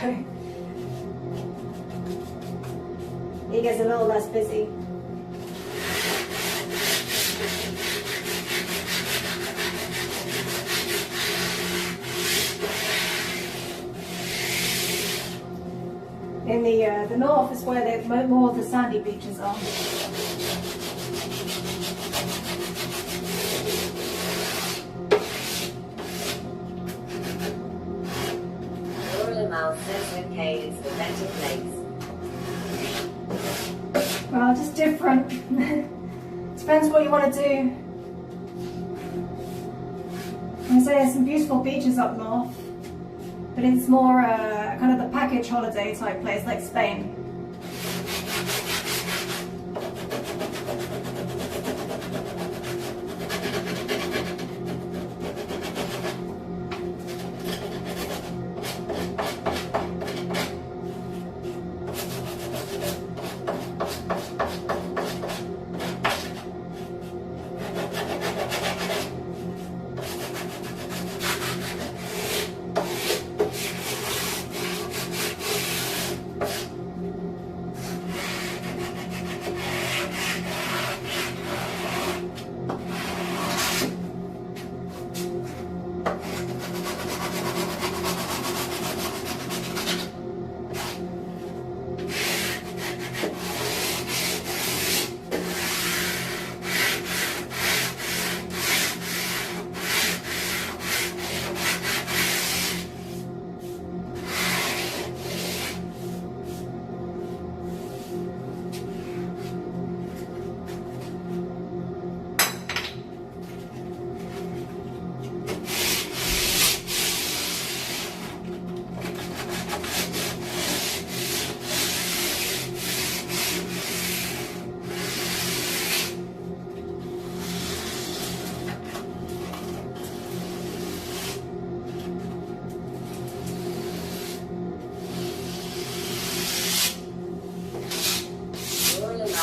it gets a little less busy. In the north is where more of the sandy beaches are.
Laura says okay, it's the better place.
Well, just different. Depends what you want to do. I say there's some beautiful beaches up north, but it's more kind of the package holiday type place, like Spain.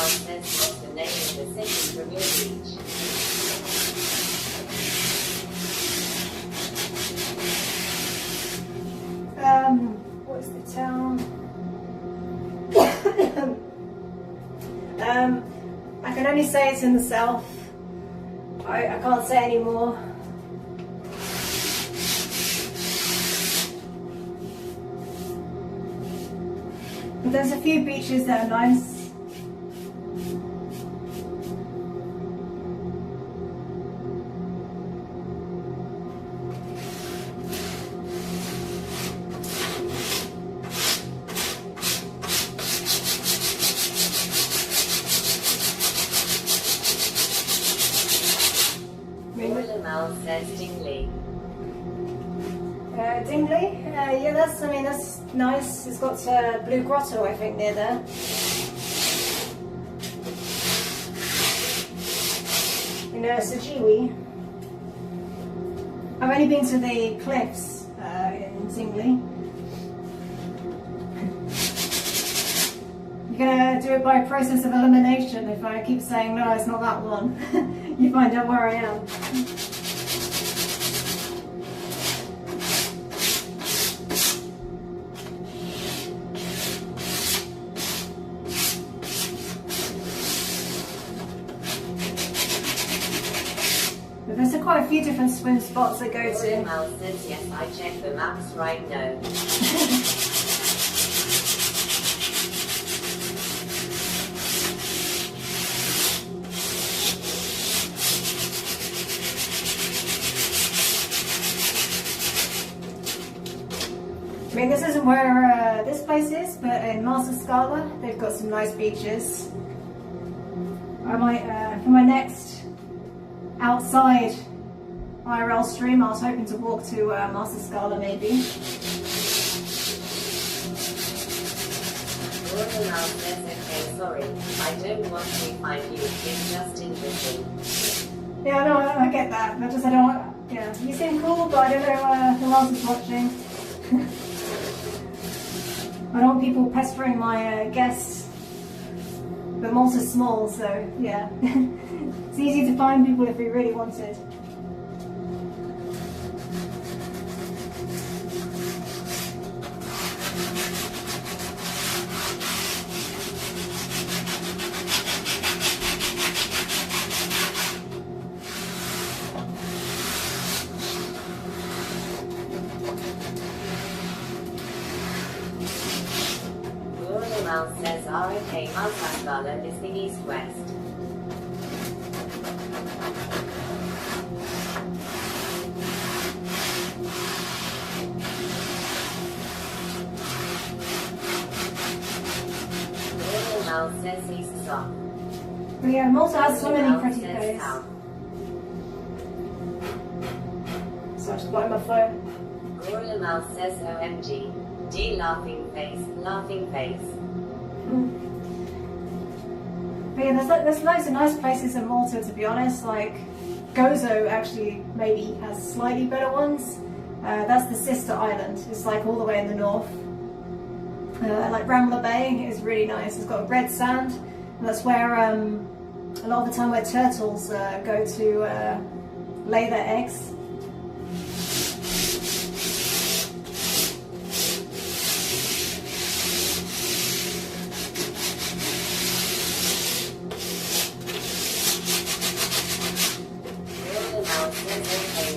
What's the name of the city from your beach?
What's the town? I can only say it's in the south. I can't say any more. But there's a few beaches that are nice.
Says Dingley.
Dingley? Yeah, that's nice. It's got Blue Grotto, I think, near there. In Sajiwi. I've only been to the cliffs in Dingley. You're gonna do it by a process of elimination. If I keep saying no, it's not that one, you find out where I am. But there's quite a few different swim spots I go to.
Mal says yes, I check the maps right now.
I mean, this isn't where this place is, but in Malta, they've got some nice beaches. I might, for my next outside IRL stream, I was hoping to walk to Malta maybe.
Mal says okay, sorry, I don't want to find you, it's just interesting.
Yeah, no, I get that. I don't, yeah, you seem cool, but I don't know who else is watching. I don't want people pestering my guests, but Malta's small, so yeah. It's easy to find people if we really wanted.
Mal says RFK Malta is the east-west. Mal says east south.
But yeah, Malta has so many pretty places. So I just got in my phone.
Gorilla Mal says OMG. D laughing face, laughing face.
But yeah, there's loads of nice places in Malta, to be honest. Like Gozo actually maybe has slightly better ones. That's the sister island. It's like all the way in the north. Like Rambler Bay is really nice. It's got red sand, and that's where a lot of the time where turtles go to lay their eggs.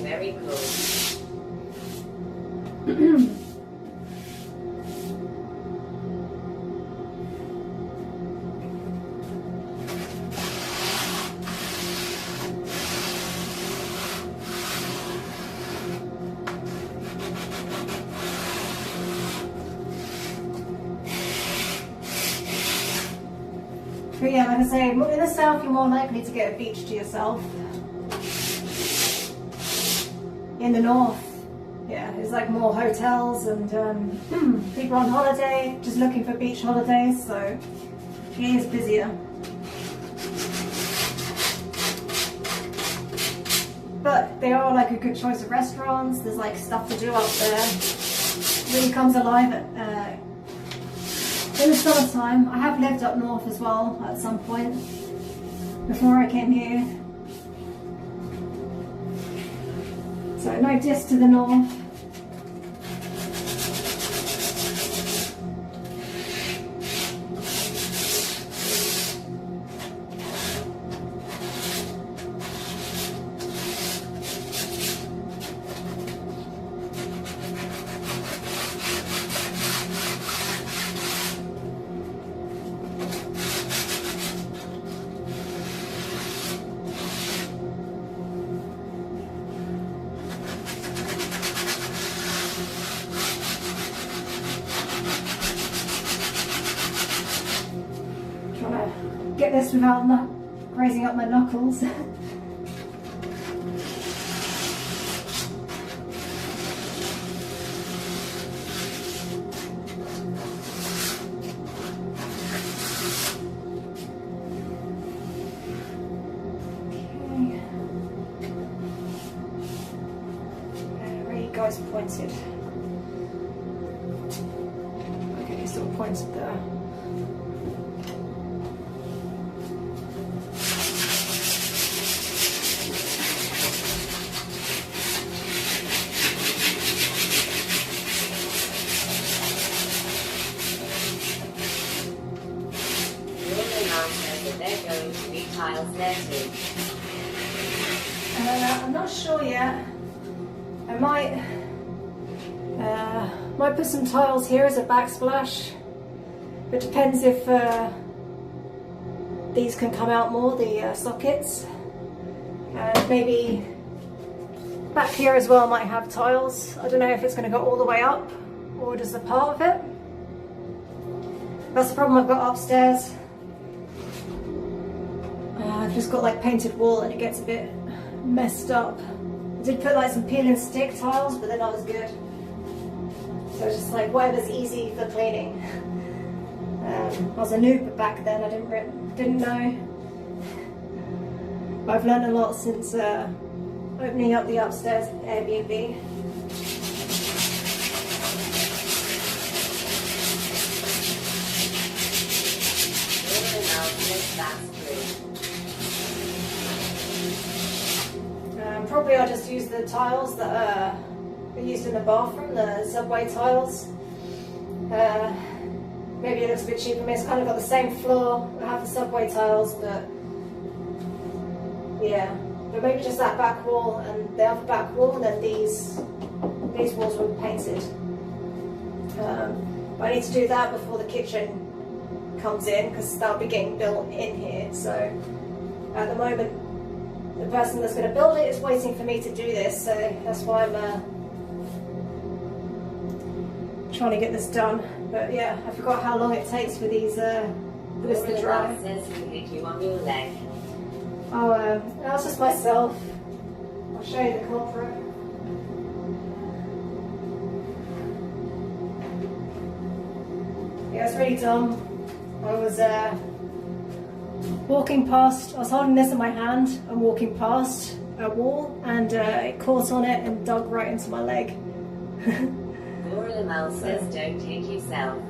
Very cool.
But yeah, like I say, in the south you're more likely to get a beach to yourself. In the north, yeah, it's like more hotels and people on holiday, just looking for beach holidays, so it is busier. But they are like a good choice of restaurants. There's like stuff to do up there. It really comes alive in the summertime. I have lived up north as well at some point before I came here. So no diss to the north. Get this without raising up my knuckles. Where you guys pointed? Okay, so pointed there.
They're going to be tiles there too.
I'm not sure yet. I might put some tiles here as a backsplash. It depends if these can come out more, the sockets. And maybe back here as well might have tiles. I don't know if it's going to go all the way up or just a part of it. That's the problem I've got upstairs. I've just got like painted wall and it gets a bit messed up. I did put like some peel and stick tiles, but they're not as good. So it's just like whatever's easy for cleaning. I was a noob back then, I didn't know. But I've learned a lot since opening up the upstairs Airbnb. Probably I'll just use the tiles that are used in the bathroom, the subway tiles. Maybe it looks a bit cheap. I mean, it's kind of got the same floor. I have the subway tiles, but yeah. But maybe just that back wall and the other back wall, and then these walls were painted. But I need to do that before the kitchen comes in, because that'll be getting built in here. So at the moment, the person that's going to build it is waiting for me to do this, so that's why I'm trying to get this done. But yeah, I forgot how long it takes for these for this to dry.
Says he hit you on your leg.
Oh, that's just myself. I'll show you the culprit. Yeah, it's really dumb. I was walking past, I was holding this in my hand and walking past a wall, and it caught on it and dug right into my leg.
Laura says don't hit yourself.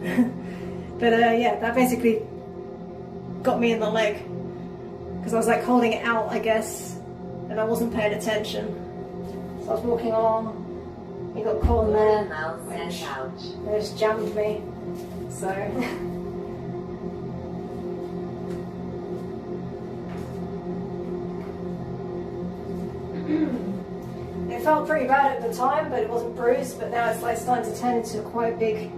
But yeah, that basically got me in the leg, because I was like holding it out, I guess, and I wasn't paying attention. So I was walking along, it got caught in there,
Says ouch.
and it just jammed me. So it felt pretty bad at the time, but it wasn't bruised. But now it's like starting to turn into a quite big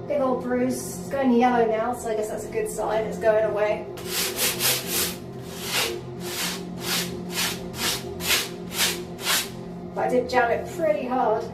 old bruise. It's going yellow now, so I guess that's a good sign. It's going away. But I did jam it pretty hard.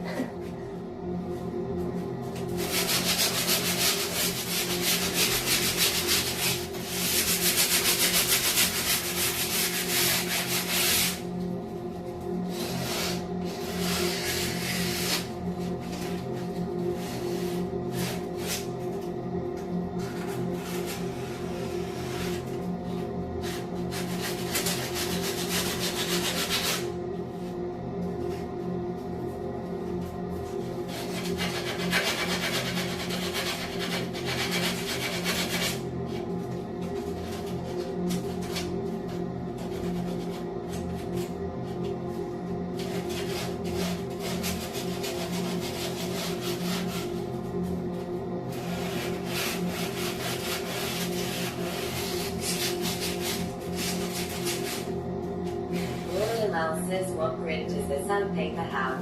Says what grit does the sandpaper have?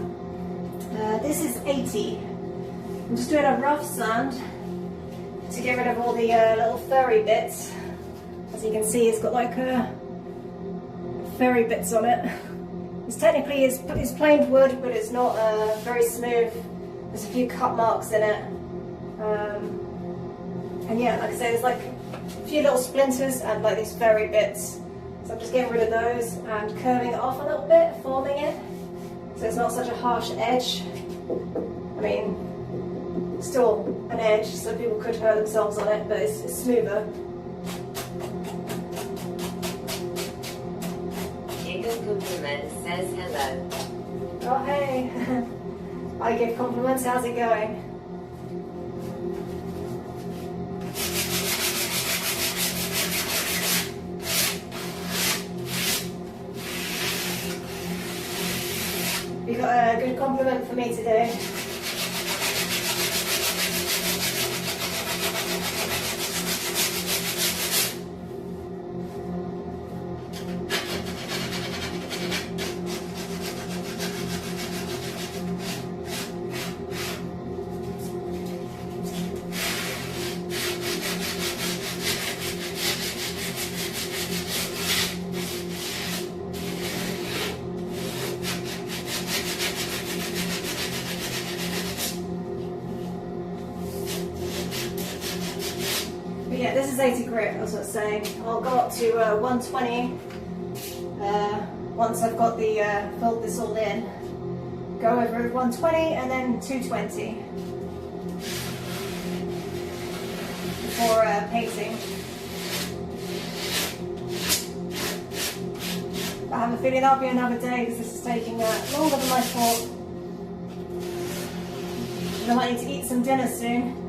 This is 80. I'm just doing a rough sand to get rid of all the little furry bits. As you can see, it's got like furry bits on it. It's technically it's planed wood, but it's not very smooth. There's a few cut marks in it. And yeah, like I said, there's like a few little splinters and like these furry bits. So I'm just getting rid of those and curving it off a little bit, forming it, so it's not such a harsh edge. I mean, still an edge, so people could hurt themselves on it, but it's smoother.
Eagle Compliment says hello.
Oh hey, I give compliments, how's it going? You got a good compliment for me today. But yeah, this is 80 grit, as I was saying. I'll go up to 120 once I've got the filled this all in. Go over 120 and then 220 before painting. I have a feeling that'll be another day because this is taking longer than I thought. And I might need to eat some dinner soon.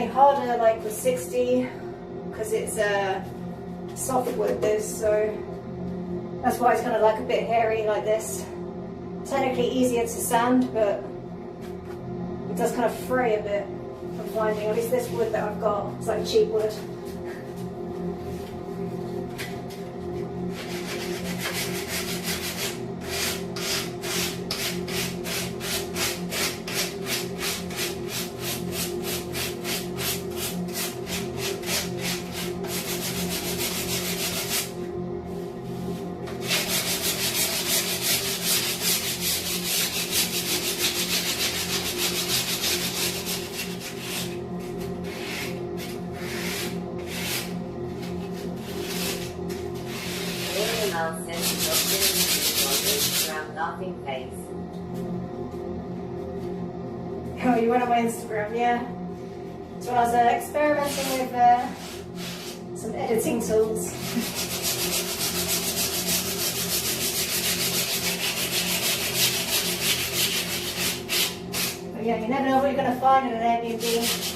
any harder like with 60 because it's soft wood this, so that's why it's kind of like a bit hairy like this. Technically easier to sand, but it does kind of fray a bit. I'm finding, at least this wood that I've got, it's like cheap wood.
Laughing face.
Oh, you went on my Instagram, yeah. So I was experimenting with some editing tools. But yeah, you never know what you're going to find in an Airbnb.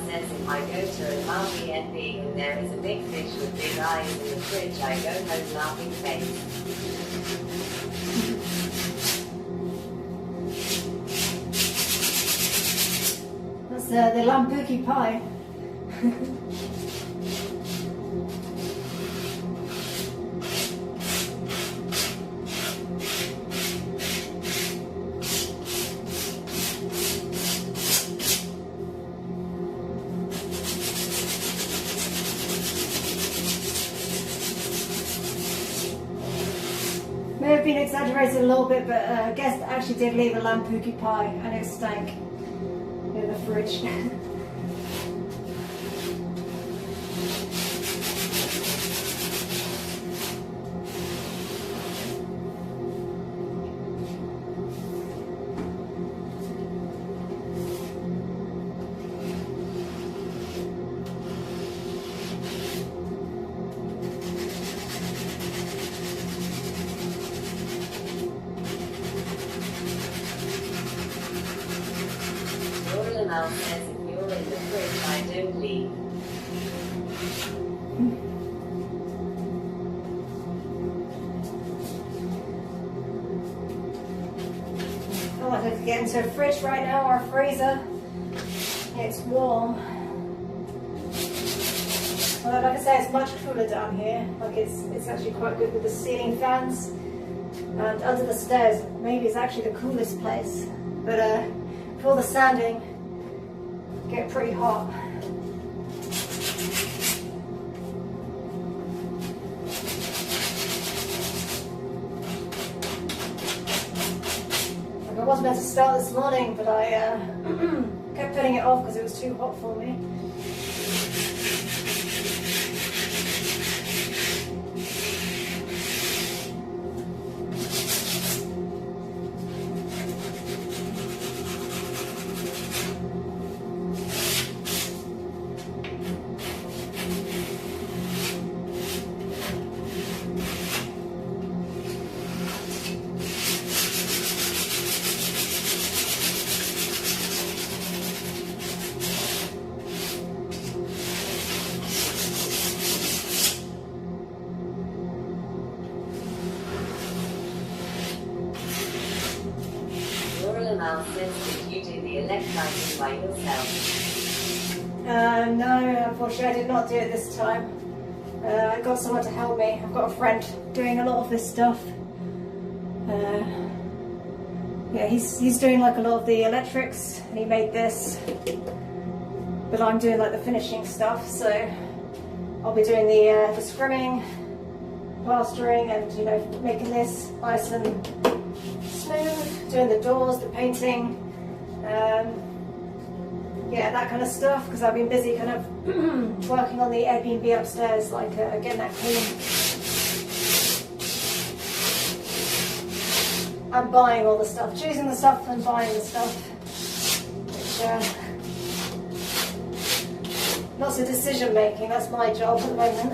Says if I go to an Airbnb and there is a big fish with big eyes in the fridge, I go home laughing face.
That's the lampuki pie. May have been exaggerated a little bit, but guest actually did leave a lampuki pie and it stank in the fridge.
Mouth says if you're in the fridge, I don't leave.
I feel like I could get into a fridge right now or a freezer. It's warm. Well, like I say, it's much cooler down here. Like it's actually quite good with the ceiling fans. And under the stairs, maybe it's actually the coolest place. But for all the sanding, get pretty hot. Like I was meant to start this morning, but I kept putting it off because it was too hot for me.
Miles says that you do the electricity by yourself.
No, unfortunately I did not do it this time. I got someone to help me. I've got a friend doing a lot of this stuff. Yeah, he's doing like a lot of the electrics, and he made this. But I'm doing like the finishing stuff, so I'll be doing the scrimming, plastering, and you know, making this nice and smooth, doing the doors, the painting, yeah, that kind of stuff, because I've been busy kind of working on the Airbnb upstairs, like getting that clean. I'm buying all the stuff, choosing the stuff and buying the stuff, which lots of decision making, that's my job at the moment.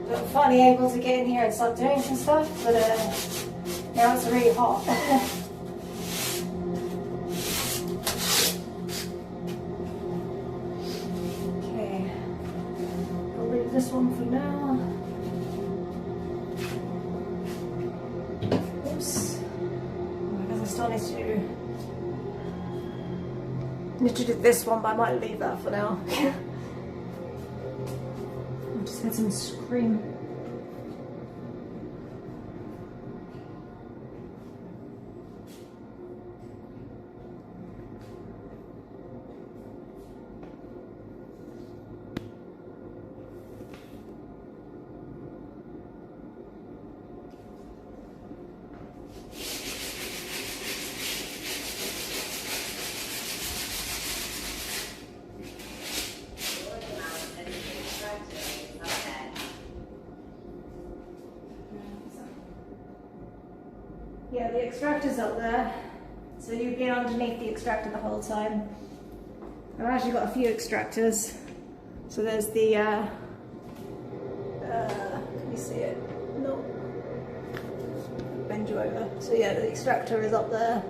But I'm finally able to get in here and start doing some stuff, but now it's really hot. Okay, I'll leave this one for now. Oops, I guess I still need to do this one, but I might leave that for now. I'll just get some scream. Yeah, the extractor's up there, so you've been underneath the extractor the whole time. I've actually got a few extractors. So there's the, can you see it? No. Bend you over. So yeah, the extractor is up there.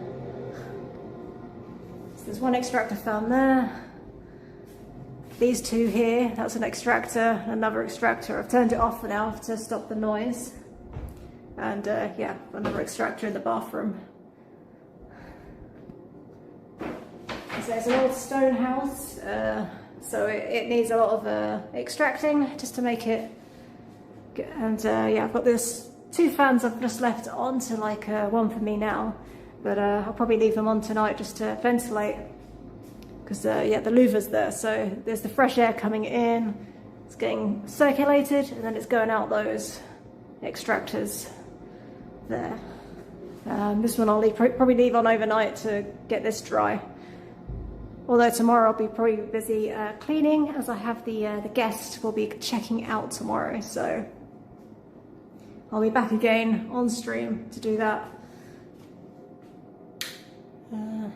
So there's one extractor found there. These two here, that's an extractor, another extractor. I've turned it off for now to stop the noise. And yeah, another extractor in the bathroom. So it's an old stone house, so it needs a lot of extracting just to make it good. And yeah, I've got this 2 fans I've just left on, so like one for me now, but I'll probably leave them on tonight just to ventilate, because yeah, the louver's there, so there's the fresh air coming in, it's getting circulated, and then it's going out those extractors there. This one I'll probably leave on overnight to get this dry. Although tomorrow I'll be probably busy cleaning, as I have the guest will be checking out tomorrow, so I'll be back again on stream to do that. Let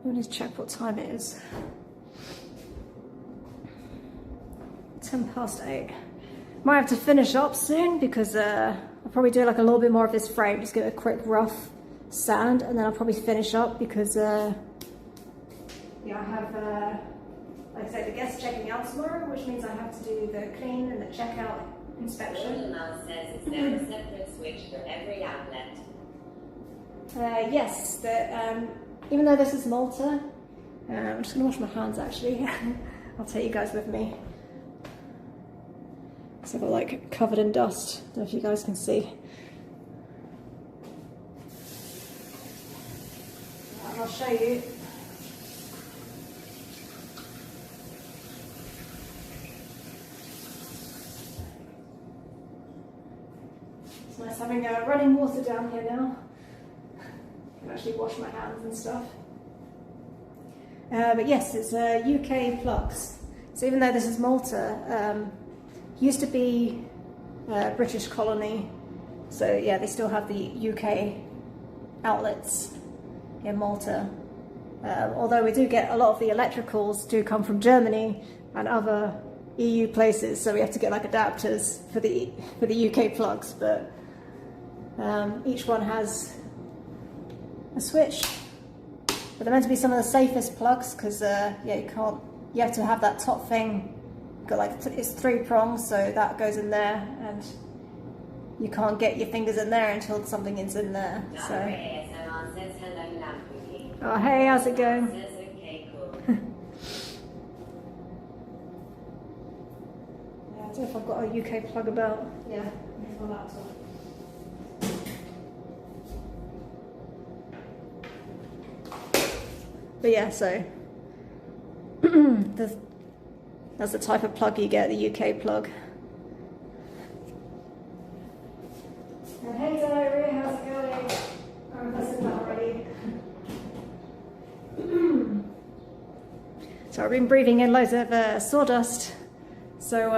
me just check what time it is. 8:10. Might have to finish up soon, because I'll probably do like a little bit more of this frame, just give it a quick rough sand, and then I'll probably finish up, because yeah, I have, like I said, the guests checking out tomorrow, which means I have to do the clean and the checkout inspection.
Mouse says, is there a separate switch for every outlet?
Yes, even though this is Malta, I'm just going to wash my hands actually. I'll take you guys with me. So I've got like covered in dust, I don't know if you guys can see. And I'll show you. It's nice having running water down here now. I can actually wash my hands and stuff. But yes, it's UK plugs. So even though this is Malta, used to be a British colony. So yeah, they still have the UK outlets in Malta. Although we do get a lot of the electricals do come from Germany and other EU places, so we have to get like adapters for the UK plugs, but each one has a switch. But they're meant to be some of the safest plugs, because yeah, you have to have that top thing, got like, it's 3 prongs, so that goes in there, and you can't get your fingers in there until something is in there. So.
ASMR says hello, Lamborghini.
Oh, hey, how's it going?
Says okay, cool.
Yeah, I don't know if I've got a UK plug about. Yeah, my laptop. But yeah, so that's the type of plug you get, the UK plug. And hey Diary, how's it going? I'm listening to that already. So I've been breathing in loads of sawdust. So,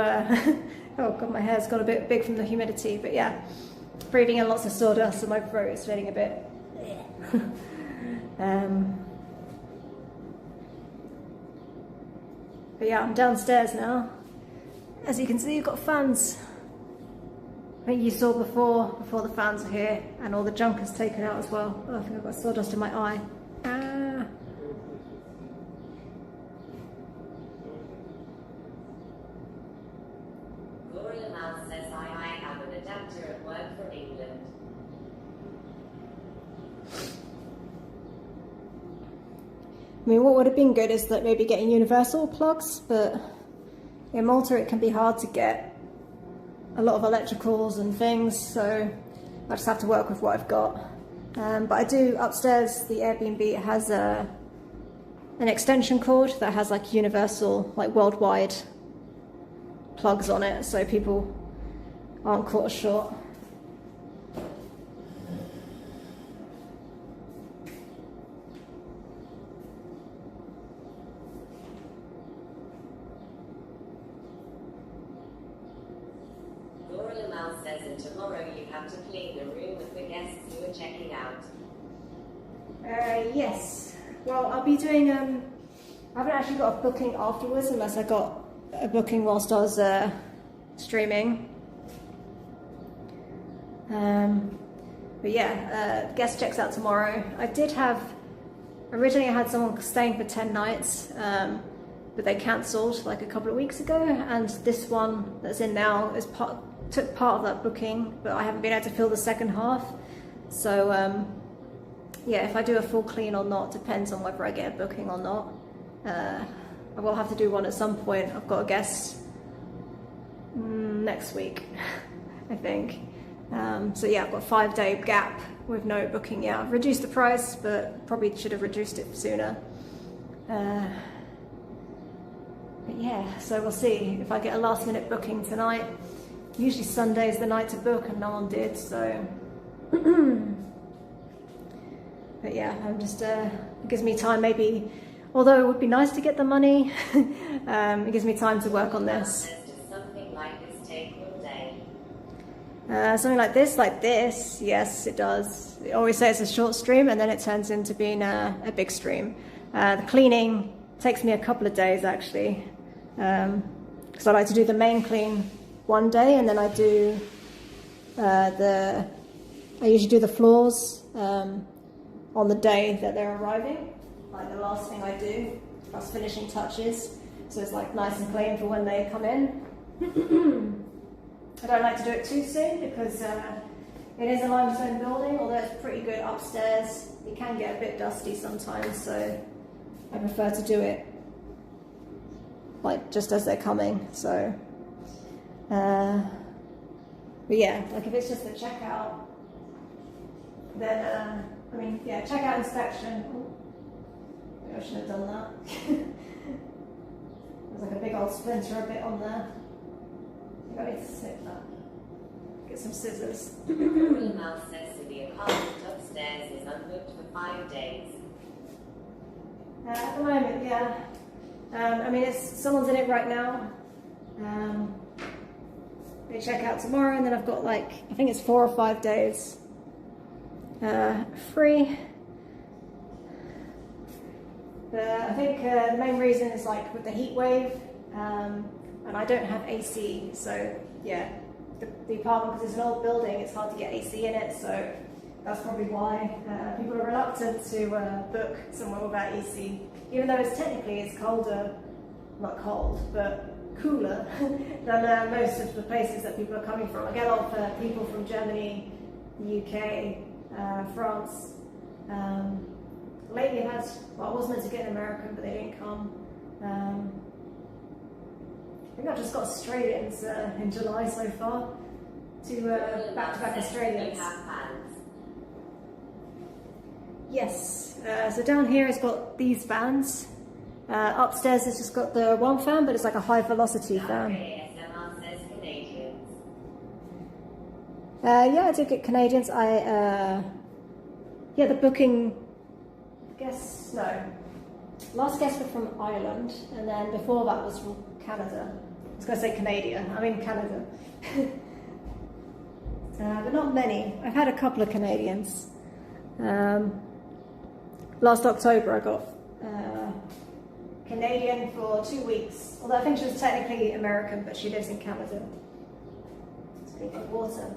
oh god, my hair's got a bit big from the humidity, but yeah, breathing in lots of sawdust and my throat is feeling a bit. But yeah, I'm downstairs now. As you can see, you've got fans. I think you saw before the fans are here and all the junk is taken out as well. Oh, I think I've got sawdust in my eye. Ah.
Gloria Mouse says I have an adapter at work for England.
I mean, what would have been good is that maybe getting universal plugs, but in Malta it can be hard to get a lot of electricals and things, so I just have to work with what I've got. But I do, upstairs, the Airbnb has an extension cord that has like universal, like worldwide plugs on it, so people aren't caught short.
Gloria Mouse says, and tomorrow you have to clean the room with the guests who are checking out.
Yes. Well, I'll be doing, I haven't actually got a booking afterwards unless I got a booking whilst I was streaming. But yeah, guest checks out tomorrow. I did have, originally I had someone staying for 10 nights, but they cancelled like a couple of weeks ago, and this one that's in now is took part of that booking, but I haven't been able to fill the second half. So yeah, if I do a full clean or not depends on whether I get a booking or not. I will have to do one at some point. I've got a guest next week, I think. So yeah, I've got a 5-day gap with no booking yet. I've reduced the price, but probably should have reduced it sooner. But yeah, so we'll see if I get a last minute booking tonight. Usually Sunday is the night to book and no one did, so. But yeah, I'm just, it gives me time maybe, although it would be nice to get the money, it gives me time to work on this.
Something like this take all day.
Something like this, yes it does. I always say it's a short stream and then it turns into being a big stream. The cleaning takes me a couple of days actually, because I like to do the main clean one day and then I do I usually do the floors on the day that they're arriving, like the last thing I do, plus finishing touches, so it's like nice and clean for when they come in. I don't like to do it too soon because it is a limestone building, although it's pretty good upstairs. It can get a bit dusty sometimes, so I prefer to do it like just as they're coming. So, but yeah, like if it's just a checkout, then I mean, yeah, checkout inspection. Ooh, maybe I should have done that. There's like a big old splinter a bit on there. I think I need to snip that. Get some scissors.
Google Mouse says to the apartment upstairs is unbooked for 5 days.
At the moment, yeah. I mean, someone's in it right now. They check out tomorrow, and then I've got like, I think it's 4 or 5 days free. But I think the main reason is like with the heat wave, and I don't have AC, so yeah, the apartment, because it's an old building, it's hard to get AC in it, so that's probably why people are reluctant to book somewhere without AC, even though it's colder, not cold, but cooler than most of the places that people are coming from. I get a lot of people from Germany, the UK, France. Lately I was meant to get an American, but they didn't come. I think I've just got Australians in July so far. Two back-to-back Australians. Yes, so down here it's got these fans. Upstairs it's just got the one fan, but it's like a high velocity fan. Yeah, I did get Canadians. Yeah, the booking, last guest was from Ireland, and then before that was from Canada. I was going to say Canadian, I mean Canada. But not many. I've had a couple of Canadians. Last October I got Canadian for 2 weeks, although I think she was technically American, but she lives in Canada. Speaking of water.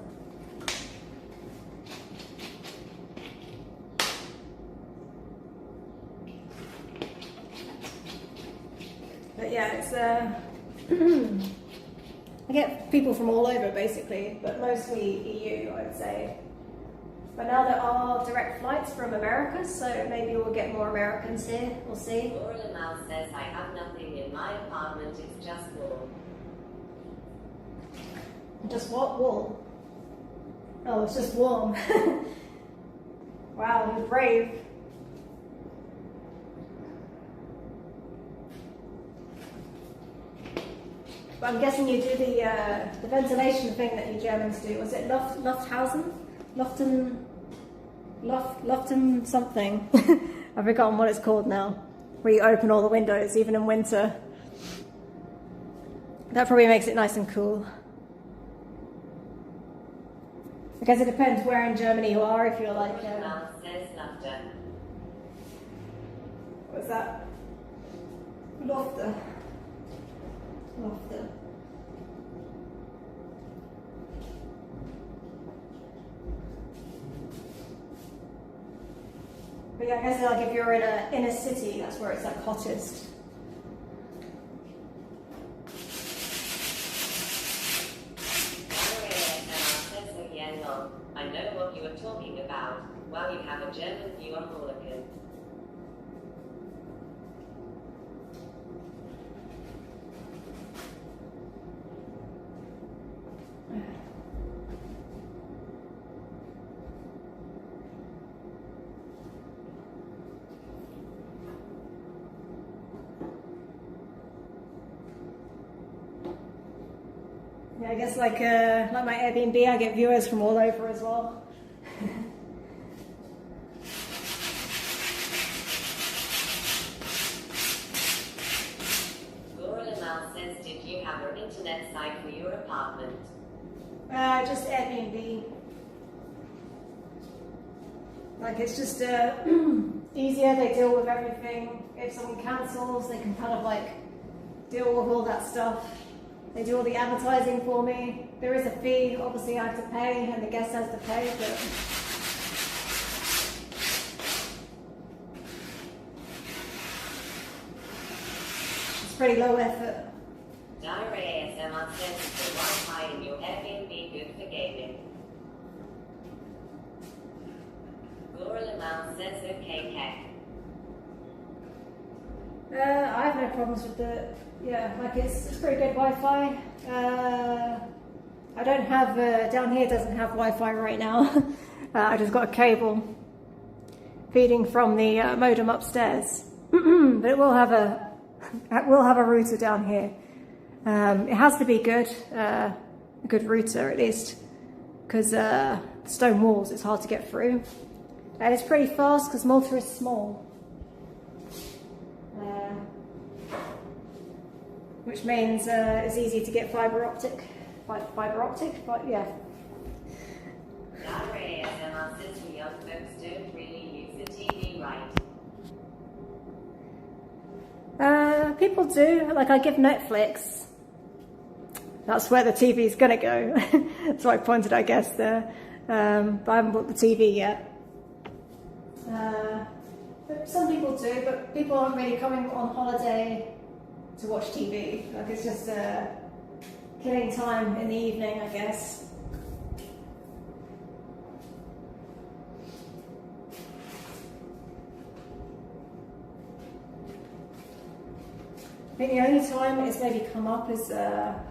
But yeah, it's I get people from all over basically, but mostly EU, I would say. But now there are direct flights from America, so maybe we'll get more Americans here. We'll see.
Laura Lamau says, I have nothing in my apartment, it's just wall.
Just what? Wall? Oh, it's just warm. Wow, you're brave. But I'm guessing you do the ventilation thing that you Germans do. Was it Lufthausen? Luften something. I've forgotten what it's called now. Where you open all the windows, even in winter. That probably makes it nice and cool. I guess it depends where in Germany you are. If you're like, what's that? Lofter. But yeah, I guess like if you're in a city, that's where it's like hottest.
I know what you are talking about. Well, you have a German view on Mulligan.
Yeah, I guess like my Airbnb, I get viewers from all over as well.
Laura Lamau says, did you have an internet site for your apartment?
Just Airbnb. Like it's just easier, they deal with everything. If someone cancels, they can kind of like deal with all that stuff. They do all the advertising for me. There is a fee, obviously I have to pay, and the guest has to pay, but it's pretty low effort.
Diary ASMR says, the Wi-Fi in your Airbnb good for gaming. Laura Lamau says, okay, heck.
I have no problems with it. Yeah, like it's pretty good Wi-Fi. I don't have, down here doesn't have Wi-Fi right now. I just got a cable feeding from the modem upstairs. But it will have a router down here. It has to be good, a good router at least, because stone walls, it's hard to get through. And it's pretty fast because Malta is small. Which means it's easy to get fiber optic, but yeah.
Diary ASMR says, we young folks don't really use the TV right.
People do, like I give Netflix. That's where the TV is gonna go. That's what I pointed, I guess, there. But I haven't bought the TV yet. But some people do, but people aren't really coming on holiday to watch TV. Like it's just killing time in the evening, I guess. I think the only time it's maybe come up is, well,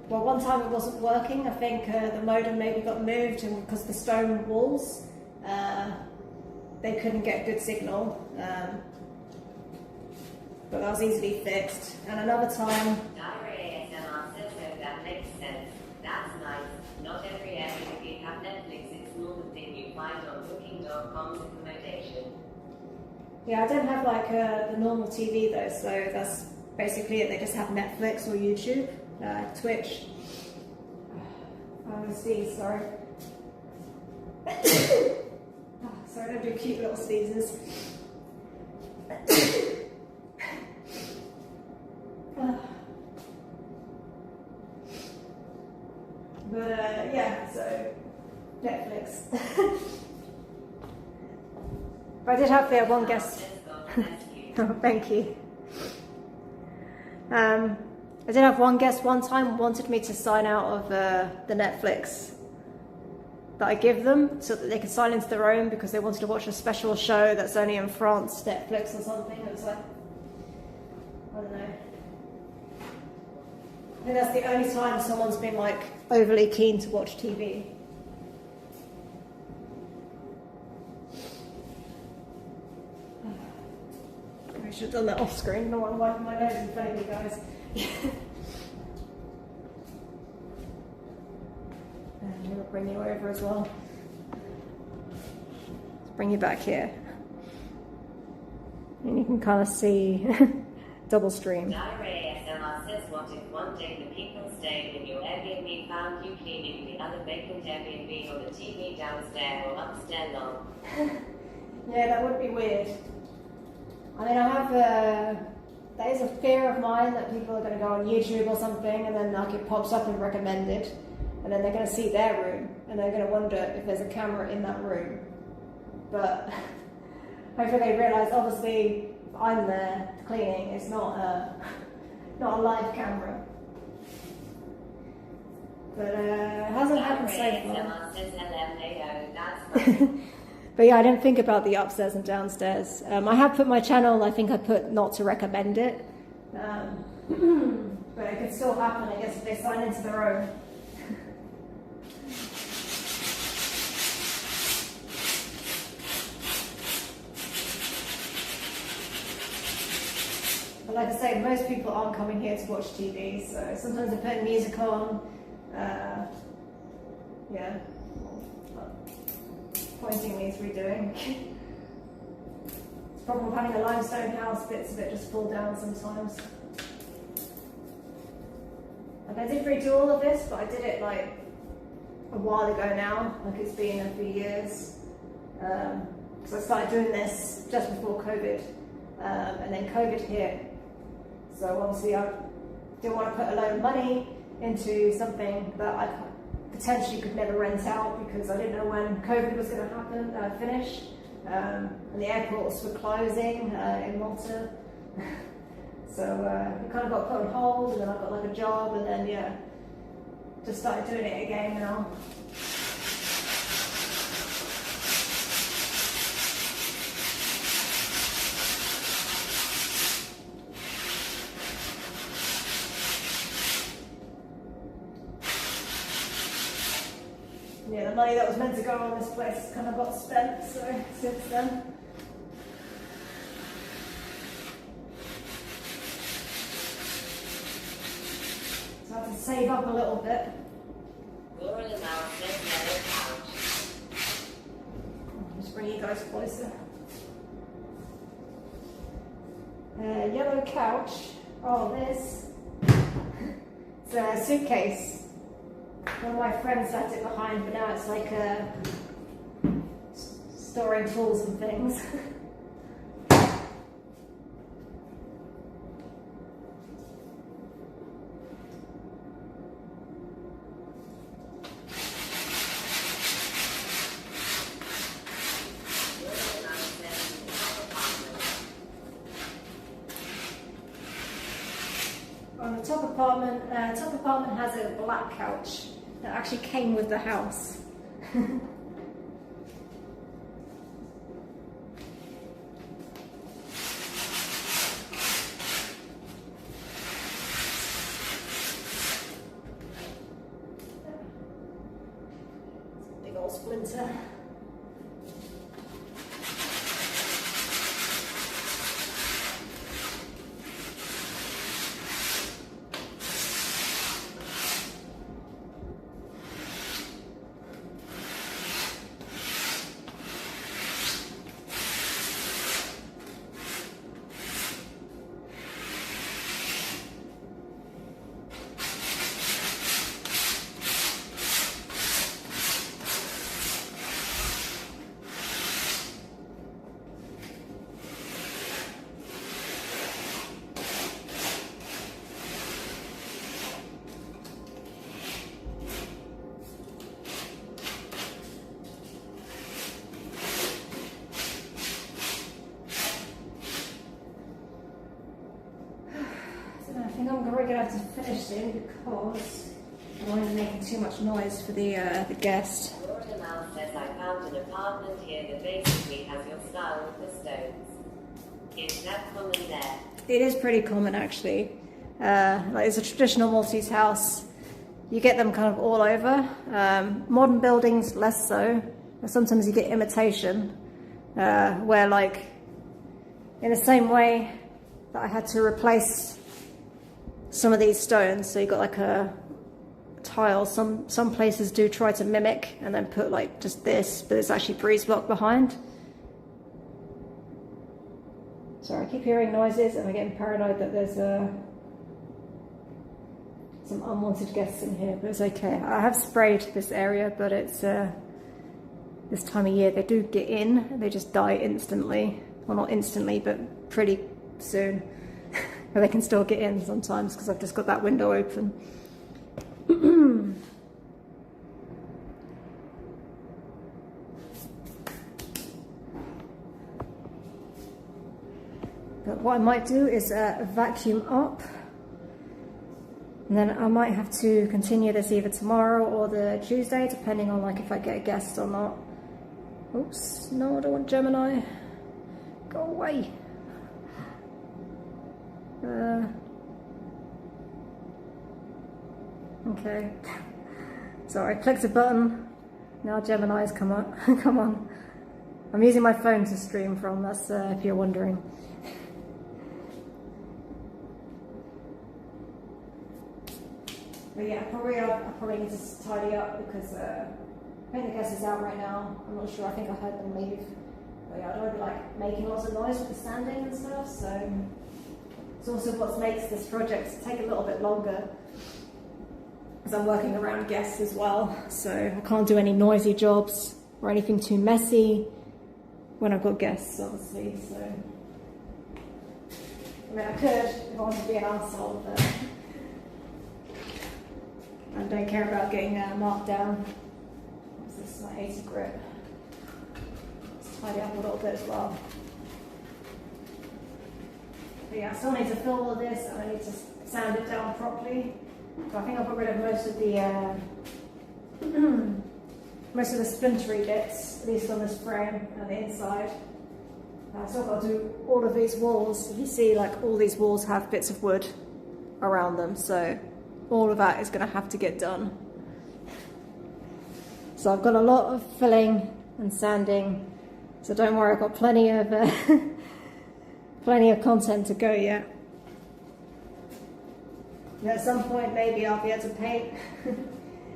one time it wasn't working. I think the modem maybe got moved, and because the stone walls, they couldn't get good signal. But that was easily fixed. And another time...
Diary ASMR says so that makes sense. That's nice. Not every Airbnb have Netflix. It's not the thing you find on booking.com's accommodation.
Yeah, I don't have like the normal TV though, so that's basically it. They just have Netflix or YouTube, Twitch. I'm gonna sneeze, sorry. Sorry, I don't do cute little sneezes. But yeah, so Netflix. But I did have one guest. Oh, thank you. I did have one guest one time wanted me to sign out of the Netflix that I give them so that they could sign into their own because they wanted to watch a special show that's only in France, Netflix or something. It was like, I don't know. I think that's the only time someone's been like overly keen to watch TV. I should have done that off screen. No one wiping my nose in front of you guys. And we'll bring you over as well. Let's bring you back here. And you can kind of see double stream.
Diary ASMR says, what if one day the people staying in your Airbnb found you cleaning the other vacant Airbnb or the TV downstairs or upstairs long?
Yeah, that would be weird. I mean, I have there is a fear of mine that people are going to go on YouTube or something and then like it pops up and recommended and then they're going to see their room and they're going to wonder if there's a camera in that room. But hopefully they realise obviously if I'm there cleaning, it's not a live camera. But it hasn't happened so far. But yeah, I didn't think about the upstairs and downstairs. I have put my channel, I think I put not to recommend it. But it could still happen, I guess, if they sign into their own. But like I say, most people aren't coming here to watch TV, so sometimes they're putting music on. Yeah. Pointing needs redoing. It's the problem with having a limestone house, bits of it just fall down sometimes. Like I did redo all of this, but I did it like a while ago now, like it's been a few years. Because I started doing this just before COVID, and then COVID hit. So obviously I didn't want to put a load of money into something that I potentially could never rent out because I didn't know when COVID was going to happen, finish. And the airports were closing in Malta. So it kind of got put on hold and then I got like a job and then yeah, just started doing it again now. Yeah, the money that was meant to go on this place kind of got spent, so since then. So I have to save up a little bit. Just bring you guys closer. Yellow couch. Oh, this. It's a suitcase. One of my friends left it behind, but now it's like storing tools and things. On the top apartment has a black couch that actually came with the house. Big old splinter. I think I'm probably gonna have to finish soon because I won't be making too much noise for the guest.
Mal says I found an apartment here that basically has your style with the stones. Is that common there?
It is pretty common actually. Like it's a traditional Maltese house. You get them kind of all over. Modern buildings less so. Sometimes you get imitation, where like in the same way that I had to replace some of these stones, so you got like a tile. Some places do try to mimic and then put like just this, but it's actually breeze block behind. Sorry, I keep hearing noises and I'm getting paranoid that there's some unwanted guests in here, but it's okay. I have sprayed this area, but it's this time of year they do get in, they just die instantly. Well, not instantly, but pretty soon. But they can still get in sometimes because I've just got that window open. But what I might do is vacuum up, and then I might have to continue this either tomorrow or the Tuesday, depending on like if I get a guest or not. Oops, no, I don't want Gemini. Go away. Okay. Sorry, I clicked a button. Now Gemini's come up. Come on. I'm using my phone to stream from, that's if you're wondering. But yeah, I'll probably need to tidy up because I think the guest is out right now. I'm not sure, I think I heard them leave. But yeah, I don't want to be like making lots of noise with the sanding and stuff, so it's also what makes this project take a little bit longer because I'm working around guests as well, so I can't do any noisy jobs or anything too messy when I've got guests, obviously. So I mean, I could if I wanted to be an arsehole, but I don't care about getting marked down. This is my 80 grit. Let's tidy up a little bit as well. But yeah, I still need to fill all of this and I need to sand it down properly. So I think I'll get rid of most of the splintery bits, at least on this frame and the inside. So I've got to do all of these walls. If you see, like all these walls have bits of wood around them, so all of that is going to have to get done. So I've got a lot of filling and sanding, so don't worry, I've got plenty of plenty of content to go yet. And at some point maybe I'll be able to paint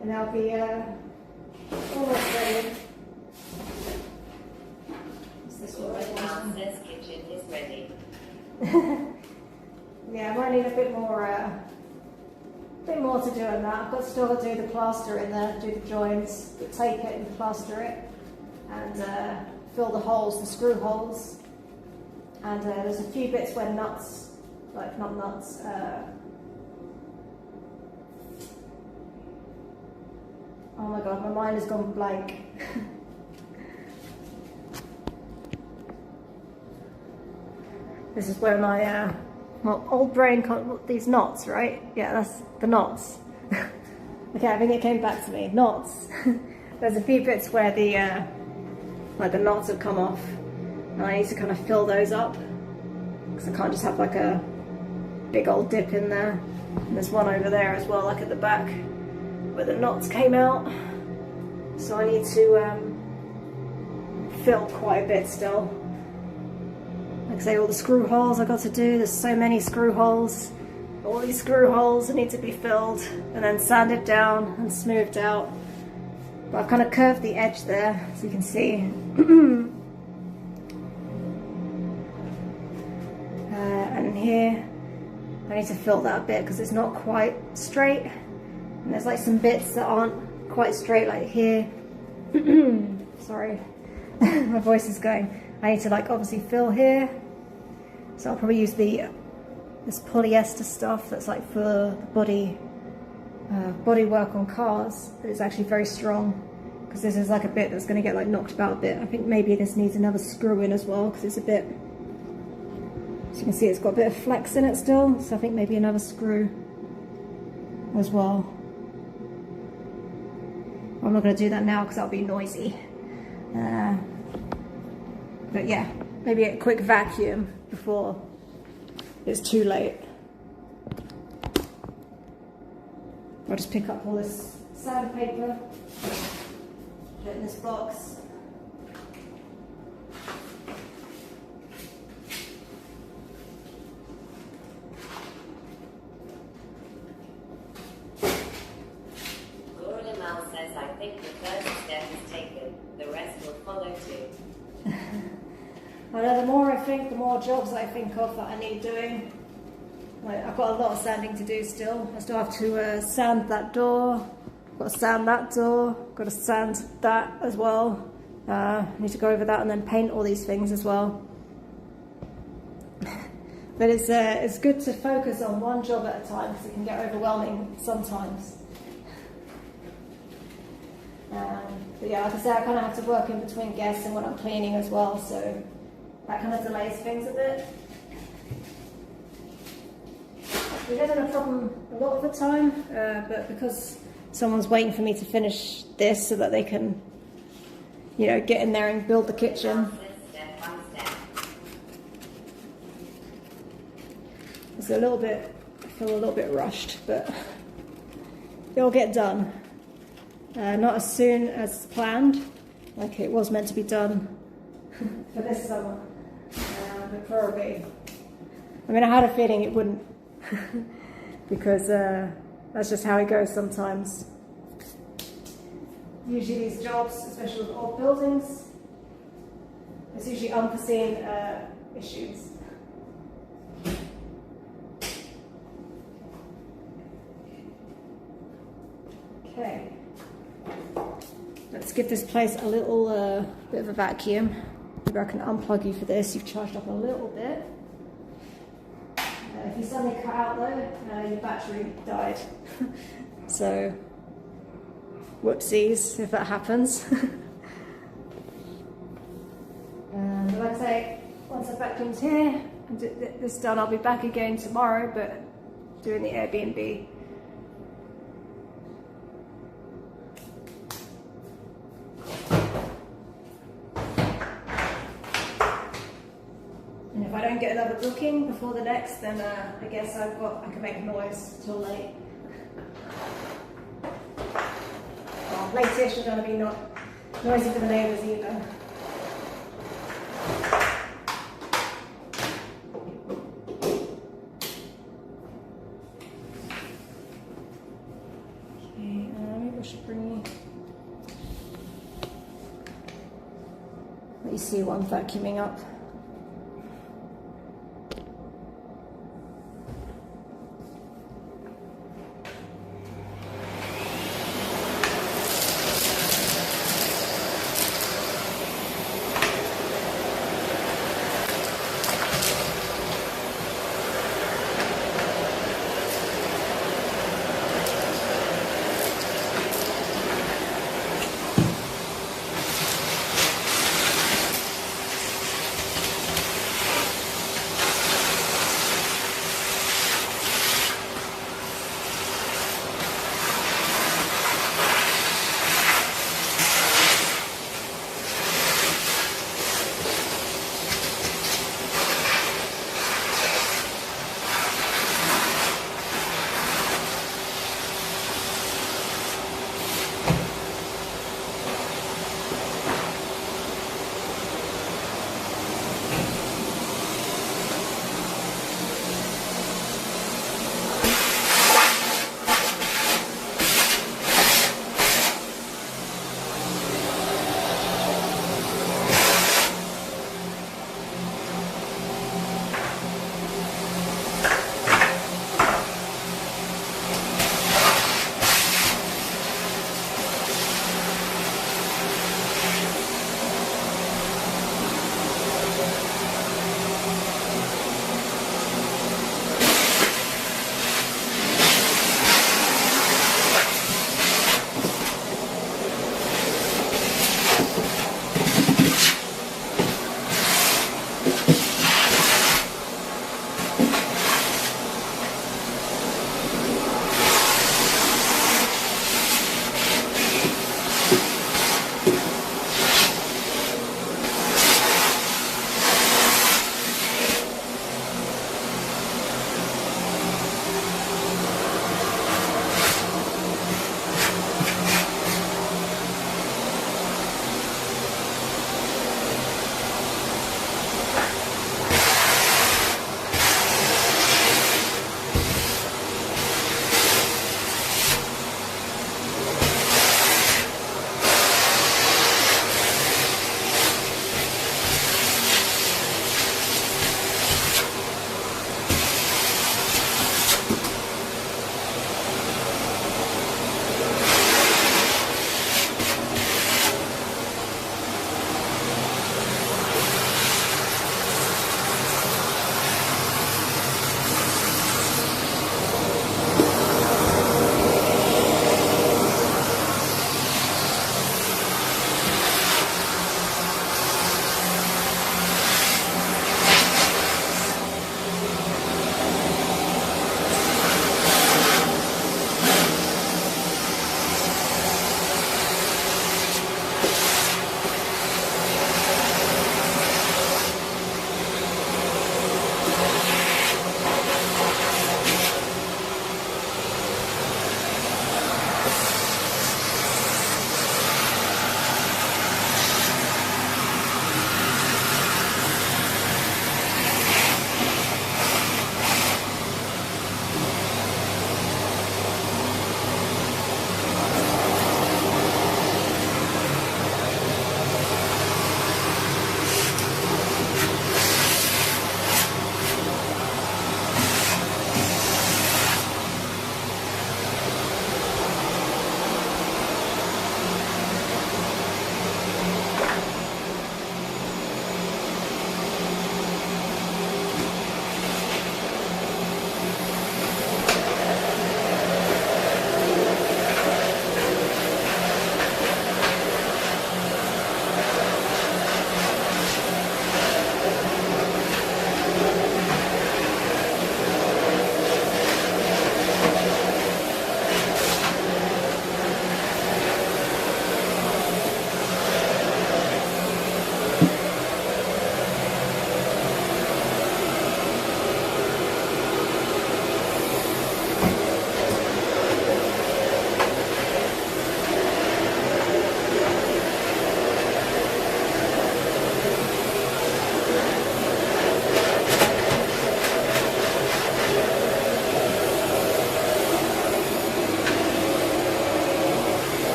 and I'll be almost ready. Is this what I want?
This kitchen is ready.
Yeah, I might need a bit more to do on that. I've got still to do the plaster in there, do the joints, tape it and plaster it, and fill the holes, the screw holes. And there's a few bits where nuts, like not nuts, oh my god, my mind has gone blank. This is where my Well, old brain can't, these knots, right? Yeah, that's the knots. Okay, I think it came back to me. Knots. There's a few bits where the like the knots have come off, and I need to kind of fill those up because I can't just have like a big old dip in there. And there's one over there as well, like at the back, where the knots came out. So I need to fill quite a bit still. Like I say, all the screw holes I got to do. There's so many screw holes. All these screw holes need to be filled and then sanded down and smoothed out. But I've kind of curved the edge there, so you can see. And here, I need to fill that bit because it's not quite straight. And there's like some bits that aren't quite straight, like here. Sorry, my voice is going. I need to like obviously fill here. So I'll probably use this polyester stuff that's like for body work on cars, but it's actually very strong because this is like a bit that's going to get like knocked about a bit. I think maybe this needs another screw in as well because it's a bit, as you can see, it's got a bit of flex in it still, so I think maybe another screw as well. I'm not going to do that now because that'll be noisy, but yeah, maybe a quick vacuum before it's too late. I'll just pick up all this sandpaper, put it in this box.
Mal says, I think the first step is taken, the rest will follow too.
I know the more I think, the more jobs I think of that I need doing. Like, I've got a lot of sanding to do still. I still have to sand that door, got to sand that door, got to sand that as well. I need to go over that and then paint all these things as well. But it's good to focus on one job at a time because it can get overwhelming sometimes. But yeah, like I said, I kind of have to work in between guests and when I'm cleaning as well, so that kind of delays things a bit. It isn't a problem a lot of the time, but because someone's waiting for me to finish this so that they can, you know, get in there and build the kitchen. It's a little bit, I feel a little bit rushed, but it'll get done. Not as soon as planned, like it was meant to be done for this summer, but probably, I mean, I had a feeling it wouldn't, because that's just how it goes sometimes. Usually these jobs, especially with old buildings, there's usually unforeseen issues. Okay. Let's give this place a little bit of a vacuum. Maybe I can unplug you for this. You've charged up a little bit. If you suddenly cut out though, your battery died. So, whoopsies if that happens. But like I say, once the vacuum's here and this is done, I'll be back again tomorrow, but doing the Airbnb. And if I don't get another booking before the next, then I guess I can make noise till late. Well, late-ish is going to be not noisy for the neighbours either. Okay, maybe I should bring you. Let you see what I'm vacuuming up.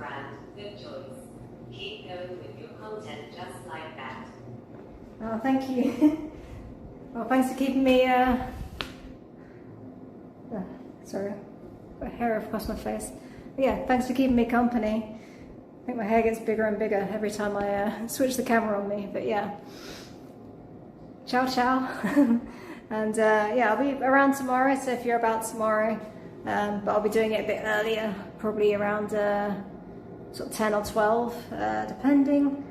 brand. Good choice. Keep going with your content just like that.
Oh, thank you. Well, thanks for keeping me, sorry, got hair across my face. But yeah, thanks for keeping me company. I think my hair gets bigger and bigger every time I switch the camera on me, but yeah. Ciao, ciao. And yeah, I'll be around tomorrow, so if you're about tomorrow, but I'll be doing it a bit earlier, probably around sort of 10 or 12, depending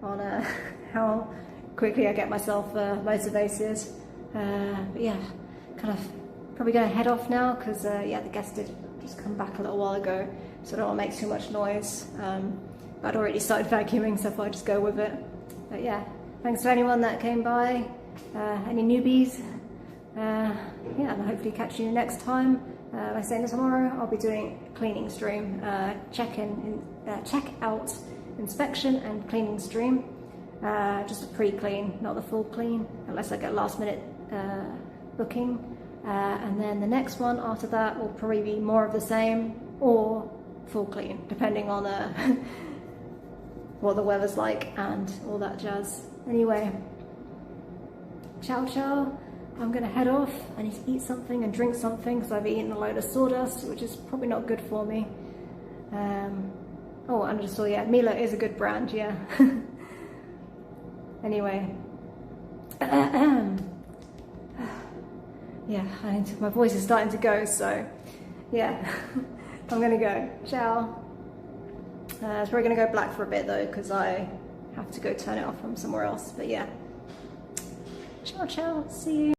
on how quickly I get myself motivated. But yeah, kind of probably going to head off now because yeah, the guest did just come back a little while ago, so I don't want to make too much noise. I'd already started vacuuming, so if I just go with it. But yeah, thanks to anyone that came by, any newbies. Yeah, and hopefully catch you next time. Like I say, tomorrow I'll be doing a cleaning stream, check out, inspection and cleaning stream. Just a pre-clean, not the full clean, unless I get last minute booking. And then the next one after that will probably be more of the same or full clean, depending on what the weather's like and all that jazz. Anyway, ciao ciao. I'm gonna head off. I need to eat something and drink something because I've eaten a load of sawdust, which is probably not good for me. Oh, and I just saw, yeah, Mila is a good brand, yeah. Anyway, yeah, my voice is starting to go, so yeah, I'm gonna go. Ciao. It's probably gonna go black for a bit though, because I have to go turn it off from somewhere else, but yeah. Ciao, ciao, see you.